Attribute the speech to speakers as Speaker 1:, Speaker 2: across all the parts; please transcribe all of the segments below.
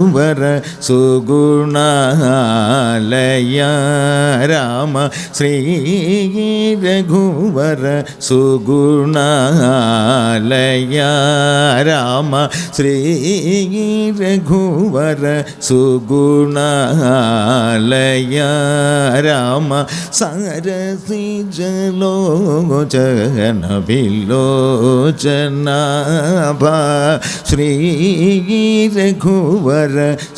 Speaker 1: വര സുഗുണാലയ രാമ ശ്രീ രഘുവര സുഗുണാലയ രാമ ശ്രീ രഘുവര സുഗുണാലയ രാമ സാരസി ജലോചന വിലോചനാഭ ശ്രീ രഘുവര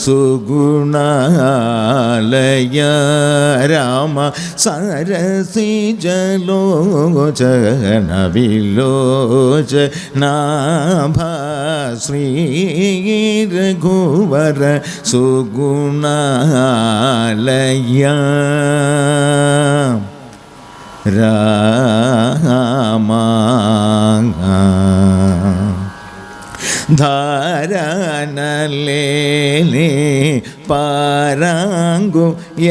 Speaker 1: സുഗുണാലയ രാമ സാരസി ജലോചന വിലോചനാഭ ശ്രീ രഘുവര സുഗുണാലയ രാമ ധാരാനലേനെ പാരാങ്കു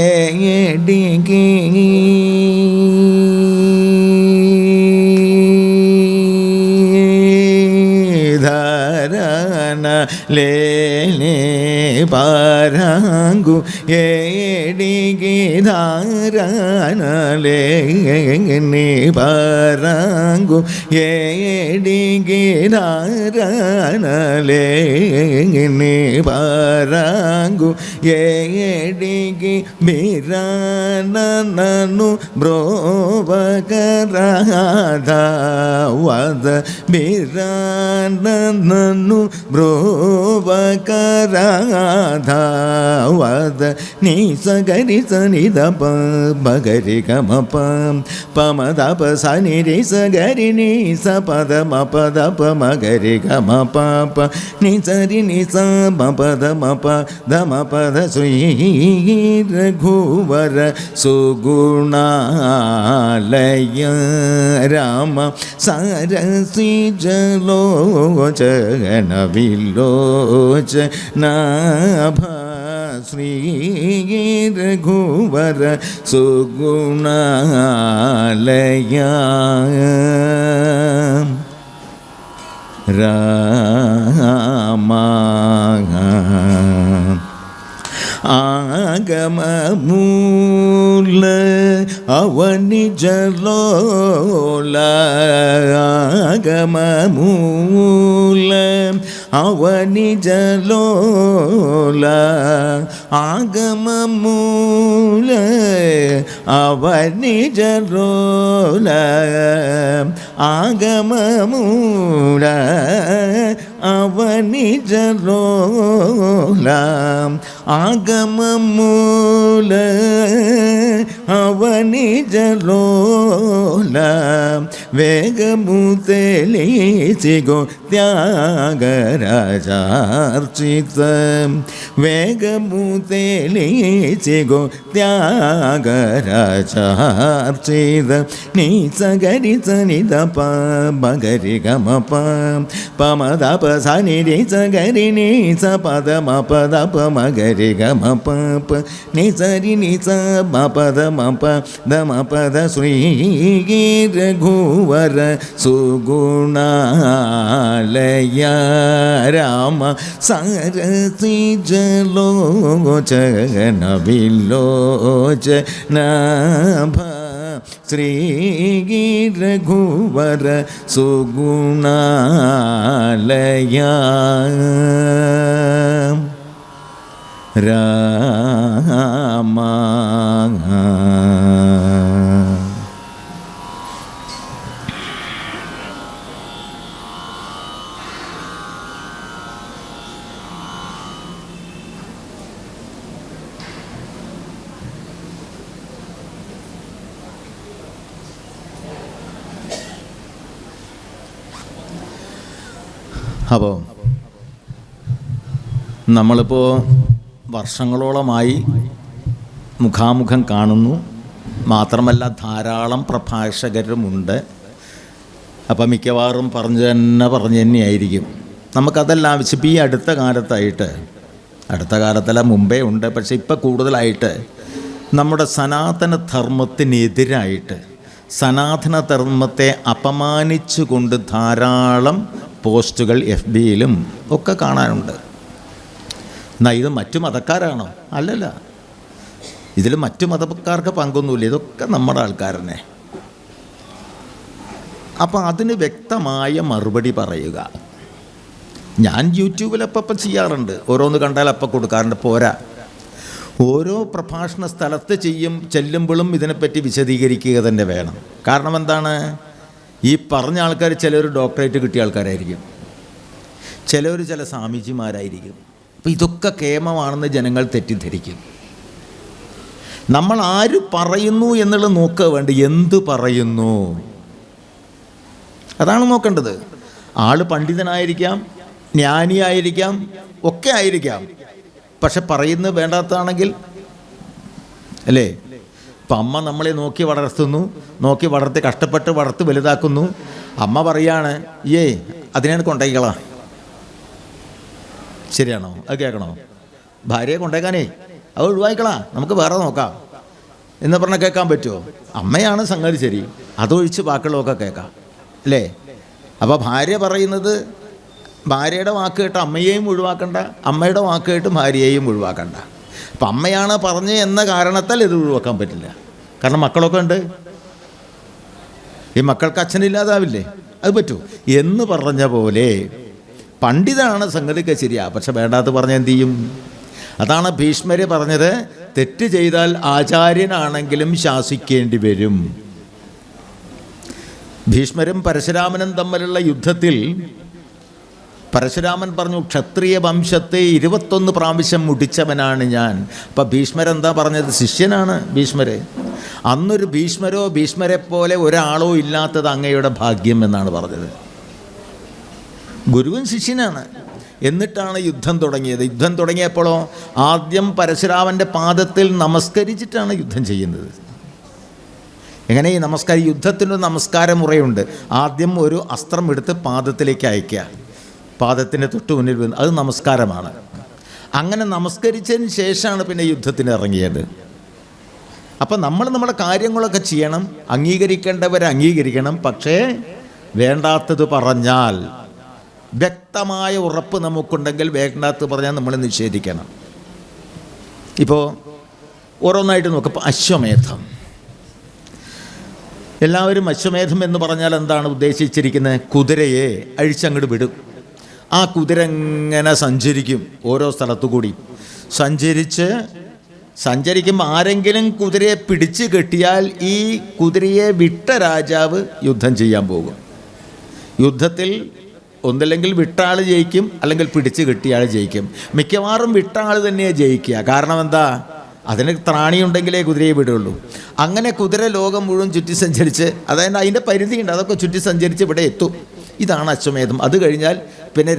Speaker 1: ഏടികി ധാരാനലേനെ പാരാങ്കു ഏടികി ധാരാനലേനെ പാരാങ്കു ഏടികി ധാരാനലേനെ പാരാങ്കു ഏടികി ബിരാനനു ബ്രോവകരാധവദ ബിരാനനു ബ്രോവകരാധവദ നീ സഗരി സനിധ പഗരി ഗമ പമദപ സനി രി സഗരി നി സപദ മപദ പമഗരി ഗമ പ നി സരി നി സ മപദ മപ ധമ പദ ശ്രീ രഘുവര സുഗുണാലയ രാമ സാരസി ജലോചന വിലോചനാഭ ശ്രീ രഘുവര സുഗുണാലയ രാമ ആഗമമൂല അവനി ജലോല ആഗമമൂല അവനി ജലോല ആഗമമൂല അവനി ജലോല ആഗമമൂല അവനി ജലോല ആഗമമൂല അവനി ജലോല വേഗമുതലിസിഗോ ത്യാഗരാജാർച്ചിത വേഗമുതലിസിഗോ ത്യാഗരാജാർച്ചിത നീ സഗരി സനിധ പഗരി ഗമ പമദപ സനി രി സഗരി നി സപദ മപദ പമഗരി ഗമ പ നി സരി നി സ മപദ മപ ധമ പദ ശ്രീ രഘുവര സുഗുണാലയ രാമ സാരസി ജലോചന വിലോചനാഭ ശ്രീ രഘുവര സുഗുണാലയ രാമ അപ്പോൾ നമ്മളിപ്പോൾ വർഷങ്ങളോളമായി മുഖാമുഖം കാണുന്നു. മാത്രമല്ല ധാരാളം പ്രഭാഷകരുമുണ്ട്. അപ്പം മിക്കവാറും പറഞ്ഞു തന്നെയായിരിക്കും. നമുക്കതെല്ലാം ആവശ്യം ഈ അടുത്ത കാലത്തല്ല മുമ്പേ ഉണ്ട്, പക്ഷെ ഇപ്പം കൂടുതലായിട്ട് നമ്മുടെ സനാതനധർമ്മത്തിനെതിരായിട്ട് സനാതനധർമ്മത്തെ അപമാനിച്ചുകൊണ്ട് ധാരാളം പോസ്റ്റുകൾ FBയിലും ഒക്കെ കാണാനുണ്ട്. എന്നാൽ ഇത് മറ്റു മതക്കാരാണോ? അല്ലല്ല, ഇതിൽ മറ്റു മതക്കാർക്ക് പങ്കൊന്നുമില്ല, ഇതൊക്കെ നമ്മുടെ ആൾക്കാർ തന്നെ. അപ്പം അതിന് വ്യക്തമായ മറുപടി പറയുക. ഞാൻ യൂട്യൂബിലപ്പം ചെയ്യാറുണ്ട്, ഓരോന്ന് കണ്ടാൽ അപ്പം കൊടുക്കാറുണ്ട്. പോരാ, ഓരോ പ്രഭാഷണ സ്ഥലത്ത് ചെല്ലുമ്പോഴും ഇതിനെപ്പറ്റി വിശദീകരിക്കുക തന്നെ വേണം. കാരണം എന്താണ്, ഈ പറഞ്ഞ ആൾക്കാർ ചിലർ ഡോക്ടറേറ്റ് കിട്ടിയ ആൾക്കാരായിരിക്കും, ചിലർ ചില സ്വാമിജിമാരായിരിക്കും. അപ്പം ഇതൊക്കെ കേമമാണെന്ന് ജനങ്ങൾ തെറ്റിദ്ധരിക്കും. നമ്മൾ ആര് പറയുന്നു എന്നുള്ളത് നോക്കുക വേണ്ട, എന്ത് പറയുന്നു അതാണ് നോക്കേണ്ടത്. ആൾ പണ്ഡിതനായിരിക്കാം, ജ്ഞാനിയായിരിക്കാം, ഒക്കെ ആയിരിക്കാം, പക്ഷെ പറയുന്നത് വേണ്ടാത്തതാണെങ്കിൽ അല്ലേ. ഇപ്പം അമ്മ നമ്മളെ നോക്കി വളർത്തി കഷ്ടപ്പെട്ട് വളർത്തി വലുതാക്കുന്നു. അമ്മ പറയാണ്, അതിനെ കൊണ്ടേക്കളാ. ശരിയാണോ? അത് കേൾക്കണോ? ഭാര്യയെ കൊണ്ടേക്കാനേ അത് ഒഴിവായിക്കളാ, നമുക്ക് വേറെ നോക്കാം എന്ന് പറഞ്ഞാൽ കേൾക്കാൻ പറ്റുമോ? അമ്മയാണ് സംഗതി ശരി, അതൊഴിച്ച് ബാക്കിയുള്ളതൊക്കെ കേൾക്കാം അല്ലേ. അപ്പോൾ ഭാര്യ പറയുന്നത്, ഭാര്യയുടെ വാക്ക് കേട്ട് അമ്മയെയും ഒഴിവാക്കണ്ട, അമ്മയുടെ വാക്ക് കേട്ട് ഭാര്യയെയും ഒഴിവാക്കണ്ട. അപ്പം അമ്മയാണ് പറഞ്ഞ് എന്ന കാരണത്താൽ ഇത് ഒഴിവാക്കാൻ പറ്റില്ല. കാരണം മക്കളൊക്കെ ഉണ്ട്, ഈ മക്കൾക്ക് അച്ഛനില്ലാതാവില്ലേ, അത് പറ്റൂ എന്ന് പറഞ്ഞ പോലെ പണ്ഡിതനാണ് സംഗതിക്ക് ശരിയാ, പക്ഷെ വേണ്ടാത്ത പറഞ്ഞാൽ എന്തു ചെയ്യും? അതാണ് ഭീഷ്മര് പറഞ്ഞത്, തെറ്റ് ചെയ്താൽ ആചാര്യനാണെങ്കിലും ശാസിക്കേണ്ടി വരും. ഭീഷ്മരും പരശുരാമനും തമ്മിലുള്ള യുദ്ധത്തിൽ പരശുരാമൻ പറഞ്ഞു, ക്ഷത്രിയ വംശത്തെ 21 പ്രാവശ്യം മുടിച്ചവനാണ് ഞാൻ. അപ്പം ഭീഷ്മരെന്താ പറഞ്ഞത്? ശിഷ്യനാണ് ഭീഷ്മര്. അന്നൊരു ഭീഷ്മരെ പോലെ ഒരാളോ ഇല്ലാത്തത് അങ്ങയുടെ ഭാഗ്യം എന്നാണ് പറഞ്ഞത്. ഗുരുവും ശിഷ്യനാണ്. എന്നിട്ടാണ് യുദ്ധം തുടങ്ങിയത്. യുദ്ധം തുടങ്ങിയപ്പോഴോ ആദ്യം പരശുരാമൻ്റെ പാദത്തിൽ നമസ്കരിച്ചിട്ടാണ് യുദ്ധം ചെയ്യുന്നത്. എങ്ങനെ ഈ നമസ്കാരം? യുദ്ധത്തിനൊരു നമസ്കാര മുറയുണ്ട്. ആദ്യം ഒരു അസ്ത്രം എടുത്ത് പാദത്തിലേക്ക് അയക്കുക, പാദത്തിൻ്റെ തൊട്ട് മുന്നിൽ വീണ്, അത് നമസ്കാരമാണ്. അങ്ങനെ നമസ്കരിച്ചതിന് ശേഷമാണ് പിന്നെ യുദ്ധത്തിന് ഇറങ്ങിയത്. അപ്പം നമ്മൾ നമ്മുടെ കാര്യങ്ങളൊക്കെ ചെയ്യണം, അംഗീകരിക്കേണ്ടവരെ അംഗീകരിക്കണം. പക്ഷേ വേണ്ടാത്തത് പറഞ്ഞാൽ, വ്യക്തമായ ഉറപ്പ് നമുക്കുണ്ടെങ്കിൽ വേണ്ടാത്തത് പറഞ്ഞാൽ നമ്മൾ നിഷേധിക്കണം. ഇപ്പോൾ ഓരോന്നായിട്ട് നോക്കാം. ഇപ്പോൾ അശ്വമേധം, എല്ലാവരും അശ്വമേധം എന്ന് പറഞ്ഞാൽ എന്താണ് ഉദ്ദേശിച്ചിരിക്കുന്നത്? കുതിരയെ അഴിച്ചങ്ങോട്ട് വിടും. ആ കുതിര ഇങ്ങനെ സഞ്ചരിക്കും, ഓരോ സ്ഥലത്തു കൂടി സഞ്ചരിക്കുമ്പോൾ ആരെങ്കിലും കുതിരയെ പിടിച്ച് കെട്ടിയാൽ ഈ കുതിരയെ വിട്ട രാജാവ് യുദ്ധം ചെയ്യാൻ പോകും. യുദ്ധത്തിൽ ഒന്നില്ലെങ്കിൽ വിട്ട ആൾ ജയിക്കും, അല്ലെങ്കിൽ പിടിച്ച് കെട്ടിയ ആൾ ജയിക്കും. മിക്കവാറും വിട്ട ആൾ തന്നെയാണ് ജയിക്കുക. കാരണം എന്താ? അതിന് ത്രാണിയുണ്ടെങ്കിലേ കുതിരയെ വിടുള്ളൂ. അങ്ങനെ കുതിര ലോകം മുഴുവൻ ചുറ്റി സഞ്ചരിച്ച്, അതായത് അതിൻ്റെ പരിധിയുണ്ട്, അതൊക്കെ ചുറ്റി സഞ്ചരിച്ച് ഇവിടെ എത്തും. ഇതാണ് അശ്വമേധം. അത് കഴിഞ്ഞാൽ പിന്നെ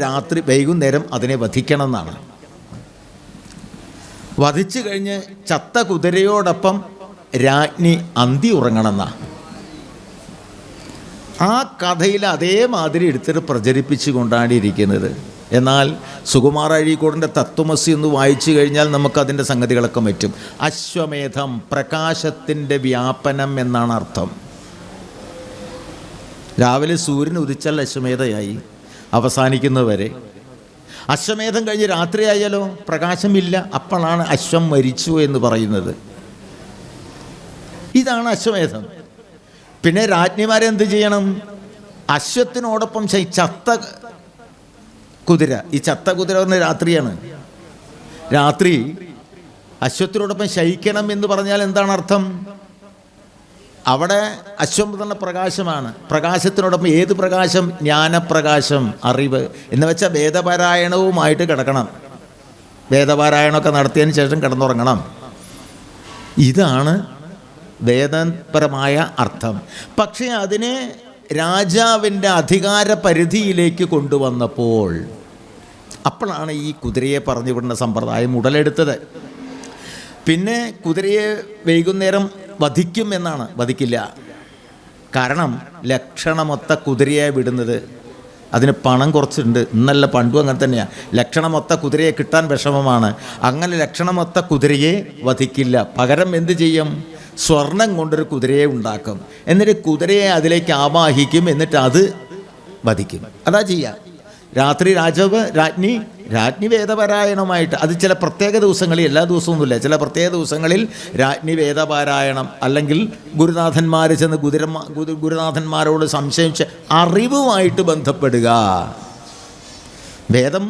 Speaker 1: വൈകുന്നേരം അതിനെ വധിക്കണം എന്നാണ്. വധിച്ചു കഴിഞ്ഞ് ചത്ത കുതിരയോടൊപ്പം രാജ്ഞി അന്തി ഉറങ്ങണമെന്നാണ്. ആ കഥയിൽ അതേമാതിരി എടുത്തിട്ട് പ്രചരിപ്പിച്ചു കൊണ്ടാണ് ഇരിക്കുന്നത്. എന്നാൽ സുകുമാർ അഴീക്കോടിൻ്റെ തത്വമസി എന്ന് വായിച്ചു കഴിഞ്ഞാൽ നമുക്കതിൻ്റെ സംഗതികളൊക്കെ പറ്റും. അശ്വമേധം പ്രകാശത്തിൻ്റെ വ്യാപനം എന്നാണ് അർത്ഥം. രാവിലെ സൂര്യൻ ഉദിച്ചാൽ അശ്വമേധയായി, അവസാനിക്കുന്നവരെ. അശ്വമേധം കഴിഞ്ഞ് രാത്രിയായാലോ പ്രകാശമില്ല, അപ്പോഴാണ് അശ്വം മരിച്ചു എന്ന് പറയുന്നത്. ഇതാണ് അശ്വമേധം. പിന്നെ രാജ്ഞിമാരെന്ത് ചെയ്യണം? അശ്വത്തിനോടൊപ്പം ചത്ത കുതിര, ഈ ചത്ത കുതിര പറഞ്ഞ രാത്രിയാണ്. രാത്രി അശ്വത്തിനോടൊപ്പം ശയിക്കണം എന്ന് പറഞ്ഞാൽ എന്താണ് അർത്ഥം? അവിടെ അശ്വം തന്നെ പ്രകാശമാണ്. പ്രകാശത്തിനോടൊപ്പം ഏത് പ്രകാശം? ജ്ഞാനപ്രകാശം, അറിവ്. എന്ന് വെച്ചാൽ വേദപാരായണവുമായിട്ട് കിടക്കണം. വേദപാരായണമൊക്കെ നടത്തിയതിന് ശേഷം കിടന്നുറങ്ങണം. ഇതാണ് വേദപരമായ അർത്ഥം. പക്ഷേ അതിനെ രാജാവിൻ്റെ അധികാര പരിധിയിലേക്ക് കൊണ്ടുവന്നപ്പോൾ അപ്പോഴാണ് ഈ കുതിരയെ പറഞ്ഞു വിടുന്ന സമ്പ്രദായം ഉടലെടുത്തത്. പിന്നെ കുതിരയെ വൈകുന്നേരം വധിക്കും എന്നാണ്. വധിക്കില്ല. കാരണം ലക്ഷണമൊത്ത കുതിരയെ വിടുന്നത്, അതിന് പണം കുറച്ചുണ്ട്. ഇന്നല്ല പണ്ടും അങ്ങനെ തന്നെയാണ്. ലക്ഷണമൊത്ത കുതിരയെ കിട്ടാൻ വിഷമമാണ്. അങ്ങനെ ലക്ഷണമൊത്ത കുതിരയെ വധിക്കില്ല. പകരം എന്ത് ചെയ്യും? സ്വർണം കൊണ്ടൊരു കുതിരയെ ഉണ്ടാക്കും. എന്നിട്ട് കുതിരയെ അതിലേക്ക് ആവാഹിക്കും. എന്നിട്ട് അത് വധിക്കും. അതാ ചെയ്യുക. രാത്രി രാജ്ഞി വേദപാരായണമായിട്ട്, അത് ചില പ്രത്യേക ദിവസങ്ങളിൽ, എല്ലാ ദിവസമൊന്നുമില്ല, ചില പ്രത്യേക ദിവസങ്ങളിൽ രാജ്ഞി വേദപാരായണം, അല്ലെങ്കിൽ ഗുരുനാഥന്മാർ ചെന്ന് ഗുരുനാഥന്മാരോട് സംശയിച്ച് അറിവുമായിട്ട് ബന്ധപ്പെടുക. വേദം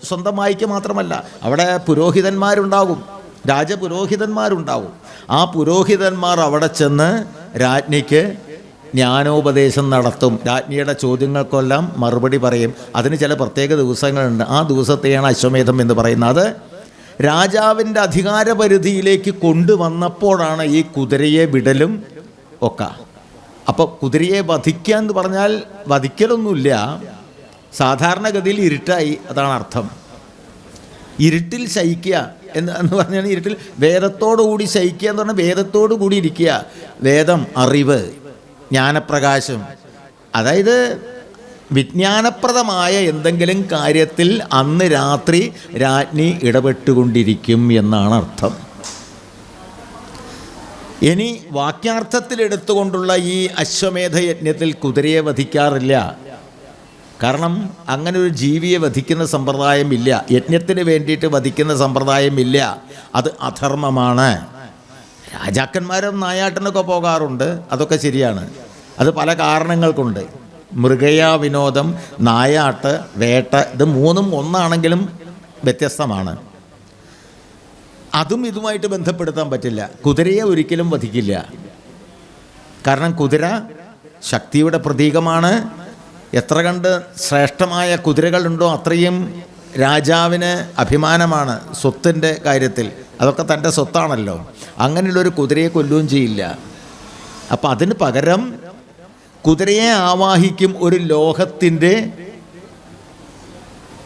Speaker 1: സ്വന്തം വായിക്കുക മാത്രമല്ല, അവിടെ പുരോഹിതന്മാരുണ്ടാകും, രാജപുരോഹിതന്മാരുണ്ടാവും. ആ പുരോഹിതന്മാർ അവിടെ ചെന്ന് രാജ്ഞിക്ക് ജ്ഞാനോപദേശം നടത്തും, രാജ്ഞിയുടെ ചോദ്യങ്ങൾക്കെല്ലാം മറുപടി പറയും. അതിന് ചില പ്രത്യേക ദിവസങ്ങളുണ്ട്. ആ ദിവസത്തെയാണ് അശ്വമേധം എന്ന് പറയുന്നത്. രാജാവിൻ്റെ അധികാരപരിധിയിലേക്ക് കൊണ്ടുവന്നപ്പോഴാണ് ഈ കുതിരയെ വിടലും ഒക്കെ. അപ്പോൾ കുതിരയെ വധിക്കുക എന്ന് പറഞ്ഞാൽ വധിക്കലൊന്നുമില്ല, സാധാരണഗതിയിൽ ഇരുട്ടായി, അതാണ് അർത്ഥം. ഇരുട്ടിൽ ശയിക്കുക എന്ന് പറഞ്ഞാൽ ഇരുട്ടിൽ വേദത്തോടുകൂടി ശയിക്കുക എന്ന് പറഞ്ഞാൽ വേദത്തോടു കൂടി ഇരിക്കുക. വേദം, അറിവ്, ജ്ഞാനപ്രകാശം, അതായത് വിജ്ഞാനപ്രദമായ എന്തെങ്കിലും കാര്യത്തിൽ അന്ന് രാത്രി രാജ്ഞി ഇടപെട്ടുകൊണ്ടിരിക്കും എന്നാണ് അർത്ഥം. ഇനി വാക്യാർത്ഥത്തിലെടുത്തുകൊണ്ടുള്ള ഈ അശ്വമേധ യജ്ഞത്തിൽ കുതിരയെ വധിക്കാറില്ല. കാരണം അങ്ങനെ ഒരു ജീവിയെ വധിക്കുന്ന സമ്പ്രദായമില്ല, യജ്ഞത്തിന് വേണ്ടിയിട്ട് വധിക്കുന്ന സമ്പ്രദായമില്ല. അത് അധർമ്മമാണ്. രാജാക്കന്മാരും നായാട്ടിനൊക്കെ പോകാറുണ്ട്, അതൊക്കെ ശരിയാണ്. അത് പല കാരണങ്ങൾ കൊണ്ട്. മൃഗയാ വിനോദം, നായാട്ട്, വേട്ട, ഇത് മൂന്നും ഒന്നാണെങ്കിലും വ്യത്യസ്തമാണ്. അതും ഇതുമായിട്ട് ബന്ധപ്പെടുത്താൻ പറ്റില്ല. കുതിരയെ ഒരിക്കലും വധിക്കില്ല. കാരണം കുതിര ശക്തിയുടെ പ്രതീകമാണ്. എത്ര കണ്ട് ശ്രേഷ്ഠമായ കുതിരകളുണ്ടോ അത്രയും രാജാവിന് അഭിമാനമാണ് സ്വത്തിൻ്റെ കാര്യത്തിൽ. അതൊക്കെ തൻ്റെ സ്വത്താണല്ലോ. അങ്ങനെയുള്ളൊരു കുതിരയെ കൊല്ലുകയും ചെയ്യില്ല. അപ്പം അതിന് പകരം കുതിരയെ ആവാഹിക്കും ഒരു ലോഹത്തിൻ്റെ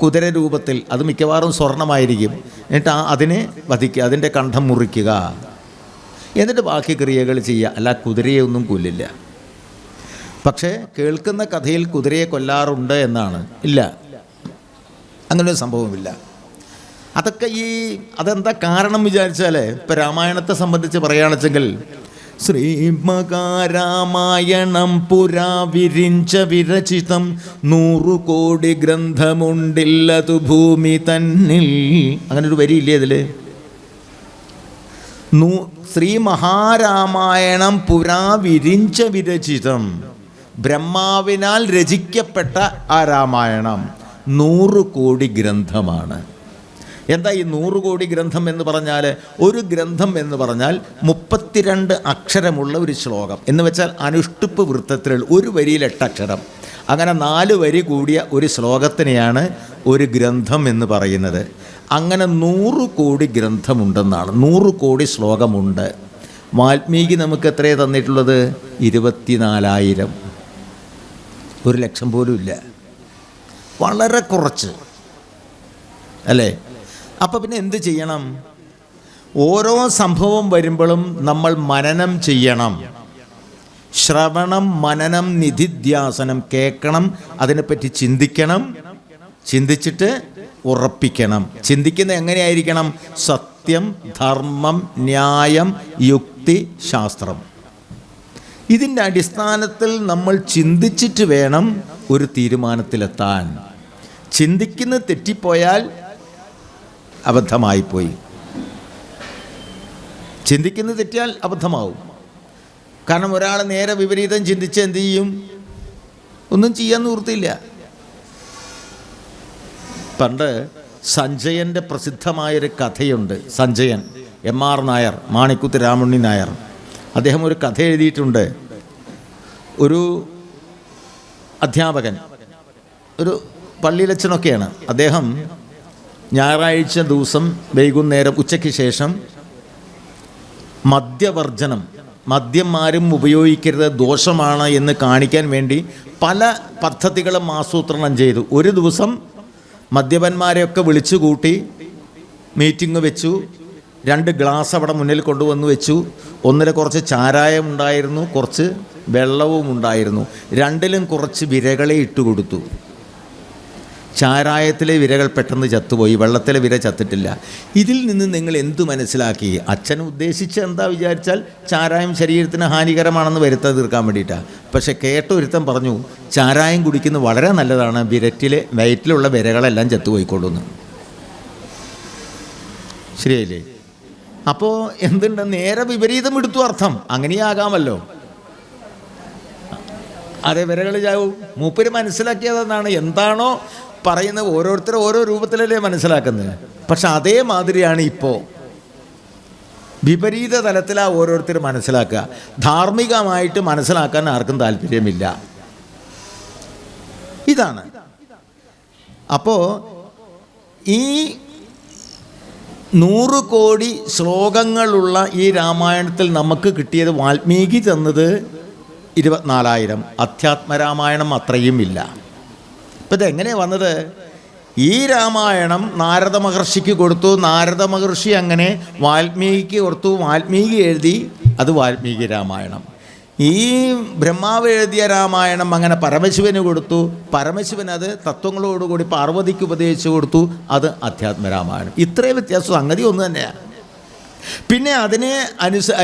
Speaker 1: കുതിര രൂപത്തിൽ, അത് മിക്കവാറും സ്വർണമായിരിക്കും. എന്നിട്ട് അതിനെ വധിക്കുക, അതിൻ്റെ കണ്ഠം മുറിക്കുക, എന്നിട്ട് ബാക്കി ക്രിയകൾ ചെയ്യുക. അല്ല, കുതിരയെ ഒന്നും കൊല്ലില്ല. പക്ഷേ കേൾക്കുന്ന കഥയിൽ കുതിരയെ കൊല്ലാറുണ്ട് എന്നാണ്. ഇല്ല, അങ്ങനൊരു സംഭവമില്ല. അതൊക്കെ അതെന്താ കാരണം വിചാരിച്ചാൽ, ഇപ്പം രാമായണത്തെ സംബന്ധിച്ച് പറയുകയാണെച്ചെങ്കിൽ, ശ്രീമകാരാമായണം പുരാ വിരിഞ്ച വിരചിതം 100 കോടി ഗ്രന്ഥമുണ്ടില്ലതു ഭൂമി തന്നിൽ. അങ്ങനൊരു വരിയില്ലേ അതിൽ? ശ്രീ മഹാരാമായണം പുരാ വിരിഞ്ച വിരചിതം, ബ്രഹ്മാവിനാൽ രചിക്കപ്പെട്ട ആ രാമായണം 100 കോടി ഗ്രന്ഥമാണ്. എന്താ ഈ 100 കോടി ഗ്രന്ഥം എന്ന് പറഞ്ഞാൽ? ഒരു ഗ്രന്ഥം എന്ന് പറഞ്ഞാൽ 32 അക്ഷരമുള്ള ഒരു ശ്ലോകം എന്ന് വെച്ചാൽ അനുഷ്ടുപ്പ് വൃത്തത്തിലുള്ള ഒരു വരിയിൽ 8 അക്ഷരം. അങ്ങനെ 4 വരി കൂടിയ ഒരു ശ്ലോകത്തിനെയാണ് ഒരു ഗ്രന്ഥം എന്ന് പറയുന്നത്. അങ്ങനെ 100 കോടി ഗ്രന്ഥമുണ്ടെന്നാണ്. 100 കോടി ശ്ലോകമുണ്ട്. വാൽമീകി നമുക്ക് എത്രയാണ് തന്നിട്ടുള്ളത്? 24,000. 1,00,000 പോലും ഇല്ല, വളരെ കുറച്ച് അല്ലേ? അപ്പം പിന്നെ എന്ത് ചെയ്യണം? ഓരോ സംഭവം വരുമ്പോഴും നമ്മൾ മനനം ചെയ്യണം. ശ്രവണം, മനനം, നിധിധ്യാസനം. കേൾക്കണം, അതിനെപ്പറ്റി ചിന്തിക്കണം, ചിന്തിച്ചിട്ട് ഉറപ്പിക്കണം. ചിന്തിക്കുന്നത് എങ്ങനെയായിരിക്കണം? സത്യം, ധർമ്മം, ന്യായം, യുക്തി, ശാസ്ത്രം. ഇതിൻ്റെ അടിസ്ഥാനത്തിൽ നമ്മൾ ചിന്തിച്ചിട്ട് വേണം ഒരു തീരുമാനത്തിലെത്താൻ. ചിന്തിക്കുന്നത് തെറ്റിപ്പോയാൽ അബദ്ധമായിപ്പോയി. ചിന്തിക്കുന്നത് തെറ്റിയാൽ അബദ്ധമാവും. കാരണം ഒരാൾ നേരെ വിപരീതം ചിന്തിച്ച് എന്ത് ചെയ്യും? ഒന്നും ചെയ്യാൻ നിവൃത്തിയില്ല. പണ്ട് സഞ്ജയൻ്റെ പ്രസിദ്ധമായൊരു കഥയുണ്ട്. സഞ്ജയൻ, M.R. നായർ, മാണിക്കുത്ത് രാമുണ്ണി നായർ, അദ്ദേഹം ഒരു കഥ എഴുതിയിട്ടുണ്ട്. ഒരു അധ്യാപകൻ, ഒരു പള്ളിയിലച്ഛനൊക്കെയാണ് അദ്ദേഹം. ഞായറാഴ്ച ദിവസം വൈകുന്നേരം ഉച്ചയ്ക്ക് ശേഷം മദ്യവർജനം, മദ്യം ആരും ഉപയോഗിക്കരുത്, ദോഷമാണ് എന്ന് കാണിക്കാൻ വേണ്ടി പല പദ്ധതികളും ആസൂത്രണം ചെയ്തു. ഒരു ദിവസം മദ്യപന്മാരെയൊക്കെ വിളിച്ചു കൂട്ടി മീറ്റിംഗ് വെച്ചു. 2 ഗ്ലാസ് അവിടെ മുന്നിൽ കൊണ്ടുവന്ന് വെച്ചു. ഒന്നിൽ കുറച്ച് ചാരായം ഉണ്ടായിരുന്നു, കുറച്ച് വെള്ളവും ഉണ്ടായിരുന്നു. 2ലും കുറച്ച് വിരകളെ ഇട്ടുകൊടുത്തു. ചാരായത്തിലെ വിരകൾ പെട്ടെന്ന് ചത്തുപോയി, വെള്ളത്തിലെ വിര ചത്തിട്ടില്ല. ഇതിൽ നിന്ന് നിങ്ങൾ എന്തു മനസ്സിലാക്കി? അച്ഛൻ ഉദ്ദേശിച്ച് എന്താ വിചാരിച്ചാൽ ചാരായം ശരീരത്തിന് ഹാനികരമാണെന്ന് വരുത്താൻ തീർക്കാൻ വേണ്ടിയിട്ടാണ്. പക്ഷേ കേട്ടൊരുത്തൻ പറഞ്ഞു ചാരായം കുടിക്കുന്നത് വളരെ നല്ലതാണ്, വയറ്റിലുള്ള വിരകളെല്ലാം ചത്തുപോയിക്കൊള്ളുന്നു. ശരിയല്ലേ? അപ്പോൾ എന്തുണ്ട്, നേരെ വിപരീതം എടുത്തു അർത്ഥം. അങ്ങനെയാകാമല്ലോ. അതേ വിരകൾ ചാവും. മൂപ്പര് മനസ്സിലാക്കിയതെന്നാണ്, എന്താണോ പറയുന്നത് ഓരോരുത്തരും ഓരോ രൂപത്തിലല്ലേ മനസ്സിലാക്കുന്നത്. പക്ഷെ അതേമാതിരിയാണ് ഇപ്പോൾ വിപരീത തലത്തിലാണ് ഓരോരുത്തർ മനസ്സിലാക്കുക. ധാർമ്മികമായിട്ട് മനസ്സിലാക്കാൻ ആർക്കും താല്പര്യമില്ല. ഇതാണ്. അപ്പോൾ ഈ 100 കോടി ശ്ലോകങ്ങളുള്ള ഈ രാമായണത്തിൽ നമുക്ക് കിട്ടിയത് വാൽമീകി തന്നത് 24,000. അധ്യാത്മരാമായണം അത്രയും ഇല്ല. ഇപ്പം ഇതെങ്ങനെയാണ് വന്നത്? ഈ രാമായണം നാരദ മഹർഷിക്ക് കൊടുത്തു, നാരദ മഹർഷി അങ്ങനെ വാൽമീകിക്ക് കൊടുത്തു, വാൽമീകി എഴുതി, അത് വാൽമീകി രാമായണം. ഈ ബ്രഹ്മാവ് എഴുതിയ രാമായണം അങ്ങനെ പരമശിവന് കൊടുത്തു, പരമശിവൻ അത് തത്വങ്ങളോടുകൂടി പാർവതിക്ക് ഉപദേശിച്ചു കൊടുത്തു, അത് അധ്യാത്മരാമായണം. ഇത്രയും വ്യത്യാസം, സംഗതി ഒന്ന് തന്നെയാണ്. പിന്നെ അതിനെ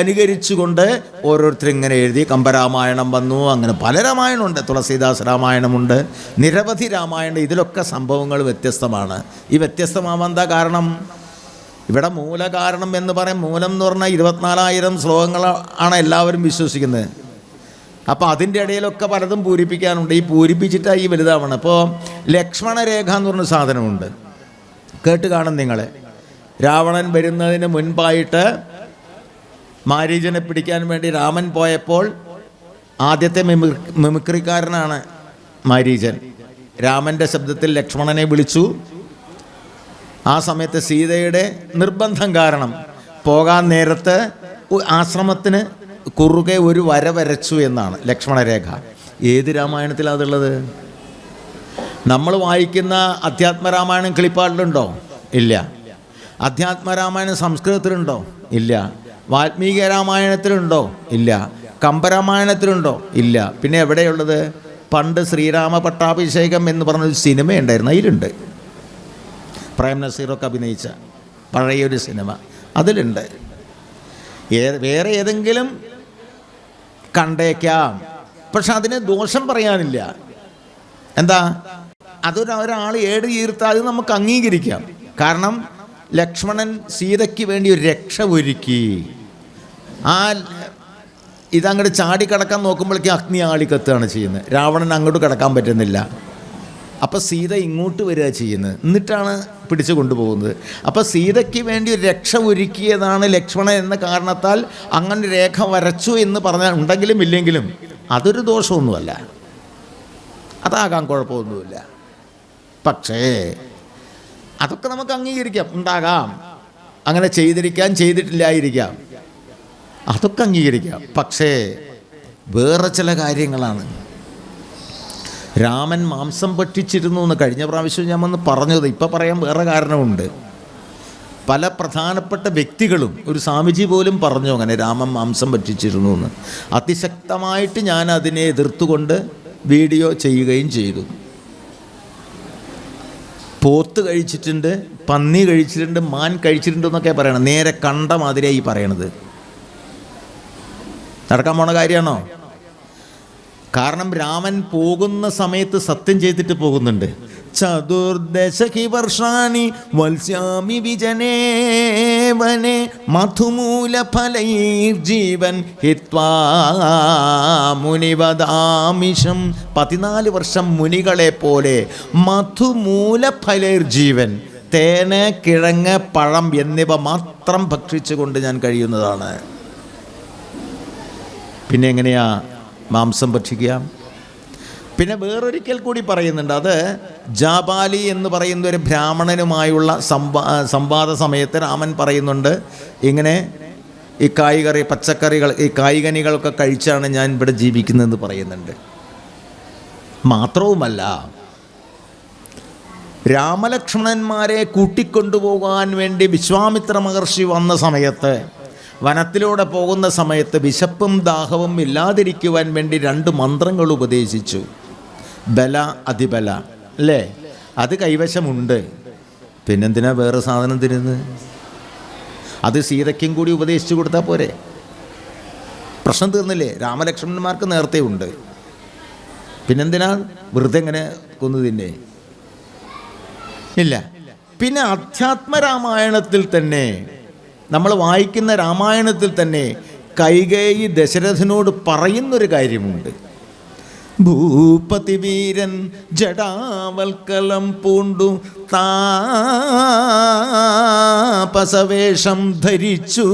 Speaker 1: അനുകരിച്ചുകൊണ്ട് ഓരോരുത്തരും ഇങ്ങനെ എഴുതി. കമ്പരാമായണം വന്നു, അങ്ങനെ പല രാമായണമുണ്ട്, തുളസീദാസ് രാമായണമുണ്ട്, നിരവധി രാമായണം. ഇതിലൊക്കെ സംഭവങ്ങൾ വ്യത്യസ്തമാണ്. ഈ വ്യത്യസ്തമാവാൻ എന്താ കാരണം? ഇവിടെ മൂലകാരണം എന്ന് പറയും. മൂലം എന്ന് പറഞ്ഞാൽ 24,000 ശ്ലോകങ്ങളാണ് എല്ലാവരും വിശ്വസിക്കുന്നത്. അപ്പോൾ അതിൻ്റെ ഇടയിലൊക്കെ പലതും പൂരിപ്പിക്കാനുണ്ട്. ഈ പൂരിപ്പിച്ചിട്ടാണ് ഈ വലുതാവണം. അപ്പോൾ ലക്ഷ്മണരേഖ എന്ന് പറഞ്ഞ സാധനമുണ്ട്, കേട്ട് കാണും നിങ്ങൾ. രാവണൻ വരുന്നതിന് മുൻപായിട്ട് മാരീചനെ പിടിക്കാൻ വേണ്ടി രാമൻ പോയപ്പോൾ ആദ്യത്തെ മിമിക്രിക്കാരനാണ് മാരീചൻ. രാമൻ്റെ ശബ്ദത്തിൽ ലക്ഷ്മണനെ വിളിച്ചു. ആ സമയത്ത് സീതയുടെ നിർബന്ധം കാരണം പോകാൻ നേരത്ത് ആശ്രമത്തിന് കുറുകെ ഒരു വര വരച്ചു എന്നാണ് ലക്ഷ്മണരേഖ. ഏത് രാമായണത്തിലാണ് അതുള്ളത്? നമ്മൾ വായിക്കുന്ന അധ്യാത്മരാമായണം കിളിപ്പാട്ടിലുണ്ടോ? ഇല്ല. അധ്യാത്മരാമായണം സംസ്കൃതത്തിലുണ്ടോ? ഇല്ല. വാൽമീകി രാമായണത്തിലുണ്ടോ? ഇല്ല. കമ്പരാമായണത്തിലുണ്ടോ? ഇല്ല. പിന്നെ എവിടെയുള്ളത്? പണ്ട് ശ്രീരാമ പട്ടാഭിഷേകം എന്ന് പറഞ്ഞൊരു സിനിമയുണ്ടായിരുന്നു, അതിലുണ്ട്. പ്രേം നസീറൊക്കെ അഭിനയിച്ച പഴയൊരു സിനിമ, അതിലുണ്ട്. വേറെ ഏതെങ്കിലും കണ്ടേക്കാം, പക്ഷെ അതിന് ദോഷം പറയാനില്ല. എന്താ? ഒരാൾ ഏട് തീർത്താൽ അത് നമുക്ക് അംഗീകരിക്കാം. കാരണം ലക്ഷ്മണൻ സീതയ്ക്ക് വേണ്ടി ഒരു രക്ഷ ഒരുക്കി. ഇതങ്ങോട്ട് ചാടിക്കടക്കാൻ നോക്കുമ്പോഴേക്കും അഗ്നി ആളിക്കത്തുകയാണ് ചെയ്യുന്നത്. രാവണൻ അങ്ങോട്ട് കിടക്കാൻ പറ്റുന്നില്ല. അപ്പോൾ സീത ഇങ്ങോട്ട് വരിക ചെയ്യുന്നത്, എന്നിട്ടാണ് പിടിച്ചു കൊണ്ടുപോകുന്നത്. അപ്പോൾ സീതയ്ക്ക് വേണ്ടി ഒരു രക്ഷ ഒരുക്കിയതാണ് ലക്ഷ്മണൻ എന്ന കാരണത്താൽ അങ്ങനെ രേഖ വരച്ചു എന്ന് പറഞ്ഞാൽ ഉണ്ടെങ്കിലും ഇല്ലെങ്കിലും അതൊരു ദോഷമൊന്നുമല്ല, അതാകാൻ കുഴപ്പമൊന്നുമില്ല. പക്ഷേ അതൊക്കെ നമുക്ക് അംഗീകരിക്കാം. ഉണ്ടാകാം, അങ്ങനെ ചെയ്തിരിക്കാം, ചെയ്തിട്ടില്ലായിരിക്കാം, അതൊക്കെ അംഗീകരിക്കാം. പക്ഷേ വേറെ ചില കാര്യങ്ങളാണ്. രാമൻ മാംസം ഭക്ഷിച്ചിരുന്നു എന്ന് കഴിഞ്ഞ പ്രാവശ്യം ഞാൻ വന്ന് പറഞ്ഞത്. ഇപ്പം പറയാൻ വേറെ കാരണമുണ്ട്. പല പ്രധാനപ്പെട്ട വ്യക്തികളും, ഒരു സ്വാമിജി പോലും പറഞ്ഞു അങ്ങനെ രാമൻ മാംസം ഭക്ഷിച്ചിരുന്നു എന്ന്. അതിശക്തമായിട്ട് ഞാൻ അതിനെ എതിർത്തുകൊണ്ട് വീഡിയോ ചെയ്യുകയും ചെയ്തു. പോത്ത് കഴിച്ചിട്ടുണ്ട്, പന്നി കഴിച്ചിട്ടുണ്ട്, മാൻ കഴിച്ചിട്ടുണ്ടെന്നൊക്കെ പറയണം. നേരെ കണ്ട മാതിരിയായി പറയണത്. നടക്കാൻ പോണ കാര്യമാണോ? കാരണം രാമൻ പോകുന്ന സമയത്ത് സത്യം ചെയ്തിട്ട് പോകുന്നുണ്ട്. ചതുർദശി വർഷാണി വത്സ്യാമി വിജനേ വനേ മധുമൂല ഫലൈർജീവൻ ഹിത്വാ മുനിവദാമിഷം. 14 വർഷം മുനികളെ പോലെ മധുമൂല ഫലൈർജീവൻ, തേന്, കിഴങ്ങ്, പഴം എന്നിവ മാത്രം ഭക്ഷിച്ചുകൊണ്ട് ഞാൻ കഴിയുന്നതാണ്. പിന്നെ എങ്ങനെയാ മാംസം ഭക്ഷിക്കുക? പിന്നെ വേറൊരിക്കൽ കൂടി പറയുന്നുണ്ട്. അത് ജാബാലി എന്ന് പറയുന്ന ഒരു ബ്രാഹ്മണനുമായുള്ള സംവാദ സമയത്ത് രാമൻ പറയുന്നുണ്ട്, ഇങ്ങനെ ഈ കായ്കറി, പച്ചക്കറികൾ, ഈ കായ്കനികളൊക്കെ കഴിച്ചാണ് ഞാൻ ഇവിടെ ജീവിക്കുന്നതെന്ന് പറയുന്നുണ്ട്. മാത്രവുമല്ല, രാമലക്ഷ്മണന്മാരെ കൂട്ടിക്കൊണ്ടുപോകാൻ വേണ്ടി വിശ്വാമിത്ര മഹർഷി വന്ന സമയത്ത്, വനത്തിലൂടെ പോകുന്ന സമയത്ത് വിശപ്പും ദാഹവും ഇല്ലാതിരിക്കുവാൻ വേണ്ടി 2 മന്ത്രങ്ങൾ ഉപദേശിച്ചു. ബല, അതിബല, അല്ലേ? അത് കൈവശമുണ്ട്, പിന്നെന്തിനാ വേറെ സാധനം തരുന്നത്? അത് സീതയ്ക്കും കൂടി ഉപദേശിച്ചു കൊടുത്താൽ പോരെ? പ്രശ്നം തീർന്നില്ലേ? രാമലക്ഷ്മണന്മാർക്ക് നേരത്തെ ഉണ്ട്, പിന്നെന്തിനാ വെറുതെ എങ്ങനെ കൊന്നു തിന്നെ? ഇല്ല. പിന്നെ അധ്യാത്മരാമായണത്തിൽ തന്നെ, നമ്മൾ വായിക്കുന്ന രാമായണത്തിൽ തന്നെ കൈകേയി ദശരഥനോട് പറയുന്നൊരു കാര്യമുണ്ട്. ഭൂപതി വീരൻ ജടാവൽക്കലം പൂണ്ടു താപസവേഷം ധരിച്ചു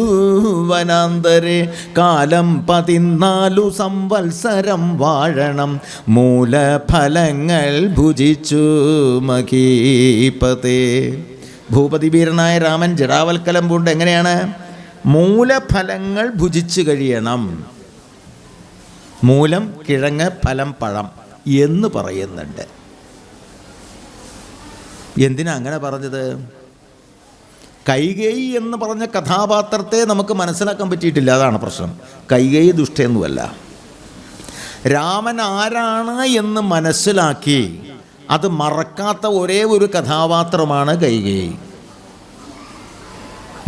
Speaker 1: വനാന്തരെ കാലം 14 സംവത്സരം വാഴണം മൂലഫലങ്ങൾ ഭുജിച്ചു മഹീപതേ. ഭൂപതി വീരനായ രാമൻ ജടാവൽക്കലം പൂണ്ട് എങ്ങനെയാണ്? മൂലഫലങ്ങൾ ഭുജിച്ചു കഴിയണം. മൂലം കിഴങ്ങ്, ഫലം പഴം എന്ന് പറയുന്നുണ്ട്. എന്തിനാ അങ്ങനെ പറഞ്ഞത്? കൈകേയി എന്ന് പറഞ്ഞ കഥാപാത്രത്തെ നമുക്ക് മനസ്സിലാക്കാൻ പറ്റിയിട്ടില്ല, അതാണ് പ്രശ്നം. കൈകേയി ദുഷ്ടയൊന്നുമല്ല. രാമൻ ആരാണ് എന്ന് മനസ്സിലാക്കി അത് മറക്കാത്ത ഒരേ ഒരു കഥാപാത്രമാണ് കൈകേയി.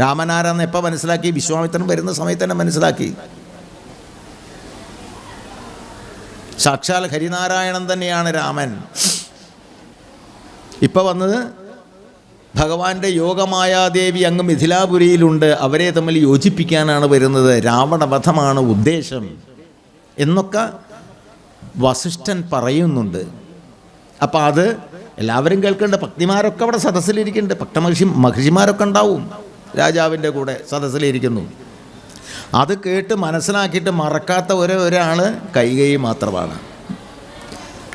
Speaker 1: രാമൻ ആരാന്ന് എപ്പോൾ മനസ്സിലാക്കി? വിശ്വാമിത്രൻ വരുന്ന സമയത്ത് തന്നെ മനസ്സിലാക്കി. സാക്ഷാൽ ഹരിനാരായണൻ തന്നെയാണ് രാമൻ. ഇപ്പം വന്നത് ഭഗവാന്റെ യോഗമായാദേവി അങ്ങ് മിഥിലാപുരിയിലുണ്ട്, അവരെ തമ്മിൽ യോജിപ്പിക്കാനാണ് വരുന്നത്, രാവണവധമാണ് ഉദ്ദേശം എന്നൊക്കെ വസിഷ്ഠൻ പറയുന്നുണ്ട്. അപ്പം അത് എല്ലാവരും കേൾക്കേണ്ട. ഭക്തിമാരൊക്കെ അവിടെ സദസ്സിലിരിക്കുന്നുണ്ട്, മഹർഷിമാരൊക്കെ ഉണ്ടാവും രാജാവിൻ്റെ കൂടെ സദസ്സിലിരിക്കുന്നു. അത് കേട്ട് മനസ്സിലാക്കിയിട്ട് മറക്കാത്ത ഒരാൾ കൈകേയി മാത്രമാണ്.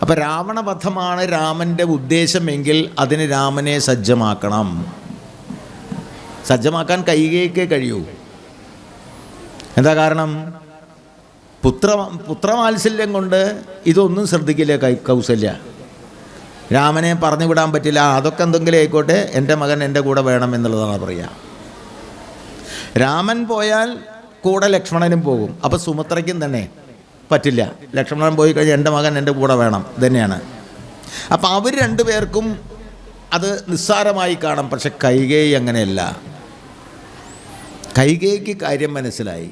Speaker 1: അപ്പം രാവണവധമാണ് രാമൻ്റെ ഉദ്ദേശമെങ്കിൽ അതിന് രാമനെ സജ്ജമാക്കണം. സജ്ജമാക്കാൻ കൈകേയിക്കേ കഴിയൂ. എന്താ കാരണം? പുത്രവാത്സല്യം കൊണ്ട് ഇതൊന്നും ശ്രദ്ധിക്കില്ല കൗസല്യ. രാമനെ പറഞ്ഞു വിടാൻ പറ്റില്ല, അതൊക്കെ എന്തെങ്കിലും ആയിക്കോട്ടെ, എൻ്റെ മകൻ എൻ്റെ കൂടെ വേണം എന്നുള്ളതാണ് പറയുക. രാമൻ പോയാൽ കൂടെ ലക്ഷ്മണനും പോകും. അപ്പോൾ സുമിത്രയ്ക്കും തന്നെ പറ്റില്ല, ലക്ഷ്മണൻ പോയി കഴിഞ്ഞാൽ എൻ്റെ മകൻ എൻ്റെ കൂടെ വേണം തന്നെയാണ്. അപ്പം അവർ രണ്ടുപേർക്കും അത് നിസ്സാരമായി കാണാം. പക്ഷെ കൈകേയി അങ്ങനെയല്ല. കൈകേയിക്ക് കാര്യം മനസ്സിലായി.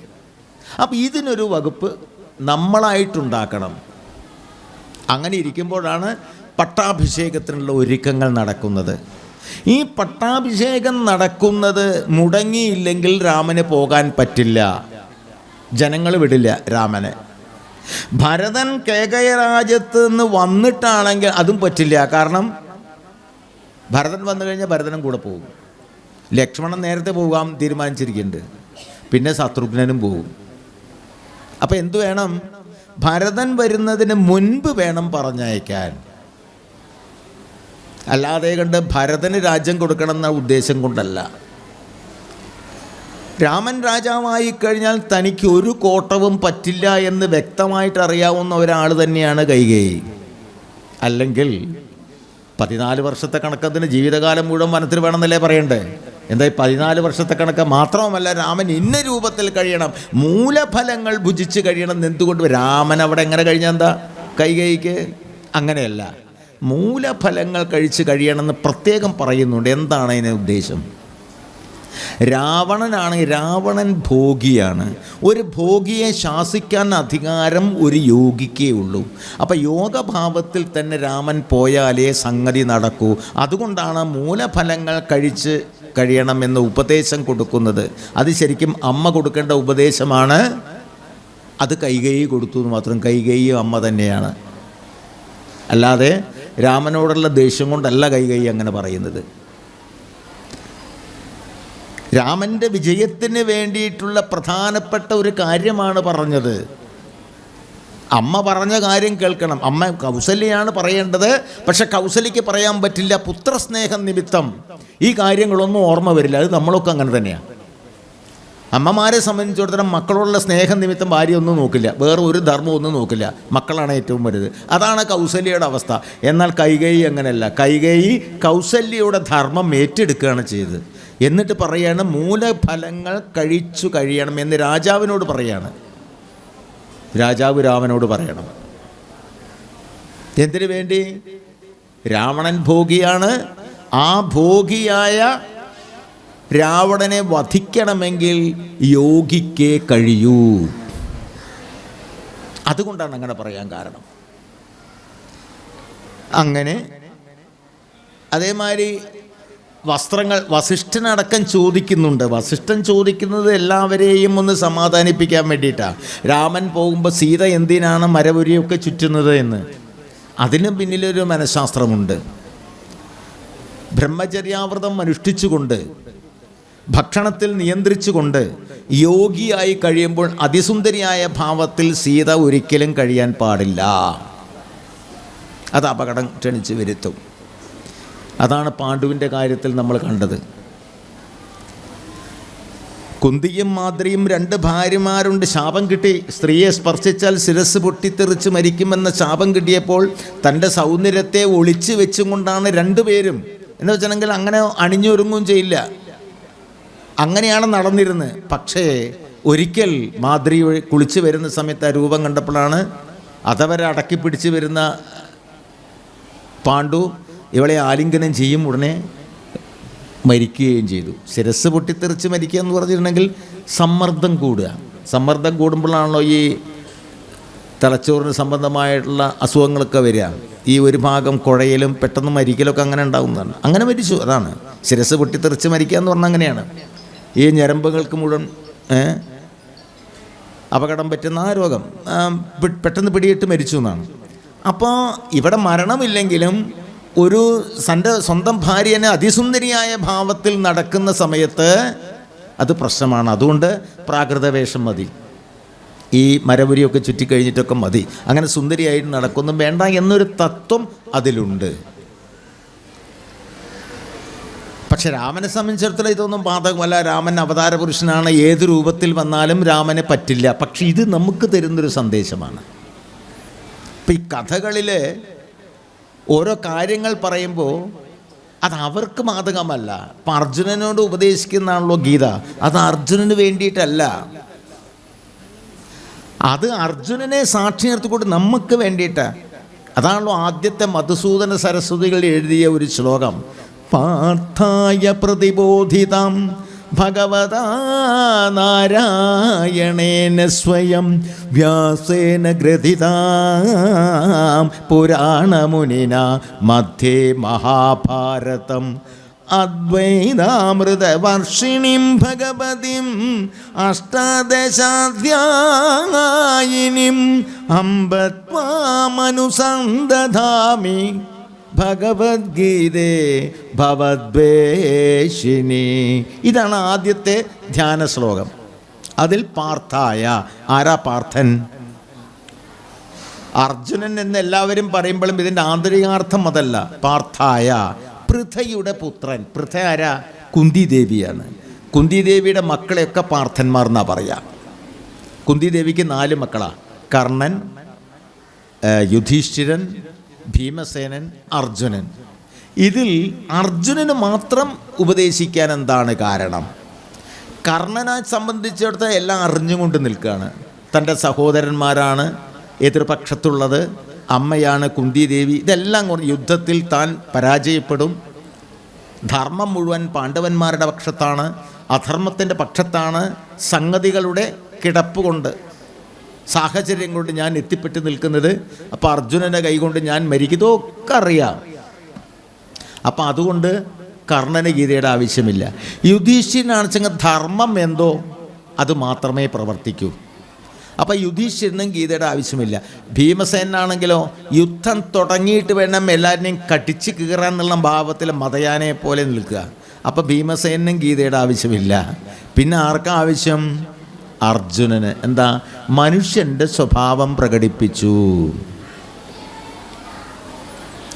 Speaker 1: അപ്പം ഇതിനൊരു വകുപ്പ് നമ്മളായിട്ടുണ്ടാക്കണം. അങ്ങനെ ഇരിക്കുമ്പോഴാണ് പട്ടാഭിഷേകത്തിനുള്ള ഒരുക്കങ്ങൾ നടക്കുന്നത്. ഈ പട്ടാഭിഷേകം നടക്കുന്നത് മുടങ്ങിയില്ലെങ്കിൽ രാമന് പോകാൻ പറ്റില്ല, ജനങ്ങൾ വിടില്ല രാമനെ. ഭരതൻ കേകയരാജ്യത്ത് നിന്ന് വന്നിട്ടാണെങ്കിൽ അതും പറ്റില്ല. കാരണം ഭരതൻ വന്നു കഴിഞ്ഞാൽ ഭരതനും കൂടെ പോകും. ലക്ഷ്മണൻ നേരത്തെ പോകാൻ തീരുമാനിച്ചിരിക്കുന്നുണ്ട്, പിന്നെ ശത്രുഘ്നനും പോകും. അപ്പം എന്തു വേണം? ഭരതൻ വരുന്നതിന് മുൻപ് വേണം പറഞ്ഞയക്കാൻ. അല്ലാതെ കണ്ട് ഭരതന് രാജ്യം കൊടുക്കണം എന്ന ഉദ്ദേശം കൊണ്ടല്ല. രാമൻ രാജാവായി കഴിഞ്ഞാൽ തനിക്ക് ഒരു കോട്ടവും പറ്റില്ല എന്ന് വ്യക്തമായിട്ട് അറിയാവുന്ന ഒരാൾ തന്നെയാണ് കൈകേയി. അല്ലെങ്കിൽ 14 വർഷത്തെ കണക്കത്തിന് ജീവിതകാലം മുഴുവൻ വനത്തിൽ വേണമെന്നല്ലേ പറയണ്ടേ? എന്താ 14 വർഷത്തെ കണക്ക്? മാത്രവുമല്ല രാമൻ ഇന്ന രൂപത്തിൽ കഴിയണം, മൂലഫലങ്ങൾ ഭുജിച്ച് കഴിയണം. എന്തുകൊണ്ട്? രാമൻ അവിടെ എങ്ങനെ കഴിഞ്ഞാൽ എന്താ കൈകേയിക്ക്? അങ്ങനെയല്ല, മൂലഫലങ്ങൾ കഴിച്ച് കഴിയണമെന്ന് പ്രത്യേകം പറയുന്നുണ്ട്. എന്താണ് അതിന് ഉദ്ദേശം? രാവണൻ ഭോഗിയാണ്. ഒരു ഭോഗിയെ ശാസിക്കാൻ അധികാരം ഒരു യോഗിക്കേ ഉള്ളൂ. അപ്പം യോഗഭാവത്തിൽ തന്നെ രാമൻ പോയാലേ സംഗതി നടക്കൂ. അതുകൊണ്ടാണ് മൂലഫലങ്ങൾ കഴിച്ച് കഴിയണമെന്ന് ഉപദേശം കൊടുക്കുന്നത്. അത് ശരിക്കും അമ്മ കൊടുക്കേണ്ട ഉപദേശമാണ്. അത് കൈകേയി കൊടുത്തു എന്ന് മാത്രം. കൈകേയി അമ്മ തന്നെയാണ്, അല്ലാതെ രാമനോടുള്ള ദേഷ്യം കൊണ്ടല്ല കൈകേയി അങ്ങനെ പറയുന്നത്. രാമൻ്റെ വിജയത്തിന് വേണ്ടിയിട്ടുള്ള പ്രധാനപ്പെട്ട ഒരു കാര്യമാണ് പറഞ്ഞത്. അമ്മ പറഞ്ഞ കാര്യം കേൾക്കണം. അമ്മ കൗസല്യയാണ് പറയേണ്ടത്. പക്ഷെ കൗസല്യയ്ക്ക് പറയാൻ പറ്റില്ല, പുത്രസ്നേഹം നിമിത്തം ഈ കാര്യങ്ങളൊന്നും ഓർമ്മ വരില്ല. അത് നമ്മളൊക്കെ അങ്ങനെ തന്നെയാണ്. അമ്മമാരെ സംബന്ധിച്ചിടത്തോളം മക്കളോടുള്ള സ്നേഹം നിമിത്തം ഭാര്യ ഒന്നും നോക്കില്ല, വേറെ ഒരു ധർമ്മം ഒന്നും നോക്കില്ല, മക്കളാണ് ഏറ്റവും വലുത്. അതാണ് കൗസല്യയുടെ അവസ്ഥ. എന്നാൽ കൈകേയി അങ്ങനെയല്ല. കൈകേയി കൗസല്യയുടെ ധർമ്മം ഏറ്റെടുക്കുകയാണ് ചെയ്തത്. എന്നിട്ട് പറയാണ് മൂലഫലങ്ങൾ കഴിച്ചു കഴിയണം എന്ന് രാജാവിനോട് പറയാണ്. രാജാവ് രാമനോട് പറയണം. എന്തിനു വേണ്ടി? രാവണൻ ഭോഗിയാണ്. ആ ഭോഗിയായ രാവണനെ വധിക്കണമെങ്കിൽ യോഗിക്കേ കഴിയൂ. അതുകൊണ്ടാണ് അങ്ങനെ പറയാൻ കാരണം. അങ്ങനെ അതേമാതിരി വസ്ത്രങ്ങൾ വസിഷ്ഠനടക്കം ചോദിക്കുന്നുണ്ട്. വസിഷ്ഠൻ ചോദിക്കുന്നത് എല്ലാവരെയും ഒന്ന് സമാധാനിപ്പിക്കാൻ വേണ്ടിയിട്ടാണ്. രാമൻ പോകുമ്പോൾ സീത എന്തിനാണ് മരപുരിയൊക്കെ ചുറ്റുന്നത് എന്ന്. അതിന് പിന്നിലൊരു മനഃശാസ്ത്രമുണ്ട്. ബ്രഹ്മചര്യാവ്രതം അനുഷ്ഠിച്ചുകൊണ്ട് ഭക്ഷണത്തിൽ നിയന്ത്രിച്ചുകൊണ്ട് യോഗിയായി കഴിയുമ്പോൾ അതിസുന്ദരിയായ ഭാവത്തിൽ സീത ഒരിക്കലും കഴിയാൻ പാടില്ല. അത് അപകടം ക്ഷണിച്ച് വരുത്തും. അതാണ് പാണ്ഡുവിൻ്റെ കാര്യത്തിൽ നമ്മൾ കണ്ടത്. കുന്തിയും മാദ്രിയും 2 ഭാര്യമാരുണ്ട്. ശാപം കിട്ടി. സ്ത്രീയെ സ്പർശിച്ചാൽ ശിരസ് പൊട്ടിത്തെറിച്ച് മരിക്കുമെന്ന ശാപം കിട്ടിയപ്പോൾ തൻ്റെ സൗന്ദര്യത്തെ ഒളിച്ചു വെച്ചും കൊണ്ടാണ് 2 പേരും എന്ന് വെച്ചിട്ടുണ്ടെങ്കിൽ അങ്ങനെ അണിഞ്ഞൊരുങ്ങും ചെയ്യില്ല. അങ്ങനെയാണ് നടന്നിരുന്നത്. പക്ഷേ ഒരിക്കൽ മാദ്രി കുളിച്ച് വരുന്ന സമയത്ത് ആ രൂപം കണ്ടപ്പോഴാണ് അതവരെ അടക്കി പിടിച്ച് വരുന്ന പാണ്ഡു ഇവളെ ആലിംഗനം ചെയ്യും, ഉടനെ മരിക്കുകയും ചെയ്തു. ശിരസ് പൊട്ടിത്തെറിച്ച് മരിക്കുക എന്ന് പറഞ്ഞിട്ടുണ്ടെങ്കിൽ സമ്മർദ്ദം കൂടുക. സമ്മർദ്ദം കൂടുമ്പോഴാണല്ലോ ഈ തലച്ചോറിന് സംബന്ധമായിട്ടുള്ള അസുഖങ്ങളൊക്കെ വരിക. ഈ ഒരു ഭാഗം കുഴയലും പെട്ടെന്ന് മരിക്കലൊക്കെ അങ്ങനെ ഉണ്ടാകുന്നതാണ്. അങ്ങനെ മരിച്ചു. അതാണ് ശിരസ് പൊട്ടിത്തെറിച്ച് മരിക്കുക എന്ന് പറഞ്ഞാൽ അങ്ങനെയാണ്. ഈ ഞരമ്പുകൾക്ക് മുഴുവൻ അപകടം പറ്റുന്ന ആ രോഗം പെട്ടെന്ന് പിടിയിട്ട് മരിച്ചു എന്നാണ്. അപ്പോൾ ഇവിടെ മരണമില്ലെങ്കിലും ഒരു സ്വന്തം ഭാര്യനെ അതിസുന്ദരിയായ ഭാവത്തിൽ നടക്കുന്ന സമയത്ത് അത് പ്രശ്നമാണ്. അതുകൊണ്ട് പ്രാകൃതവേഷം മതി, ഈ മരപുരിയൊക്കെ ചുറ്റിക്കഴിഞ്ഞിട്ടൊക്കെ മതി, അങ്ങനെ സുന്ദരിയായിട്ട് നടക്കൊന്നും വേണ്ട എന്നൊരു തത്വം അതിലുണ്ട്. പക്ഷെ രാമനെ സംബന്ധിച്ചിടത്തോളം ഇതൊന്നും ബാധകമല്ല. രാമൻ അവതാര പുരുഷനാണ്, ഏത് രൂപത്തിൽ വന്നാലും രാമനെ പറ്റില്ല. പക്ഷെ ഇത് നമുക്ക് തരുന്നൊരു സന്ദേശമാണ്. ഇപ്പം ഈ കഥകളിൽ ഓരോ കാര്യങ്ങൾ പറയുമ്പോൾ അത് അവർക്ക് ബാധകമല്ല. ഇപ്പം അർജുനനോട് ഉപദേശിക്കുന്നതാണല്ലോ ഗീത, അത് അർജുനന് വേണ്ടിയിട്ടല്ല, അത് അർജുനനെ സാക്ഷി നിർത്തിക്കൊണ്ട് നമുക്ക് വേണ്ടിയിട്ടാണ്. അതാണല്ലോ ആദ്യത്തെ മധുസൂദന സരസ്വതികൾ എഴുതിയ ഒരു ശ്ലോകം. പാർത്ഥായ പ്രതിബോധിതം ഭഗവതാ നാരായണേന സ്വയം വ്യാസേന ഗ്രഥിതാം പുരാണമുനിന മധ്യേ മഹാഭാരതം അദ്വൈതാമൃതവർഷിണീം ഭഗവതിം അഷ്ടാദശാധ്യായിനിം അംബത്വാമനുസന്ദധാമി ഭഗവത്ഗീതേ ഭവദ്വേഷിണി. ഇതാണ് ആദ്യത്തെ ധ്യാന ശ്ലോകം. അതിൽ പാർത്ഥായ, ആരാ പാർത്ഥൻ? അർജുനൻ എന്ന് എല്ലാവരും പറയുമ്പോഴും ഇതിൻ്റെ ആന്തരികാർത്ഥം അതല്ല. പാർത്ഥായ, പൃഥയുടെ പുത്രൻ. പൃഥ ആരാ? കുന്തിദേവിയാണ്. കുന്തിദേവിയുടെ മക്കളെയൊക്കെ പാർത്ഥന്മാർ എന്നാ പറയാ. കുന്തിദേവിക്ക് 4 മക്കളാ: കർണൻ, യുധിഷ്ഠിരൻ, ഭീമസേനൻ, അർജുനൻ. ഇതിൽ അർജുനന് മാത്രം ഉപദേശിക്കാൻ എന്താണ് കാരണം? കർണനെ സംബന്ധിച്ചിടത്തോളം എല്ലാം അറിഞ്ഞുകൊണ്ട് നിൽക്കുകയാണ്. തൻ്റെ സഹോദരന്മാരാണ് എതിർപക്ഷത്തുള്ളത്, അമ്മയാണ് കുന്തിദേവി. ഇതെല്ലാം യുദ്ധത്തിൽ താൻ പരാജയപ്പെടും. ധർമ്മം മുഴുവൻ പാണ്ഡവന്മാരുടെ പക്ഷത്താണ്, അധർമ്മത്തിൻ്റെ പക്ഷത്താണ്. സംഗതികളുടെ കിടപ്പ് കൊണ്ട്, സാഹചര്യം കൊണ്ട് ഞാൻ എത്തിപ്പെട്ട് നിൽക്കുന്നത്. അപ്പോൾ അർജുനൻ്റെ കൈകൊണ്ട് ഞാൻ മരിക്കുന്നതൊക്കെ അറിയാം. അപ്പം അതുകൊണ്ട് കർണന് ഗീതയുടെ ആവശ്യമില്ല. യുധിഷ്ഠിരനാണെച്ചെങ്കിൽ ധർമ്മം എന്തോ അത് മാത്രമേ പ്രവർത്തിക്കൂ. അപ്പം യുധിഷ്ഠിരനും ഗീതയുടെ ആവശ്യമില്ല. ഭീമസേനാണെങ്കിലോ യുദ്ധം തുടങ്ങിയിട്ട് വേണം എല്ലാവരെയും കടിച്ച് കീറാൻ എന്നുള്ള ഭാവത്തിൽ മതയാനെ പോലെ നിൽക്കുക. അപ്പം ഭീമസേനും ഗീതയുടെ ആവശ്യമില്ല. പിന്നെ ആർക്കാ ആവശ്യം? അർജുനന്. എന്താ? മനുഷ്യൻ്റെ സ്വഭാവം പ്രകടിപ്പിച്ചു.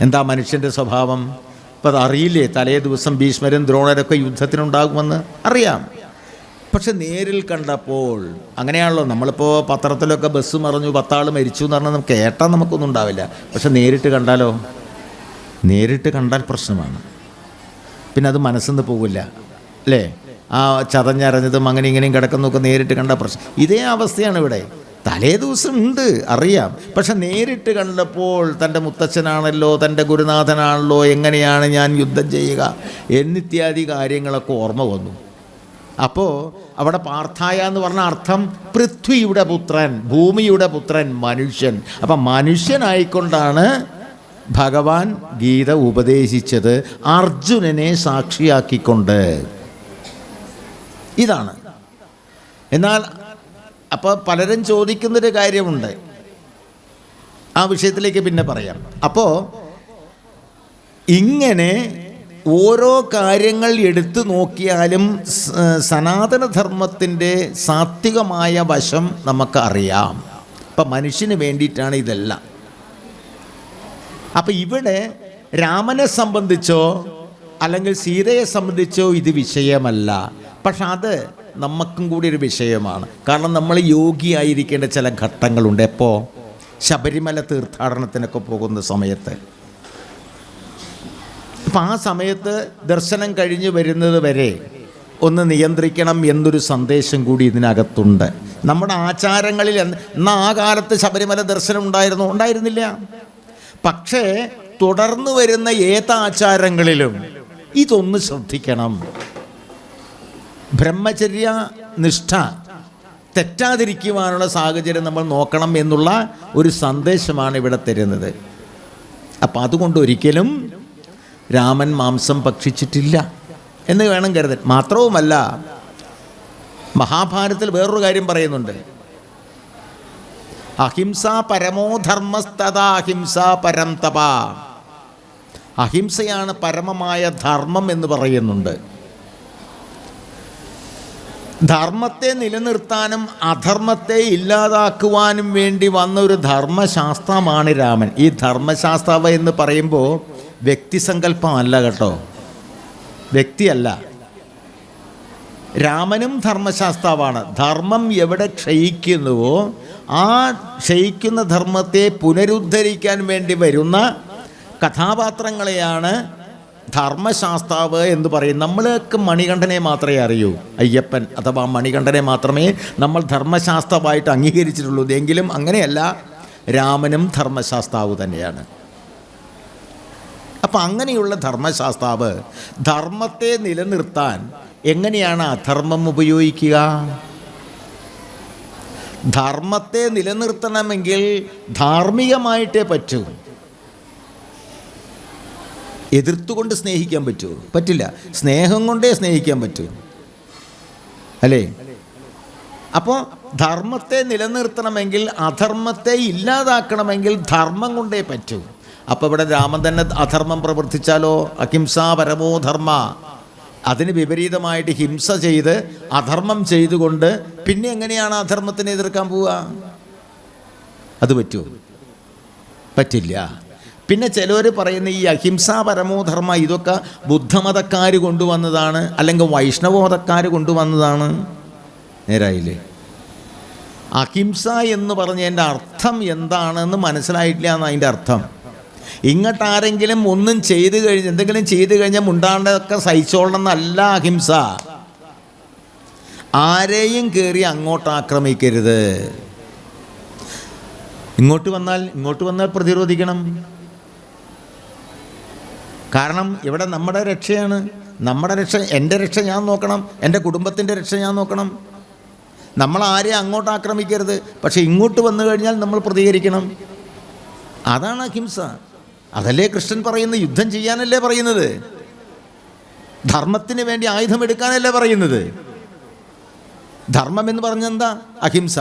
Speaker 1: എന്താ മനുഷ്യൻ്റെ സ്വഭാവം? അപ്പം അതറിയില്ലേ? തലേ ദിവസം ഭീഷ്മരും ദ്രോണരൊക്കെ യുദ്ധത്തിനുണ്ടാകുമെന്ന് അറിയാം. പക്ഷെ നേരിൽ കണ്ടപ്പോൾ അങ്ങനെയാണല്ലോ. നമ്മളിപ്പോൾ പത്രത്തിലൊക്കെ ബസ് മറിഞ്ഞു 10 ആൾ മരിച്ചു എന്ന് പറഞ്ഞാൽ നമുക്ക് കേട്ടാൽ നമുക്കൊന്നും ഉണ്ടാവില്ല. പക്ഷെ നേരിട്ട് കണ്ടാലോ? നേരിട്ട് കണ്ടാൽ പ്രശ്നമാണ്. പിന്നെ അത് മനസ്സിൽ നിന്ന് പോകില്ല അല്ലേ? ആ ചതഞ്ഞരഞ്ഞതും അങ്ങനെ ഇങ്ങനെയും കിടക്കുന്നതൊക്കെ നേരിട്ട് കണ്ട പ്രശ്നം. ഇതേ അവസ്ഥയാണ് ഇവിടെ. തലേ ദിവസം ഉണ്ട്, അറിയാം. പക്ഷെ നേരിട്ട് കണ്ടപ്പോൾ തൻ്റെ മുത്തച്ഛനാണല്ലോ, തൻ്റെ ഗുരുനാഥനാണല്ലോ, എങ്ങനെയാണ് ഞാൻ യുദ്ധം ചെയ്യുക എന്നിത്യാദി കാര്യങ്ങളൊക്കെ ഓർമ്മ വന്നു. അപ്പോൾ അവിടെ പാർത്ഥായ എന്ന് പറഞ്ഞ അർത്ഥം പൃഥ്വിയുടെ പുത്രൻ, ഭൂമിയുടെ പുത്രൻ, മനുഷ്യൻ. അപ്പം മനുഷ്യനായിക്കൊണ്ടാണ് ഭഗവാൻ ഗീത ഉപദേശിച്ചത്, അർജുനനെ സാക്ഷിയാക്കിക്കൊണ്ട്. ഇതാണ്. എന്നാൽ അപ്പോൾ പലരും ചോദിക്കുന്നൊരു കാര്യമുണ്ട്, ആ വിഷയത്തിലേക്ക് പിന്നെ പറയാം. അപ്പോൾ ഇങ്ങനെ ഓരോ കാര്യങ്ങൾ എടുത്തു നോക്കിയാലും സനാതനധർമ്മത്തിൻ്റെ സാത്വികമായ വശം നമുക്ക് അറിയാം. അപ്പം മനുഷ്യന് വേണ്ടിയിട്ടാണ് ഇതെല്ലാം. അപ്പം ഇവിടെ രാമനെ സംബന്ധിച്ചോ അല്ലെങ്കിൽ സീതയെ സംബന്ധിച്ചോ ഇത് വിഷയമല്ല. പക്ഷെ അത് നമുക്കും കൂടി ഒരു വിഷയമാണ്. കാരണം നമ്മൾ യോഗിയായിരിക്കേണ്ട ചില ഘട്ടങ്ങളുണ്ട്. എപ്പോൾ? ശബരിമല തീർത്ഥാടനത്തിനൊക്കെ പോകുന്ന സമയത്ത്. അപ്പം ആ സമയത്ത് ദർശനം കഴിഞ്ഞ് വരുന്നത് വരെ ഒന്ന് നിയന്ത്രിക്കണം എന്നൊരു സന്ദേശം കൂടി ഇതിനകത്തുണ്ട്. നമ്മുടെ ആചാരങ്ങളിൽ എന്നാൽ ആ കാലത്ത് ശബരിമല ദർശനം ഉണ്ടായിരുന്നില്ല. പക്ഷേ തുടർന്ന് വരുന്ന ഏതാചാരങ്ങളിലും ഇതൊന്ന് ശ്രദ്ധിക്കണം. ബ്രഹ്മചര്യ നിഷ്ഠ തെറ്റാതിരിക്കുവാനുള്ള സാഹചര്യം നമ്മൾ നോക്കണം എന്നുള്ള ഒരു സന്ദേശമാണ് ഇവിടെ തരുന്നത്. അപ്പം അതുകൊണ്ട് ഒരിക്കലും രാമൻ മാംസം ഭക്ഷിച്ചിട്ടില്ല എന്ന് വേണം കരുതാൻ. മാത്രവുമല്ല, മഹാഭാരതത്തിൽ വേറൊരു കാര്യം പറയുന്നുണ്ട്. അഹിംസ പരമോധർമ്മസ്തഥാ അഹിംസ പരം തപ. അഹിംസയാണ് പരമമായ ധർമ്മം എന്ന് പറയുന്നുണ്ട്. ധർമ്മത്തെ നിലനിർത്താനും അധർമ്മത്തെ ഇല്ലാതാക്കുവാനും വേണ്ടി വന്ന ഒരു ധർമ്മശാസ്ത്രമാണ് രാമൻ. ഈ ധർമ്മശാസ്താവ് എന്ന് പറയുമ്പോൾ വ്യക്തിസങ്കല്പമല്ല കേട്ടോ, വ്യക്തിയല്ല. രാമനും ധർമ്മശാസ്താവാണ്. ധർമ്മം എവിടെ ക്ഷയിക്കുന്നുവോ ആ ക്ഷയിക്കുന്ന ധർമ്മത്തെ പുനരുദ്ധരിക്കാൻ വേണ്ടി വരുന്ന കഥാപാത്രങ്ങളെയാണ് ധർമ്മശാസ്താവ് എന്ന് പറയും. നമ്മൾക്ക് മണികണ്ഠനെ മാത്രമേ അറിയൂ, അയ്യപ്പൻ അഥവാ മണികണ്ഠനെ മാത്രമേ നമ്മൾ ധർമ്മശാസ്ത്രമായിട്ട് അംഗീകരിച്ചിട്ടുള്ളൂ. എങ്കിലും അങ്ങനെയല്ല, രാമനും ധർമ്മശാസ്താവ് തന്നെയാണ്. അപ്പം അങ്ങനെയുള്ള ധർമ്മശാസ്താവ് ധർമ്മത്തെ നിലനിർത്താൻ എങ്ങനെയാണ് അധർമ്മം ഉപയോഗിക്കുക? ധർമ്മത്തെ നിലനിർത്തണമെങ്കിൽ ധാർമ്മികമായിട്ടേ പറ്റൂ. എതിർത്തുകൊണ്ട് സ്നേഹിക്കാൻ പറ്റുമോ? പറ്റില്ല. സ്നേഹം കൊണ്ടേ സ്നേഹിക്കാൻ പറ്റൂ, അല്ലേ? അപ്പോൾ ധർമ്മത്തെ നിലനിർത്തണമെങ്കിൽ അധർമ്മത്തെ ഇല്ലാതാക്കണമെങ്കിൽ ധർമ്മം കൊണ്ടേ പറ്റൂ. അപ്പോൾ ഇവിടെ രാമൻ തന്നെ അധർമ്മം പ്രവർത്തിച്ചാലോ? അഹിംസാ പരമോ ധർമ്മ. അതിന് വിപരീതമായിട്ട് ഹിംസ ചെയ്ത് അധർമ്മം ചെയ്തുകൊണ്ട് പിന്നെ എങ്ങനെയാണ് അധർമ്മത്തിനെ എതിർക്കാൻ പോവുക? അത് പറ്റുമോ? പറ്റില്ല. പിന്നെ ചിലർ പറയുന്ന ഈ അഹിംസാ പരമോധർമ്മ ഇതൊക്കെ ബുദ്ധമതക്കാർ കൊണ്ടുവന്നതാണ്, അല്ലെങ്കിൽ വൈഷ്ണവമതക്കാർ കൊണ്ടുവന്നതാണ്. നേരായില്ലേ? അഹിംസ എന്ന് പറഞ്ഞതിൻ്റെ അർത്ഥം എന്താണെന്ന് മനസ്സിലായിട്ടില്ല എന്ന് അതിൻ്റെ അർത്ഥം. ഇങ്ങോട്ടാരെങ്കിലും ഒന്നും ചെയ്തു കഴിഞ്ഞ് എന്തെങ്കിലും ചെയ്തു കഴിഞ്ഞാൽ മുണ്ടാണ്ടൊക്കെ സഹിച്ചോളണം എന്നല്ല അഹിംസ. ആരെയും കയറി അങ്ങോട്ട് ആക്രമിക്കരുത്. ഇങ്ങോട്ട് വന്നാൽ പ്രതിരോധിക്കണം. കാരണം ഇവിടെ നമ്മുടെ രക്ഷയാണ്. നമ്മുടെ രക്ഷ, എൻ്റെ രക്ഷ ഞാൻ നോക്കണം, എൻ്റെ കുടുംബത്തിൻ്റെ രക്ഷ ഞാൻ നോക്കണം. നമ്മൾ ആരെയും അങ്ങോട്ട് ആക്രമിക്കരുത്, പക്ഷെ ഇങ്ങോട്ട് വന്നു കഴിഞ്ഞാൽ നമ്മൾ പ്രതികരിക്കണം. അതാണ് അഹിംസ. അതല്ലേ കൃഷ്ണൻ പറയുന്നത്? യുദ്ധം ചെയ്യാനല്ലേ പറയുന്നത്? ധർമ്മത്തിന് വേണ്ടി ആയുധമെടുക്കാനല്ലേ പറയുന്നത്? ധർമ്മം എന്ന് പറഞ്ഞെന്താ? അഹിംസ.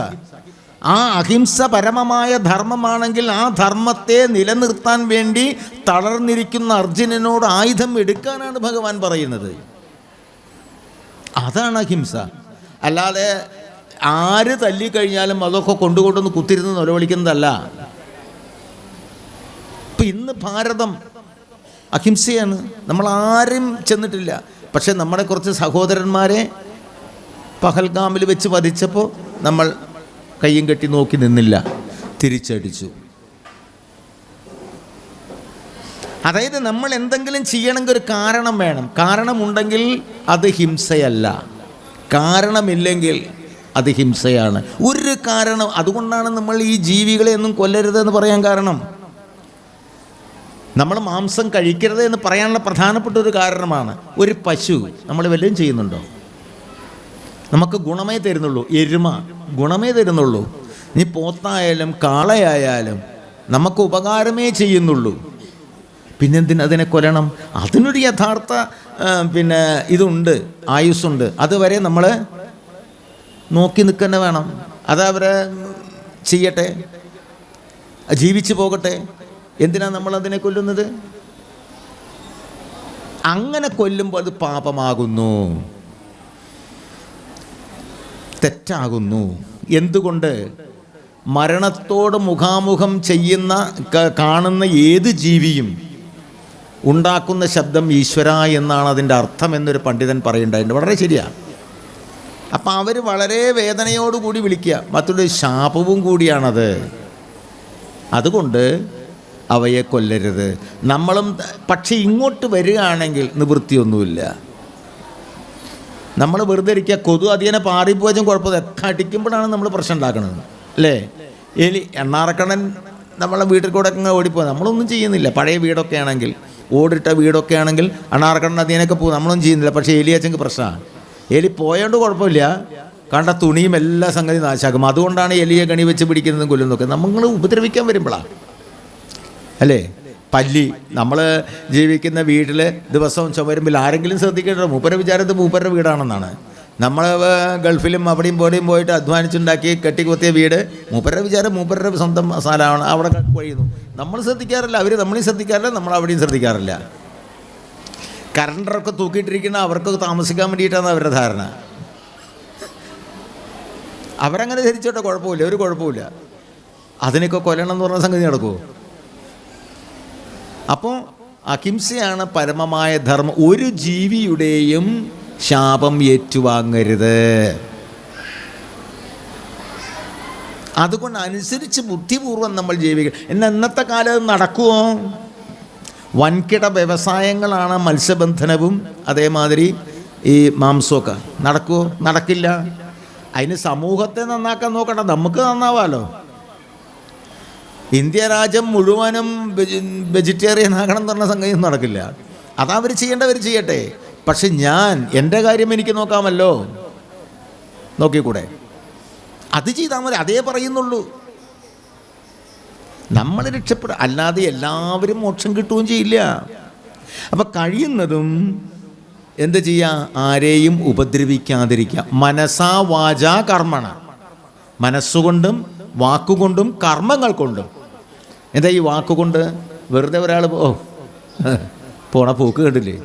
Speaker 1: ആ അഹിംസ പരമമായ ധർമ്മമാണെങ്കിൽ ആ ധർമ്മത്തെ നിലനിർത്താൻ വേണ്ടി തളർന്നിരിക്കുന്ന അർജുനനോട് ആയുധം എടുക്കാനാണ് ഭഗവാൻ പറയുന്നത്. അതാണ് അഹിംസ. അല്ലാതെ ആര് തല്ലിക്കഴിഞ്ഞാലും അതൊക്കെ കൊണ്ടുകൊണ്ടൊന്ന് കുത്തിരുന്ന് നിലവിളിക്കുന്നതല്ല. ഇപ്പം ഇന്ന് ഭാരതം അഹിംസയാണ്. നമ്മൾ ആരും ചെന്നിട്ടില്ല. പക്ഷെ നമ്മുടെ കുറച്ച് സഹോദരന്മാരെ പഹൽഗാമിൽ വെച്ച് വധിച്ചപ്പോൾ നമ്മൾ കയ്യും കെട്ടി നോക്കി നിന്നില്ല, തിരിച്ചടിച്ചു. അതായത് നമ്മൾ എന്തെങ്കിലും ചെയ്യണമെങ്കിൽ ഒരു കാരണം വേണം. കാരണമുണ്ടെങ്കിൽ അത് ഹിംസയല്ല. കാരണമില്ലെങ്കിൽ അത് ഹിംസയാണ്. ഒരു കാരണം അതുകൊണ്ടാണ് നമ്മൾ ഈ ജീവികളെ ഒന്നും കൊല്ലരുതെന്ന് പറയാൻ കാരണം. നമ്മൾ മാംസം കഴിക്കരുത് എന്ന് പറയാനുള്ള പ്രധാനപ്പെട്ട ഒരു കാരണമാണ്. ഒരു പശു നമ്മൾ വല്ലതും ചെയ്യുന്നുണ്ടോ? നമുക്ക് ഗുണമേ തരുന്നുള്ളൂ. എരുമ ഗുണമേ തരുന്നുള്ളൂ. നീ പോത്തായാലും കാളയായാലും നമുക്ക് ഉപകാരമേ ചെയ്യുന്നുള്ളൂ. പിന്നെന്തിനതിനെ കൊല്ലണം? അതിനൊരു യഥാർത്ഥ ഇതുണ്ട്, ആയുസ്സുണ്ട്. അതുവരെ നമ്മൾ നോക്കി നിൽക്കന്നെ വേണം. അതവരെ ചെയ്യട്ടെ, ജീവിച്ചു പോകട്ടെ. എന്തിനാണ് നമ്മളതിനെ കൊല്ലുന്നത്? അങ്ങനെ കൊല്ലുമ്പോൾ അത് പാപമാകുന്നു, തെറ്റാകുന്നു. എന്തുകൊണ്ട്? മരണത്തോട് മുഖാമുഖം ചെയ്യുന്ന കാണുന്ന ഏത് ജീവിയും ഉണ്ടാക്കുന്ന ശബ്ദം ഈശ്വര എന്നാണ് അതിൻ്റെ അർത്ഥം എന്നൊരു പണ്ഡിതൻ പറയുന്നുണ്ടായിട്ടുണ്ട്. വളരെ ശരിയാണ്. അപ്പം അവർ വളരെ വേദനയോടുകൂടി വിളിക്കുക. മറ്റൊരു ശാപവും കൂടിയാണത്. അതുകൊണ്ട് അവയെ കൊല്ലരുത്. നമ്മളും പക്ഷേ ഇങ്ങോട്ട് വരികയാണെങ്കിൽ നിവൃത്തിയൊന്നുമില്ല. നമ്മൾ വെറുതെ ഇരിക്കുക. കൊതു അതിനെ പാറിപ്പോയാലും കുഴപ്പമില്ല. അടിക്കുമ്പോഴാണ് നമ്മൾ പ്രശ്നം ഉണ്ടാക്കുന്നത്, അല്ലേ? എലി എണ്ണാറക്കണ്ണൻ നമ്മളെ വീട്ടിൽ കൂടെ ഒക്കെ ഓടിപ്പോകും. നമ്മളൊന്നും ചെയ്യുന്നില്ല. പഴയ വീടൊക്കെ ആണെങ്കിൽ, ഓടിട്ട വീടൊക്കെ ആണെങ്കിൽ അണ്ണാറക്കണ്ണൻ അതിനൊക്കെ പോകും. നമ്മളൊന്നും ചെയ്യുന്നില്ല. പക്ഷേ എലിയച്ചക്ക് പ്രശ്നമാണ്. എലി പോയോണ്ട് കുഴപ്പമില്ല, കണ്ട തുണിയും എല്ലാ സംഗതി നാശാക്കും. അതുകൊണ്ടാണ് എലിയെ കണി വെച്ച് പിടിക്കുന്നതും കൊല്ലുന്നതൊക്കെ. നമ്മൾ ഉപദ്രവിക്കാൻ വരുമ്പോഴാണ്, അല്ലേ? പല്ലി നമ്മൾ ജീവിക്കുന്ന വീട്ടിൽ ദിവസവും ചുമരുമ്പിൽ ആരെങ്കിലും ശ്രദ്ധിക്കേണ്ടത് മൂപ്പരുടെ വിചാരത്തിൽ മൂപ്പരുടെ വീടാണെന്നാണ്. നമ്മൾ ഗൾഫിലും അവിടെയും പോലെയും പോയിട്ട് അധ്വാനിച്ചുണ്ടാക്കി കെട്ടിക്കൊത്തിയ വീട് മൂപ്പരുടെ വിചാരം മൂപ്പരുടെ സ്വന്തം സ്ഥലമാണ്, അവിടെ കഴിയുന്നു. നമ്മൾ ശ്രദ്ധിക്കാറില്ല, അവർ നമ്മളെയും ശ്രദ്ധിക്കാറില്ല, നമ്മൾ അവിടെയും ശ്രദ്ധിക്കാറില്ല. കലണ്ടറൊക്കെ തൂക്കിയിട്ടിരിക്കുന്ന അവർക്ക് താമസിക്കാൻ വേണ്ടിയിട്ടാണ് അവരുടെ ധാരണ. അവരങ്ങനെ ധരിച്ചോട്ടെ, കുഴപ്പമില്ല, ഒരു കുഴപ്പമില്ല. അതിനൊക്കെ കൊല്ലണം എന്ന് പറഞ്ഞ സംഗതി നടക്കുമോ? അപ്പോൾ അഹിംസയാണ് പരമമായ ധർമ്മം. ഒരു ജീവിയുടെയും ശാപം ഏറ്റുവാങ്ങരുത്. അതുകൊണ്ട് അനുസരിച്ച് ബുദ്ധിപൂർവ്വം നമ്മൾ ജീവിക്കുക. ഇന്നത്തെ കാലത്ത് നടക്കുമോ? വൻകിട വ്യവസായങ്ങളാണ് മത്സ്യബന്ധനവും അതേമാതിരി ഈ മാംസമൊക്കെ. നടക്കുമോ? നടക്കില്ല. അതിന് സമൂഹത്തെ നന്നാക്കാൻ നോക്കണ്ട, നമുക്ക് നന്നാവാലോ. ഇന്ത്യ രാജ്യം മുഴുവനും വെജിറ്റേറിയൻ ആകണം എന്ന് പറഞ്ഞ സംഗതിയൊന്നും നടക്കില്ല. അതവർ ചെയ്യേണ്ടവർ ചെയ്യട്ടെ. പക്ഷെ എൻ്റെ കാര്യം എനിക്ക് നോക്കാമല്ലോ. നോക്കിക്കൂടെ? അത് ചെയ്താൽ മതി. അതേ പറയുന്നുള്ളൂ. നമ്മൾ രക്ഷപ്പെടുക, അല്ലാതെ എല്ലാവരും മോക്ഷം കിട്ടുകയും ചെയ്യില്ല. അപ്പം കഴിയുന്നതും എന്ത് ചെയ്യുക? ആരെയും ഉപദ്രവിക്കാതിരിക്കുക. മനസാ വാചാ കർമ്മണ, മനസ്സുകൊണ്ടും വാക്കുകൊണ്ടും കർമ്മങ്ങൾ കൊണ്ടും. എന്താ ഈ വാക്കുകൊണ്ട്? വെറുതെ ഒരാൾ പോണ പോക്ക് കണ്ടില്ലേ?